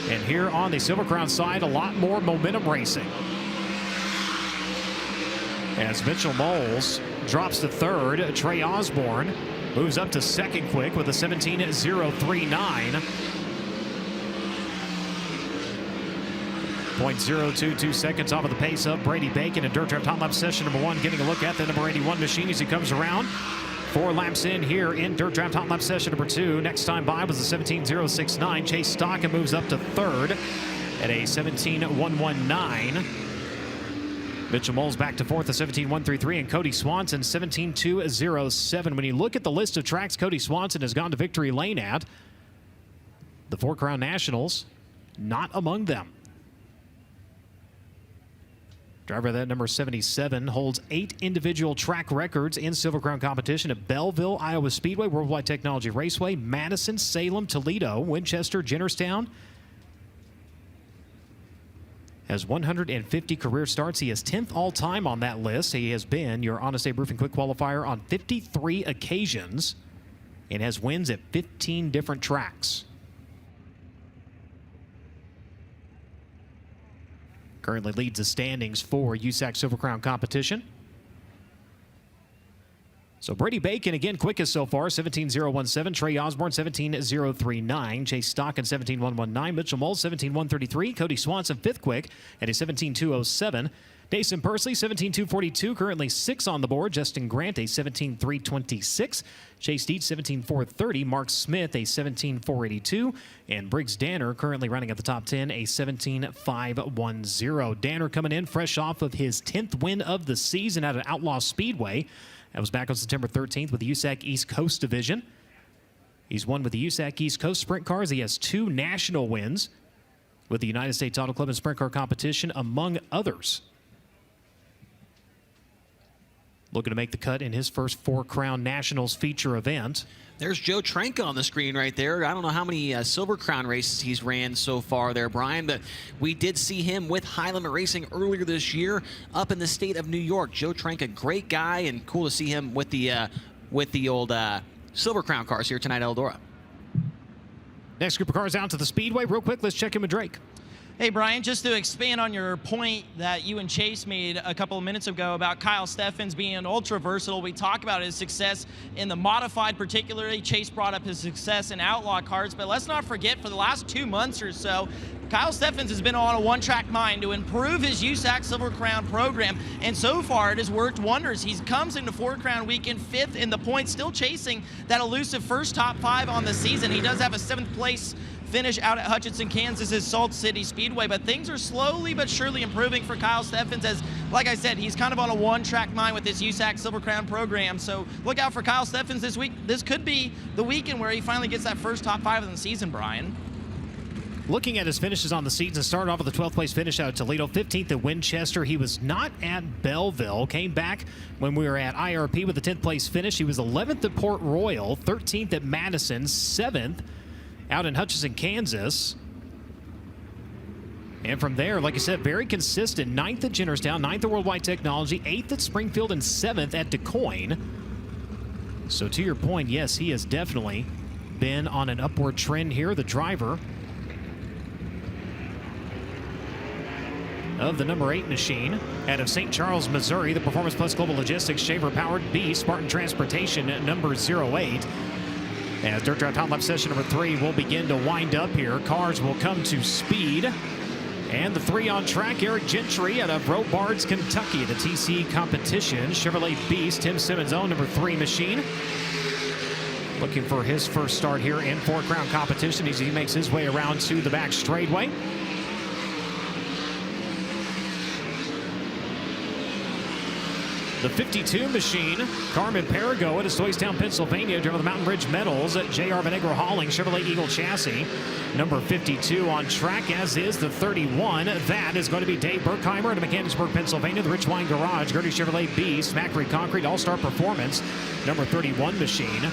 And here on the Silver Crown side, a lot more momentum racing. As Mitchell Moles drops to third, Trey Osborne moves up to second quick with a 17.039. 0.022 seconds off of the pace of Brady Bacon in Dirt Draft Hot Lap session number 1. Getting a look at the number 81 machine as he comes around. 4 laps in here in Dirt Draft Hot Lap session number 2. Next time by was a 17.069. Chase Stockham moves up to third at a 17.119. Mitchell Moles back to fourth, a 17.133, and Cody Swanson 17.207. When you look at the list of tracks Cody Swanson has gone to victory lane at, the Four Crown Nationals not among them. Driver that number 77 holds 8 individual track records in Silver Crown competition at Belleville, Iowa Speedway, Worldwide Technology Raceway, Madison, Salem, Toledo, Winchester, Jennerstown. Has 150 career starts. He is 10th all-time on that list. He has been your Honest Abe Roofing Quick Qualifier on 53 occasions and has wins at 15 different tracks. Currently leads the standings for USAC Silver Crown competition. So Brady Bacon, again, quickest so far, 17.017. Trey Osborne, 17.039. Chase Stockham, 17.119. Mitchell Moles, 17.133. Cody Swanson, 5th quick at a 17.207. Dason Persley, 17.242. Currently 6 on the board. Justin Grant, a 17.326. Chase Deeds, 17.430. Mark Smith, a 17.482. And Briggs Danner, currently running at the top 10, a 17.510. Danner coming in fresh off of his 10th win of the season out at Outlaw Speedway. That was back on September 13th with the USAC East Coast Division. He's won with the USAC East Coast Sprint Cars. He has 2 national wins with the United States Auto Club and Sprint Car competition, among others. Looking to make the cut in his first Four Crown Nationals feature event. There's Joe Trenka on the screen right there. I don't know how many Silver Crown races he's ran so far there, Brian, but we did see him with High Limit Racing earlier this year up in the state of New York. Joe Trenka, great guy, and cool to see him with the old Silver Crown cars here tonight at Eldora. Next group of cars out to the Speedway. Real quick, let's check in with Drake. Hey, Brian, just to expand on your point that you and Chase made a couple of minutes ago about Kyle Steffens being ultra versatile, we talk about his success in the modified particularly. Chase brought up his success in outlaw cars, but let's not forget for the last 2 months or so, Kyle Steffens has been on a one-track mind to improve his USAC Silver Crown program, and so far it has worked wonders. He comes into Four Crown weekend 5th in the points, still chasing that elusive first top 5 on the season. He does have a 7th place finish out at Hutchinson, Kansas's Salt City Speedway, but things are slowly but surely improving for Kyle Steffens as, like I said, he's kind of on a one-track mind with this USAC Silver Crown program. So look out for Kyle Steffens this week. This could be the weekend where he finally gets that first top 5 of the season, Brian. Looking at his finishes on the season, started off with a 12th place finish out at Toledo, 15th at Winchester. He was not at Belleville. Came back when we were at IRP with a 10th place finish. He was 11th at Port Royal, 13th at Madison, 7th out in Hutchinson, Kansas. And from there, like I said, very consistent. 9th at Jennerstown, 9th at Worldwide Technology, 8th at Springfield, and 7th at DuQuoin. So to your point, yes, he has definitely been on an upward trend here. The driver of the number 8 machine out of St. Charles, Missouri, the Performance Plus Global Logistics Shaver-powered B Spartan Transportation number 08. As Dirt Draft Hot Lap session number 3 will begin to wind up here. Cars will come to speed. And the 3 on track, Eric Gentry out of Robards, Kentucky, the TC competition. Chevrolet Beast, Tim Simmons' own number 3 machine. Looking for his first start here in Four Crown competition as he makes his way around to the back straightaway. The 52 machine, Carmen Perigo out of Stoystown, Pennsylvania, driven the Mountain Ridge Metals at J.R. Venegro Hauling, Chevrolet Eagle chassis. Number 52 on track, as is the 31. That is going to be Dave Berkheimer out of Mechanicsburg, Pennsylvania, the Rich Wine Garage, Gertie Chevrolet Beast, Macri Concrete, All-Star Performance, number 31 machine.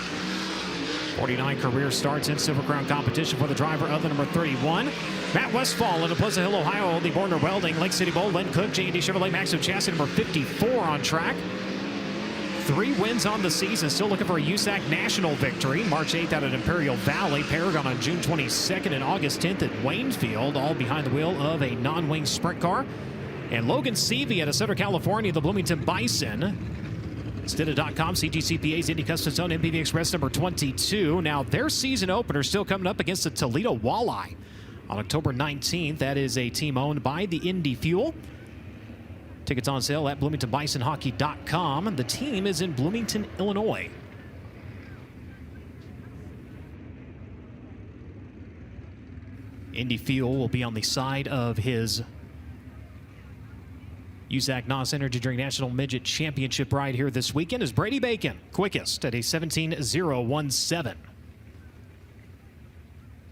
49 career starts in Silver Crown competition for the driver of the number 31. Matt Westfall in Pleasant Hill, Ohio, the Borner Welding, Lake City Bowl, Len Cook, J&D Chevrolet Maxo chassis number 54 on track. 3 wins on the season. Still looking for a USAC national victory. March 8th out at Imperial Valley. Paragon on June 22nd and August 10th at Waynesfield, all behind the wheel of a non-wing sprint car. And Logan Seavey out of Southern California, the Bloomington Bison. Stida.com, CGCPA's Indy Custom Zone, MPV Express number 22. Now, their season opener still coming up against the Toledo Walleye on October 19th. That is a team owned by the Indy Fuel. Tickets on sale at BloomingtonBisonHockey.com. The team is in Bloomington, Illinois. Indy Fuel will be on the side of his USAC NOS Energy Drink National Midget Championship ride here this weekend is Brady Bacon, quickest at a 17.017.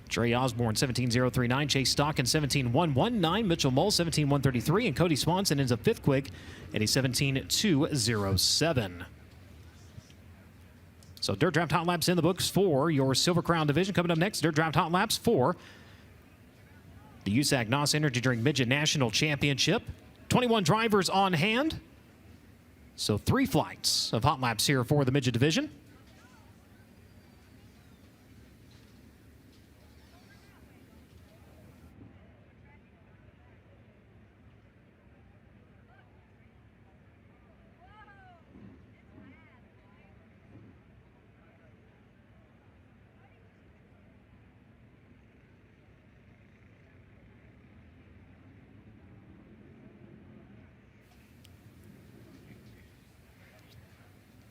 Trey Osborne, 17.039. Chase Stockin, 17.119. Mitchell Mole, 17.133. And Cody Swanson ends up 5th quick at a 17.207. So Dirt Draft Hot Laps in the books for your Silver Crown division. Coming up next, Dirt Draft Hot Laps for the USAC NOS Energy Drink Midget National Championship. 21 drivers on hand. So 3 flights of hot laps here for the midget division.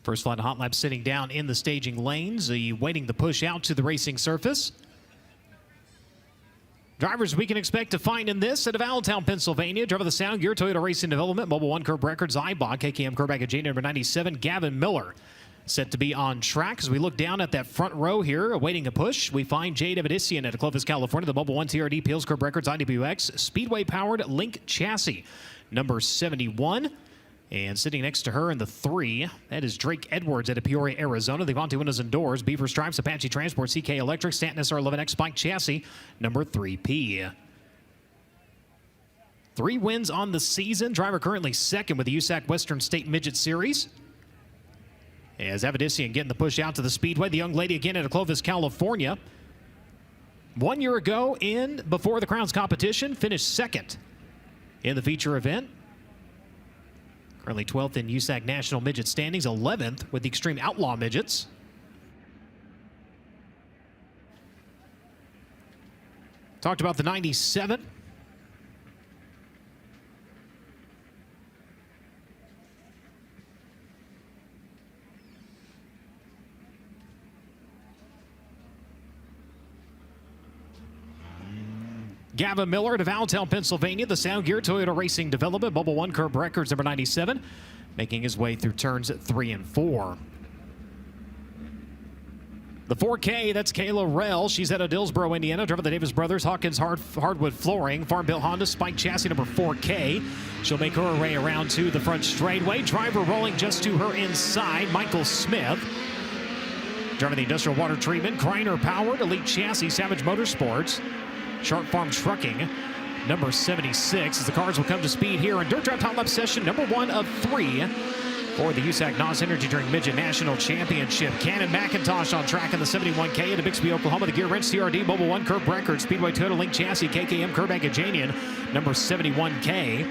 First flight of hot laps sitting down in the staging lanes, waiting to push out to the racing surface. Drivers we can expect to find in this out of Allentown, Pennsylvania. Driver of the Sound Gear, Toyota Racing Development, Mobile One Curb Records, iBot, KKM Curb J number 97, Gavin Miller. Set to be on track. As we look down at that front row here, awaiting a push, we find Jay Davidisian at Clovis, California, the Mobile One TRD, Peels Curb Records, IWX, Speedway-powered Link chassis, number 71. And sitting next to her in the 3, that is Drake Edwards out of Peoria, Arizona. The Avanti Windows and Doors, BeFour Stripes, Apache Transport, CK Electric, Stanton SR11X Spike Chassis, number 3P. 3 wins on the season. Driver currently 2nd with the USAC Western State Midget Series. As Avidisian getting the push out to the Speedway. The young lady again out of Clovis, California. 1 year ago in Before the Crowns competition, finished 2nd in the feature event. Currently 12th in USAC National Midget standings, 11th with the Extreme Outlaw Midgets. Talked about the 97. Gavin Miller of Allentown, Pennsylvania, the Sound Gear Toyota Racing Development, Mobile One Curb Records, number 97, making his way through turns 3 and 4. The 4K, that's Kayla Rell. She's out of Dillsboro, Indiana. Driver of the Davis Brothers, Hawkins Hardwood Flooring, Farm Built Honda, Spike Chassis, number 4K. She'll make her way around to the front straightaway. Driver rolling just to her inside, Michael Smith. Driver of the Industrial Water Treatment, Kreiner Powered, Elite Chassis, Savage Motorsports. Sharp Farm Trucking, number 76, as the cars will come to speed here in Dirt Draft Hot Lap session number 1 of 3 for the USAC NOS Energy Drink Midget National Championship. Cannon McIntosh on track in the 71K into Bixby, Oklahoma. The Gear Wrench TRD, Mobile One Curb Records, Speedway Toyota Link Chassis, KKM Curb Janian, number 71K.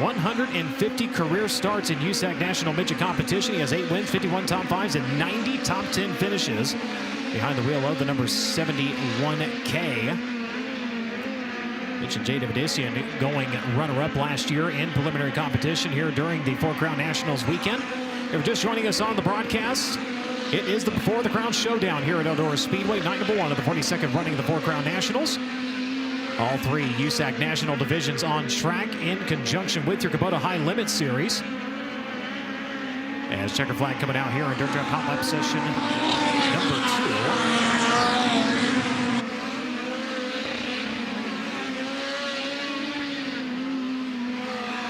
150 career starts in USAC National Midget competition. He has 8 wins, 51 top 5s, and 90 top 10 finishes. Behind the wheel of the number 71K. Mentioned Jay Davidisian going runner-up last year in preliminary competition here during the Four Crown Nationals weekend. If you're just joining us on the broadcast, it is the Before the Crown Showdown here at Eldora Speedway, night number 1 of the 42nd running of the Four Crown Nationals. All 3 USAC National divisions on track in conjunction with your Kubota High Limit Series. As checker flag coming out here in Dirt Draft Hot Lap session number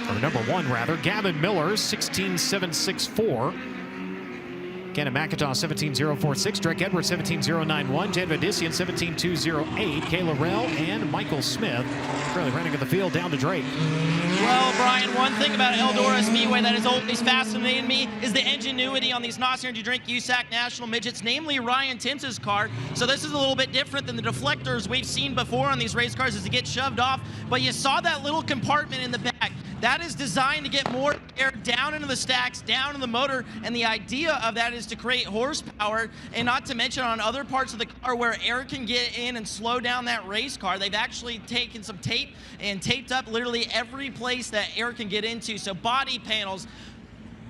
2. Or number 1, rather. Gavin Miller, 16.764. Cannon McIntosh 17.046, Drake Edwards 17.091, Jade Vadisian 17.208, Kayla Rell and Michael Smith currently running at the field down to Drake. Well, Brian, one thing about Eldora Speedway that has always fascinated me is the ingenuity on these NOS Energy Drink USAC National Midgets, namely Ryan Timms' car. So this is a little bit different than the deflectors we've seen before on these race cars as it gets shoved off. But you saw that little compartment in the back. That is designed to get more air down into the stacks, down in the motor, and the idea of that is to create horsepower, and not to mention on other parts of the car where air can get in and slow down that race car. They've actually taken some tape and taped up literally every place that air can get into. So body panels,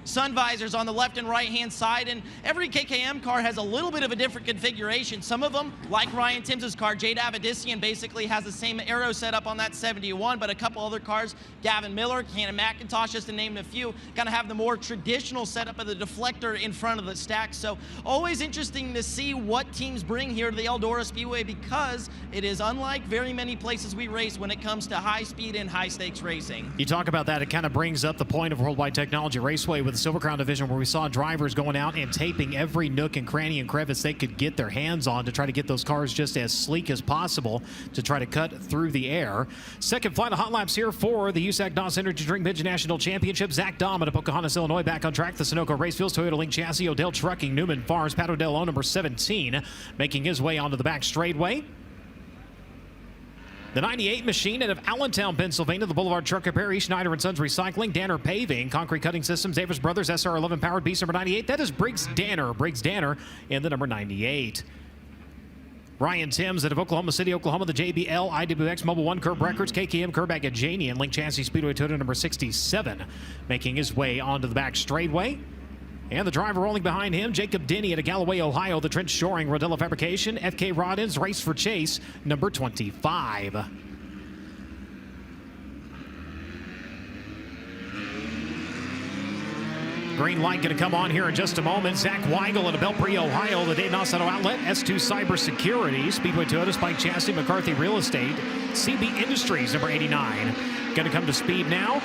sun visors on the left and right hand side, and every KKM car has a little bit of a different configuration. Some of them, like Ryan Timms' car, Jade Avedissian basically has the same aero setup on that 71, but a couple other cars, Gavin Miller, Cannon McIntosh, just to name a few, kind of have the more traditional setup of the deflector in front of the stack. So always interesting to see what teams bring here to the Eldora Speedway, because it is unlike very many places we race when it comes to high speed and high stakes racing. You talk about that, it kind of brings up the point of Worldwide Technology Raceway with the Silver Crown division, where we saw drivers going out and taping every nook and cranny and crevice they could get their hands on to try to get those cars just as sleek as possible to try to cut through the air. Second flight of hot laps here for the USAC NOS Energy Drink Midget National Championship. Zach Dahm at Pocahontas, Illinois, back on track. The Sunoco Racefields, Toyota Link Chassis, Odell Trucking, Newman Farms, Pat Odell, number 17, making his way onto the back straightaway. The 98 machine out of Allentown, Pennsylvania, the Boulevard Truck Repair, E. Schneider & Sons Recycling, Danner Paving, Concrete Cutting Systems, Davis Brothers, SR11 Powered Beast number 98. That is Briggs Danner in the number 98. Ryan Timms out of Oklahoma City, Oklahoma, the JBL, IWX Mobile One Curb Records, KKM Curb at Janie, and Link Chassis Speedway Toyota number 67, making his way onto the back straightaway. And the driver rolling behind him, Jacob Denny out of Galloway, Ohio, the Trench Shoring, Rodella Fabrication, FK Roddins, Race for Chase, number 25. Green light going to come on here in just a moment. Zach Weigel out of Belpre, Ohio, the Dave Noss Auto Outlet, S2 Cybersecurity, Speedway Toyota, Spike Chassis, McCarthy Real Estate, CB Industries, number 89. Going to come to speed now.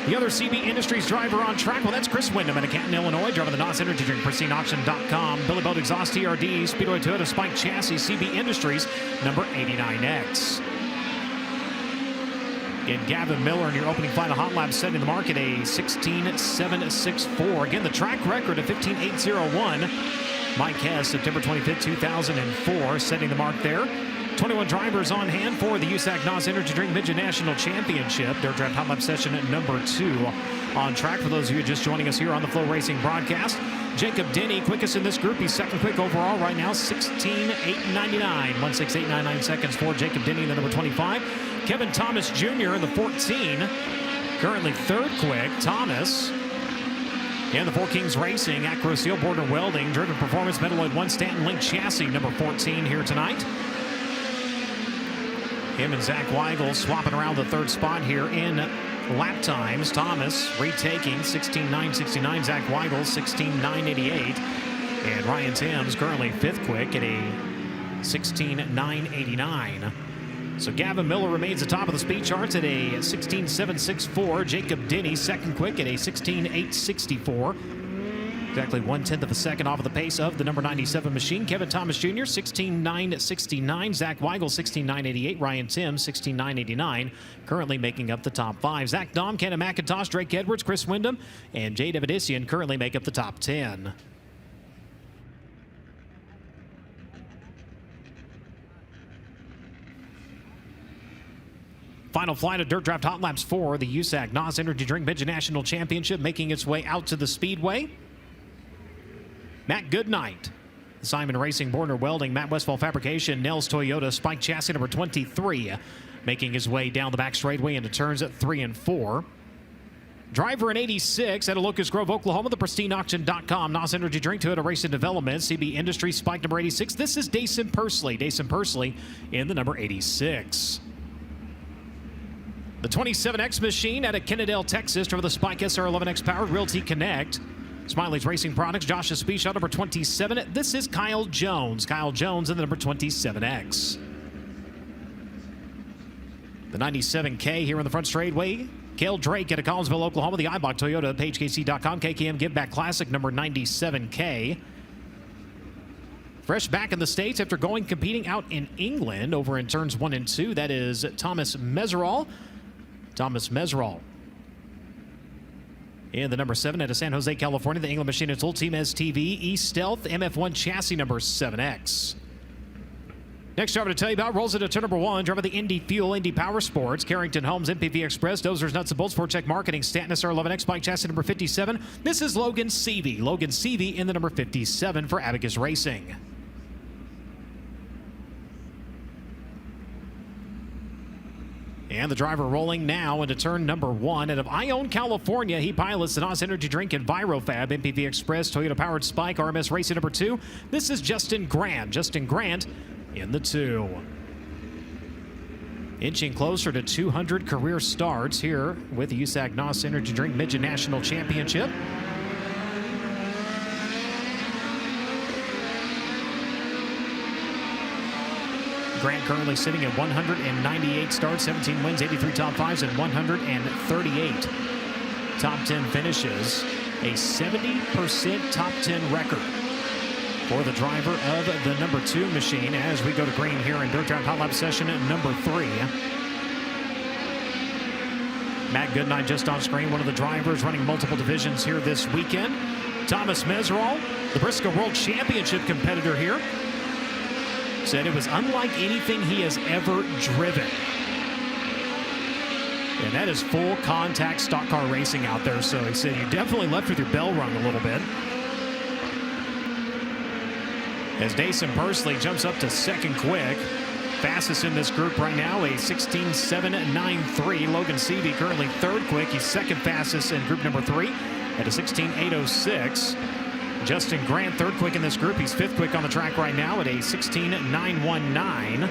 The other CB Industries driver on track, well, that's Chris Wyndham out of Canton, Illinois, driving the NOS Energy Drink, PristineAuction.com, Billy Boat Exhaust TRD, Speedway Toyota, Spike Chassis, CB Industries, number 89X. Again, Gavin Miller in your opening final hot lap, setting the mark at a 16.764. Again, the track record of 15.801. Mike Hess, September 25th, 2004, setting the mark there. 21 drivers on hand for the USAC NOS Energy Drink Midget National Championship. Dirt Draft Hot Lap Session at number 2 on track. For those of you just joining us here on the FloRacing broadcast, Jacob Denny, quickest in this group. He's second quick overall right now, 16.899. 16899 seconds for Jacob Denny in the number 25. Kevin Thomas Jr. in the 14. Currently third quick. Thomas. And the Four Kings Racing, Acro Seal Border Welding, Driven Performance, Metalloid 1 Stanton Link Chassis, number 14 here tonight. Him and Zach Weigel swapping around the third spot here in lap times. Thomas retaking 16.969. Zach Weigel 16.988. And Ryan Timms currently fifth quick at a 16.989. So Gavin Miller remains atop of the speed charts at a 16.764. Jacob Denny second quick at a 16.864. Exactly 1/10 of a second off of the pace of the number 97 machine. Kevin Thomas Jr. 16.969. Zach Weigel 16.988. Ryan Timms 16.989. Currently making up the top 5. Zach Dahm, Cannon McIntosh, Drake Edwards, Chris Wyndham, and Jade Avedissian currently make up the top 10. Final flight of Dirt Draft Hot Laps for the USAC NOS Energy Drink Midget National Championship, making its way out to the Speedway. Matt Goodnight, Simon Racing, Borner Welding, Matt Westfall Fabrication, Nels Toyota, Spike Chassis number 23, making his way down the back straightaway into turns at 3 and 4. Driver in 86 out of Locust Grove, Oklahoma, the PristineAuction.com, NOS Energy Drink, Toyota Racing Development, CB Industries, Spike number 86. This is Dason Pursley. Dason Pursley in the number 86. The 27X machine out of Kennedale, Texas, driven the Spike SR11X powered Realty Connect. Smiley's Racing Products, Josh's Speed Shot number 27. This is Kyle Jones. Kyle Jones in the number 27X. The 97K here in the front straightaway. Cale Drake out of Collinsville, Oklahoma. The Eibach Toyota, PageKC.com, KKM Give Back Classic number 97K. Fresh back in the States after competing out in England over in turns 1 and 2. That is Thomas Meserol. And the number 7 out of San Jose, California, the England Machine and Tool Team STV E-Stealth MF1 chassis number 7X. Next driver to tell you about rolls into turn number 1, driver of the Indy Fuel, Indy Power Sports, Carrington Homes, MPV Express, Dozers, Nuts and Bolts, Check Marketing, Stanton SR11X bike chassis number 57. This is Logan Seavey. Logan Seavey in the number 57 for Abacus Racing. And the driver rolling now into turn number 1 out of Ione, California. He pilots the NOS Energy Drink and ViroFab, MPV Express, Toyota Powered Spike, RMS Racing number 2. This is Justin Grant. Justin Grant in the 2. Inching closer to 200 career starts here with the USAC NOS Energy Drink Midget National Championship. Grant currently sitting at 198 starts, 17 wins, 83 top 5s, and 138 top 10 finishes. A 70% top 10 record for the driver of the number 2 machine as we go to green here in Dirt Track Hot Lap session number 3. Matt Goodnight just on screen, one of the drivers running multiple divisions here this weekend. Thomas Meserol, the Briscoe World Championship competitor here, said it was unlike anything he has ever driven. And that is full contact stock car racing out there. So he said you definitely left with your bell rung a little bit. As Dason Pursley jumps up to second quick. Fastest in this group right now, a 16.793. Logan Seavey currently third quick. He's second fastest in group number 3 at a 16.806. Justin Grant, third quick in this group. He's fifth quick on the track right now at a 16.919.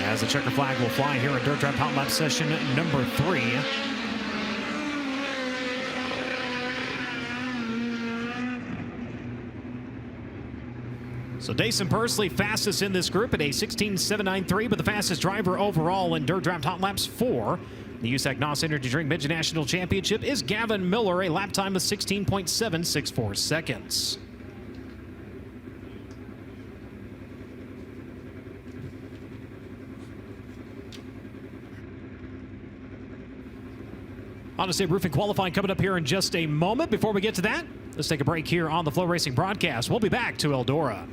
As the checker flag will fly here in Dirt Track Hot Lap session number 3. So Dason Pursley, fastest in this group at a 16.793, but the fastest driver overall in Dirt Track Hot Laps 4. The USAC NOS Energy Drink Midget National Championship is Gavin Miller, a lap time of 16.764 seconds. Honestly, roofing qualifying coming up here in just a moment. Before we get to that, let's take a break here on the FloRacing broadcast. We'll be back to Eldora.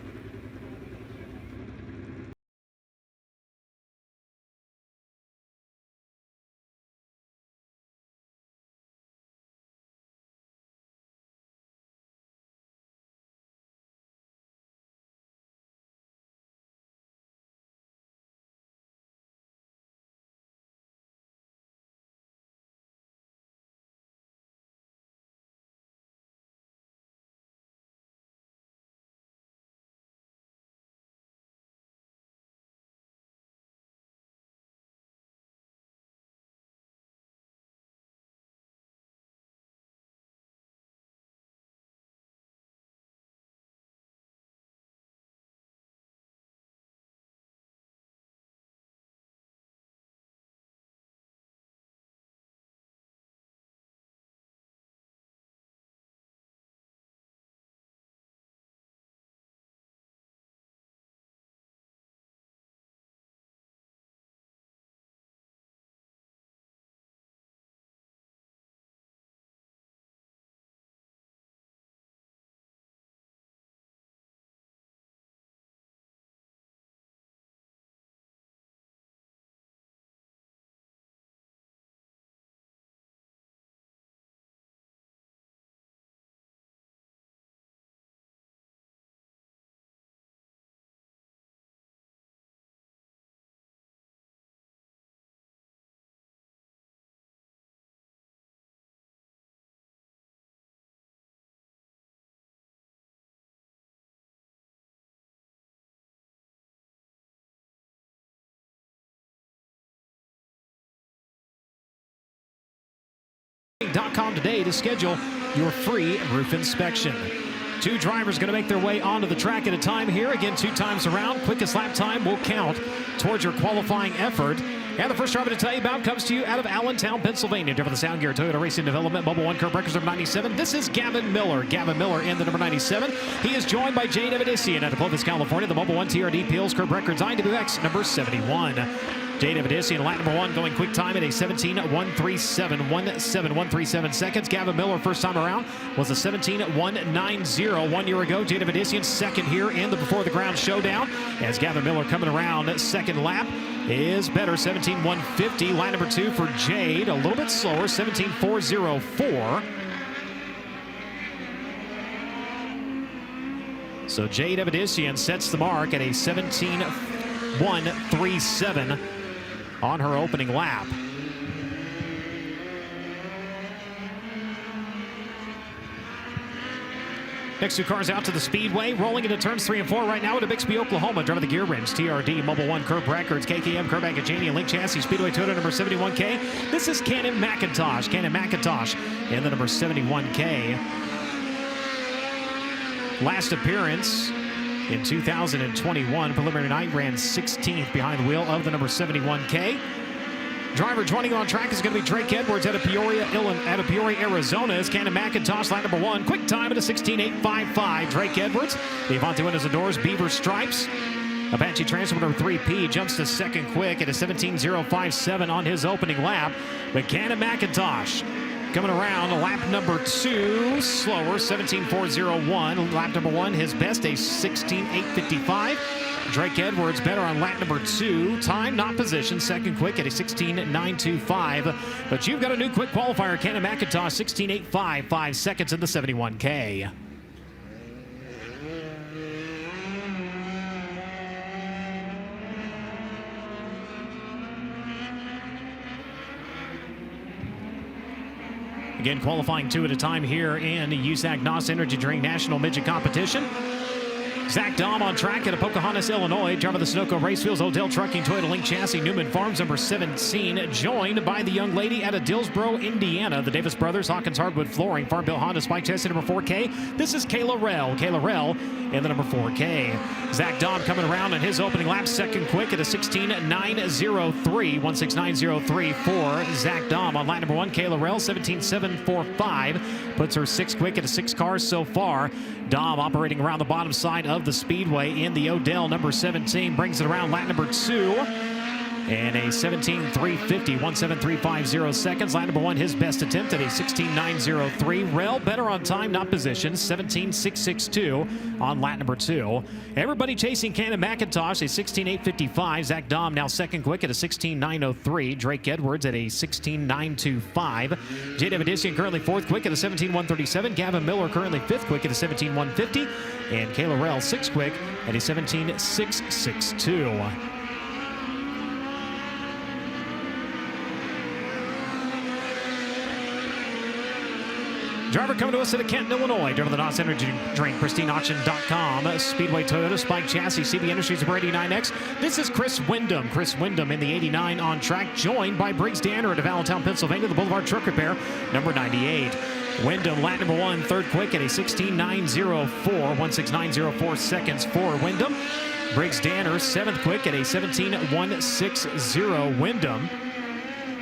.com today to schedule your free roof inspection. 2 drivers going to make their way onto the track at a time here. Again, 2 times around. Quickest lap time will count towards your qualifying effort. And the first driver to tell you about comes to you out of Allentown, Pennsylvania. Driven the Sound Gear Toyota Racing Development Mobile 1 Curb Records number 97. This is Gavin Miller. Gavin Miller in the number 97. He is joined by Jay Davidissian out of Clovis, California. The Mobile 1 TRD Peels Curb Records IWX number 71. Jay Davidissian, lap number 1, going quick time at a 17:137 seconds. Gavin Miller, first time around, was a 17:190 1 year ago. Jay Davidissian, second here in the Before the Ground Showdown. As Gavin Miller coming around second lap is better, 17:150. Line number 2 for Jade, a little bit slower, 17:404. So Jay Davidissian sets the mark at a 17:137 on her opening lap. Next two cars out to the Speedway, rolling into turns 3 and 4 right now at Bixby, Oklahoma. Driving the gear rims, TRD, Mobile 1 Curb Records, KKM, Curb Agajani, and Link Chassis, Speedway Toyota number 71K. This is Cannon McIntosh. Cannon McIntosh in the number 71K. Last appearance in 2021, preliminary night, ran 16th behind the wheel of the number 71K. Driver joining on track is going to be Drake Edwards out of Peoria, Arizona. Is Cannon McIntosh, line number 1. Quick time at a 16:855. Drake Edwards, the Avanti windows and doors, Beaver stripes. Apache Transport number 3P jumps to second quick at a 17:057 on his opening lap. But Cannon McIntosh coming around lap number 2, slower, 17:401. Lap number 1, his best, a 16:855. Drake Edwards better on lap number 2. Time, not position, second quick at a 16:925. But you've got a new quick qualifier, Cannon McIntosh, 16:855 seconds in the 71K. Again, qualifying 2 at a time here in the USAC NOS Energy Drink National Midget Competition. Zach Dahm on track at Pocahontas, Illinois. Driver the Sunoco Racefields, Odell Trucking, Toyota Link Chassis, Newman Farms, number 17. Joined by the young lady out of Dillsboro, Indiana. The Davis Brothers, Hawkins Hardwood Flooring, Farmville Honda, Spike Chassis, number 4K. This is Kayla Rell. Kayla Rell in the number 4K. Zach Dahm coming around in his opening lap, second quick at a 16:903. 16903 for Zach Dahm on lap number 1. Kayla Rell, 17:745. Puts her 6th quick at a 6 cars so far. Dahm operating around the bottom side of the Speedway in the Odell number 17. Brings it around lap number 2. And a 17:350, 17350 seconds. Lap number 1, his best attempt at a 16:903. Rell better on time, not position, 17:662 on lap number 2. Everybody chasing Cannon McIntosh, a 16:855. Zach Dahm now second quick at a 16:903. Drake Edwards at a 16:925. Jay Davidissian currently 4th quick at a 17:137. Gavin Miller currently 5th quick at a 17:150. And Kayla Rell 6th quick at a 17:662. Driver coming to us out of Canton, Illinois. Driver the NOS Energy Drink, PristineAuction.com, Speedway Toyota, Spike Chassis, CB Industries, number 89X. This is Chris Wyndham. Chris Wyndham in the 89 on track, joined by Briggs Danner out of Allentown, Pennsylvania, the Boulevard Truck Repair, number 98. Wyndham, lap number 1, 3rd quick at a 16:904, 16904 seconds for Wyndham. Briggs Danner, 7th quick at a 17:160. Wyndham,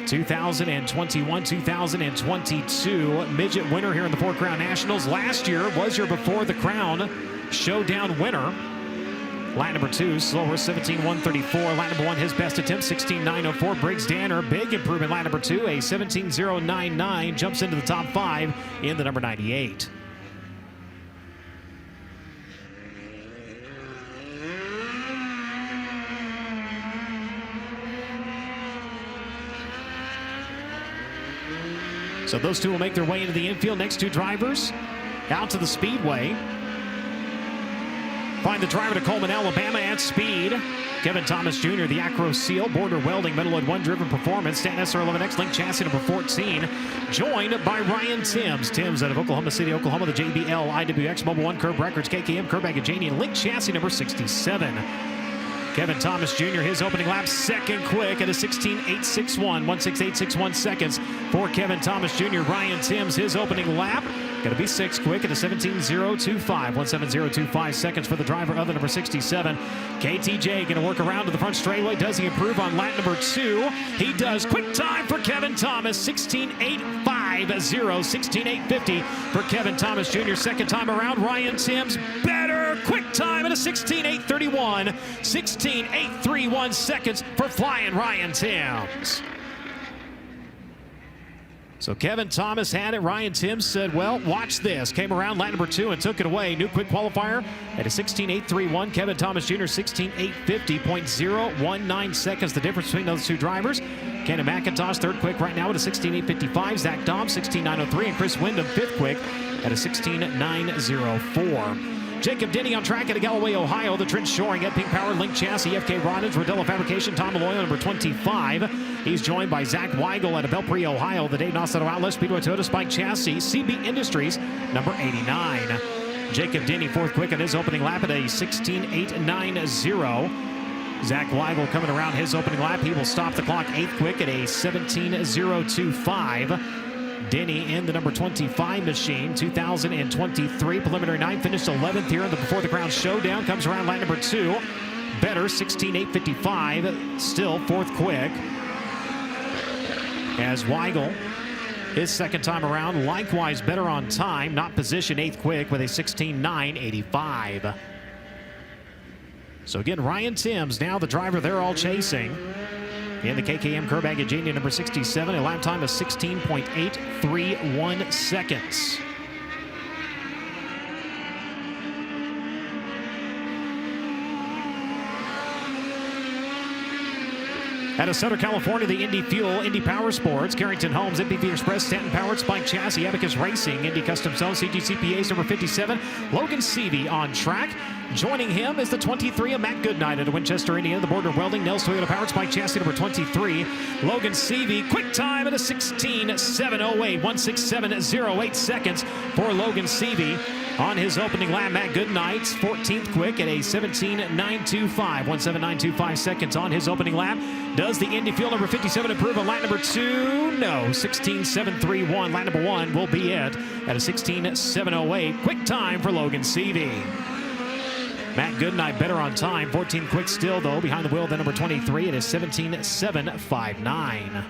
2021, 2022 Midget winner here in the 4 Crown Nationals. Last year was your Before the Crown Showdown winner. Lap number 2, slower, 17:134. Lap number 1, his best attempt, 16:904. Briggs Danner, big improvement. Lap number 2, a 17:099. Jumps into the top 5 in the number 98. So those two will make their way into the infield. Next 2 drivers out to the Speedway. Find the driver to Coleman, Alabama at speed. Kevin Thomas Jr., the Acro Seal, Border Welding, Metal Ed 1 driven performance. Stanton SR11X, Link Chassis number 14. Joined by Ryan Timms. Timms out of Oklahoma City, Oklahoma, the JBL, IWX, Mobile 1 Curb Records, KKM, Curb Agajani, and Link Chassis number 67. Kevin Thomas Jr., his opening lap, second quick at a 16:861, 16861 seconds for Kevin Thomas Jr. Ryan Timms, his opening lap, Going to be 6 quick at a 17.025. 170.25 seconds for the driver of the number 67. KTJ going to work around to the front straightaway. Does he improve on lap number 2? He does. Quick time for Kevin Thomas. 16.850. 16.850 for Kevin Thomas Jr. Second time around. Ryan Timms better. Quick time at a 16.831. 16.831 seconds for flying Ryan Timms. So Kevin Thomas had it. Ryan Timms said, well, watch this. Came around lap number 2 and took it away. New quick qualifier at a 16.831. Kevin Thomas Jr. 16.850. 0.019 seconds. The difference between those two drivers. Cannon McIntosh third quick right now at a 16.855. Zach Dom 16.903. And Chris Wyndham fifth quick at a 16.904. Jacob Denny on track at Galloway, Ohio. The Trent Shoring at Pink Power Link Chassis. FK Roddage, Rodella Fabrication, Tom Malloy, number 25. He's joined by Zach Weigel at Belpre, Ohio. The Dave Nossado Outlet Speedway Toyota Spike Chassis. CB Industries, number 89. Jacob Denny fourth quick on his opening lap at a 16.890. Zach Weigel coming around his opening lap. He will stop the clock eighth quick at a 17.025. Denny in the number 25 machine, 2023 preliminary night, finished 11th here in the Before the Crown Showdown. Comes around lap number 2. Better, 16.855, still fourth quick. As Weigel, his second time around, likewise better on time, not position eighth quick with a 16.985. So again, Ryan Timms, now the driver they're all chasing. In the KKM Curb Agajania number 67, a lap time of 16.831 seconds. Out of Southern California, the Indy Fuel, Indy Power Sports, Carrington Homes, MPV Express, Stanton Powered, Spike Chassis, Abacus Racing, Indy Custom Zone, CGCPA's number 57, Logan Seavey on track. Joining him is the 23 of Matt Goodnight out of Winchester, Indiana, the Border Welding, Nels Toyota Powered, Spike Chassis number 23. Logan Seavey, quick time at a 16.708, 167.08 seconds for Logan Seavey. On his opening lap, Matt Goodnight's 14th quick at a 17.925, 179.25 seconds on his opening lap. Does the Indy Fuel number 57 improve on lap number 2? No, 16.731. Lap number 1 will be it at a 16.708. Quick time for Logan Seavey. Matt Goodnight better on time. 14 quick still, though, behind the wheel of the number 23 at a 17.759.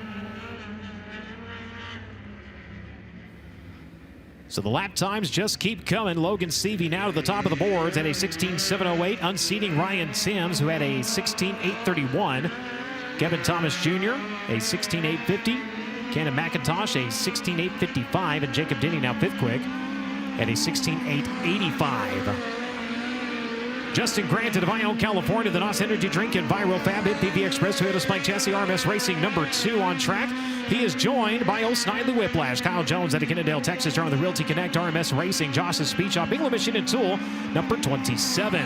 So the lap times just keep coming. Logan Seavey now to the top of the boards at a 16.708, unseating Ryan Timms, who had a 16.831. Kevin Thomas Jr., a 16.850. Cannon McIntosh, a 16.855. And Jacob Denny now fifth quick at a 16.885. Justin Grant of Ione, California, the NOS Energy Drink and ViroFab, MPV Express, Toyota Spike Chassis, RMS Racing number 2 on track. He is joined by Old Snidely Whiplash, Kyle Jones out of Kennedale, Texas, on the Realty Connect, RMS Racing, Josh's Speed Shop, England Machine and Tool, number 27.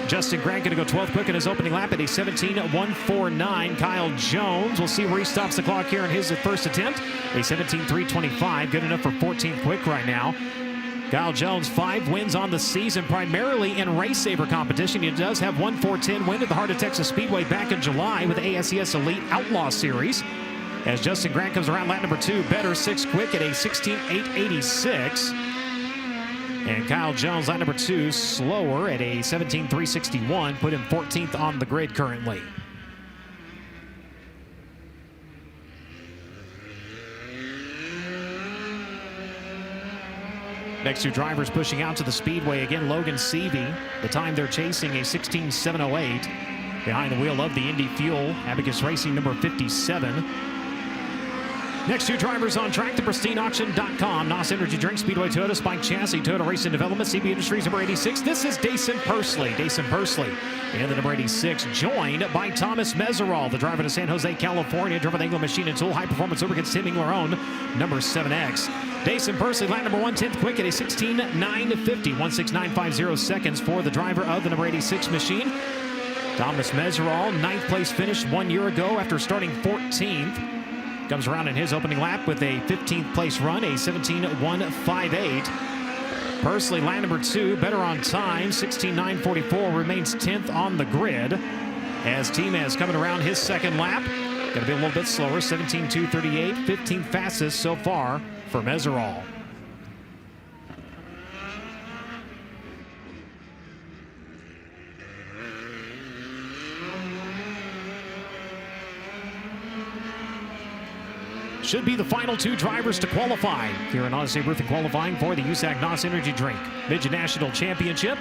Justin Grant going to go 12th quick in his opening lap at a 17.149. Kyle Jones, we'll see where he stops the clock here in his first attempt. A 17.325, good enough for 14th quick right now. Kyle Jones, 5 wins on the season, primarily in race saver competition. He does have 1-4-10 win at the Heart of Texas Speedway back in July with the ASCS Elite Outlaw Series. As Justin Grant comes around lap number 2, better 6 quick at a 16.886. And Kyle Jones, lap number 2, slower at a 17.361, put him 14th on the grid currently. Next two drivers pushing out to the speedway. Again, Logan Seavey. The time they're chasing, a 16.708. Behind the wheel of the Indy Fuel, Abacus Racing number 57. Next two drivers on track to pristineauction.com. NOS Energy Drink, Speedway Toyota, Spike Chassis, Toyota Racing Development, CB Industries number 86. This is Dason Pursley. Dason Pursley in the number 86, joined by Thomas Meserol, the driver to San Jose, California, driver of the England Machine and Tool, High Performance Lubricants, Tim Engler-owned, number 7X. Dason Pursley, lap number 1, 10th quick at a 16.950, 16950 seconds for the driver of the number 86 machine. Thomas Meserol, 9th place finish 1 year ago after starting 14th. Comes around in his opening lap with a 15th place run, a 17.158. Pursley, lap number 2, better on time, 16.944, remains 10th on the grid. As Timez coming around his second lap, going to be a little bit slower, 17.238, 15th fastest so far for Meserol. should be the final 2 drivers to qualify here in Odyssey Roofing qualifying for the USAC NOS Energy Drink Midget National Championship.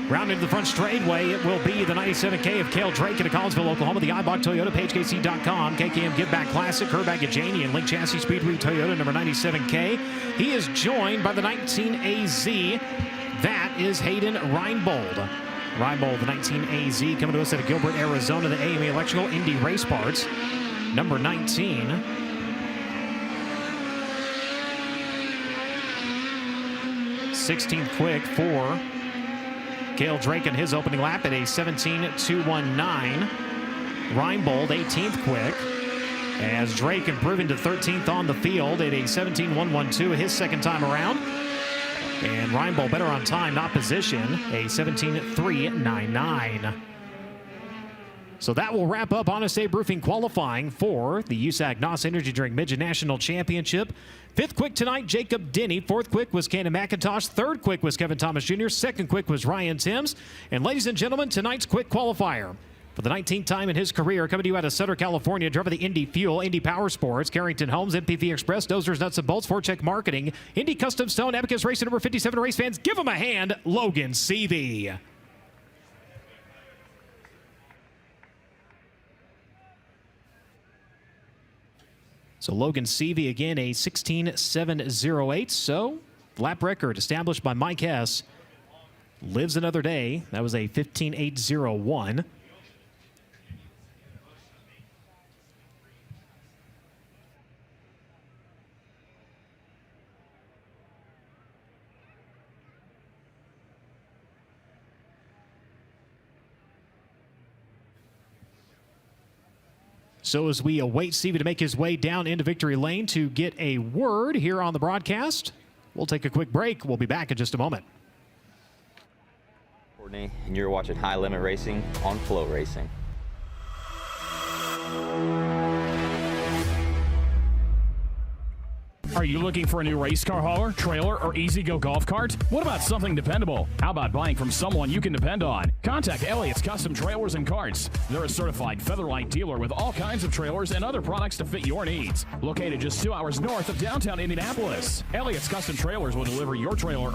Round into the front straightaway, it will be the 97K of Cale Drake into Collinsville, Oklahoma. The Ibach Toyota, PageKC.com, KKM Give Back Classic, Herb Janie, and Link Chassis Speedway Toyota, number 97K. He is joined by the 19AZ. That is Hayden Reinbold. Reinbold, the 19AZ, coming to us out of Gilbert, Arizona, the AME Electrical Indy Race Parts, number 19. '16th quick for Cale Drake in his opening lap at a 17.219. Reinbold, 18th quick, as Drake improving to 13th on the field at a 17.112 his second time around. And Reinbold better on time, not position, a 17.399. So that will wrap up Honest Abe Roofing qualifying for the USAC NOS Energy Drink Midget National Championship. 5th quick tonight, Jacob Denny. 4th quick was Cannon McIntosh. 3rd quick was Kevin Thomas Jr. 2nd quick was Ryan Timms. And ladies and gentlemen, tonight's quick qualifier. For the 19th time in his career, coming to you out of Sutter, California, driver of the Indy Fuel, Indy Power Sports, Carrington Homes, MPV Express, Dozers, Nuts and Bolts, Forecheck Marketing, Indy Custom Stone, Abacus Racing number 57 race fans. Give him a hand, Logan Seavey. So Logan Seavey again, a 16.708. So lap record established by Mike Hess lives another day. That was a 15.801. So as we await Seavey to make his way down into victory lane to get a word here on the broadcast, we'll take a quick break. We'll be back in just a moment. Courtney, and you're watching High Limit Racing on FloRacing. Are you looking for a new race car hauler, trailer, or easy-go golf cart? What about something dependable? How about buying from someone you can depend on? Contact Elliott's Custom Trailers and Carts. They're a certified Featherlight dealer with all kinds of trailers and other products to fit your needs. Located just 2 hours north of downtown Indianapolis, Elliott's Custom Trailers will deliver your trailer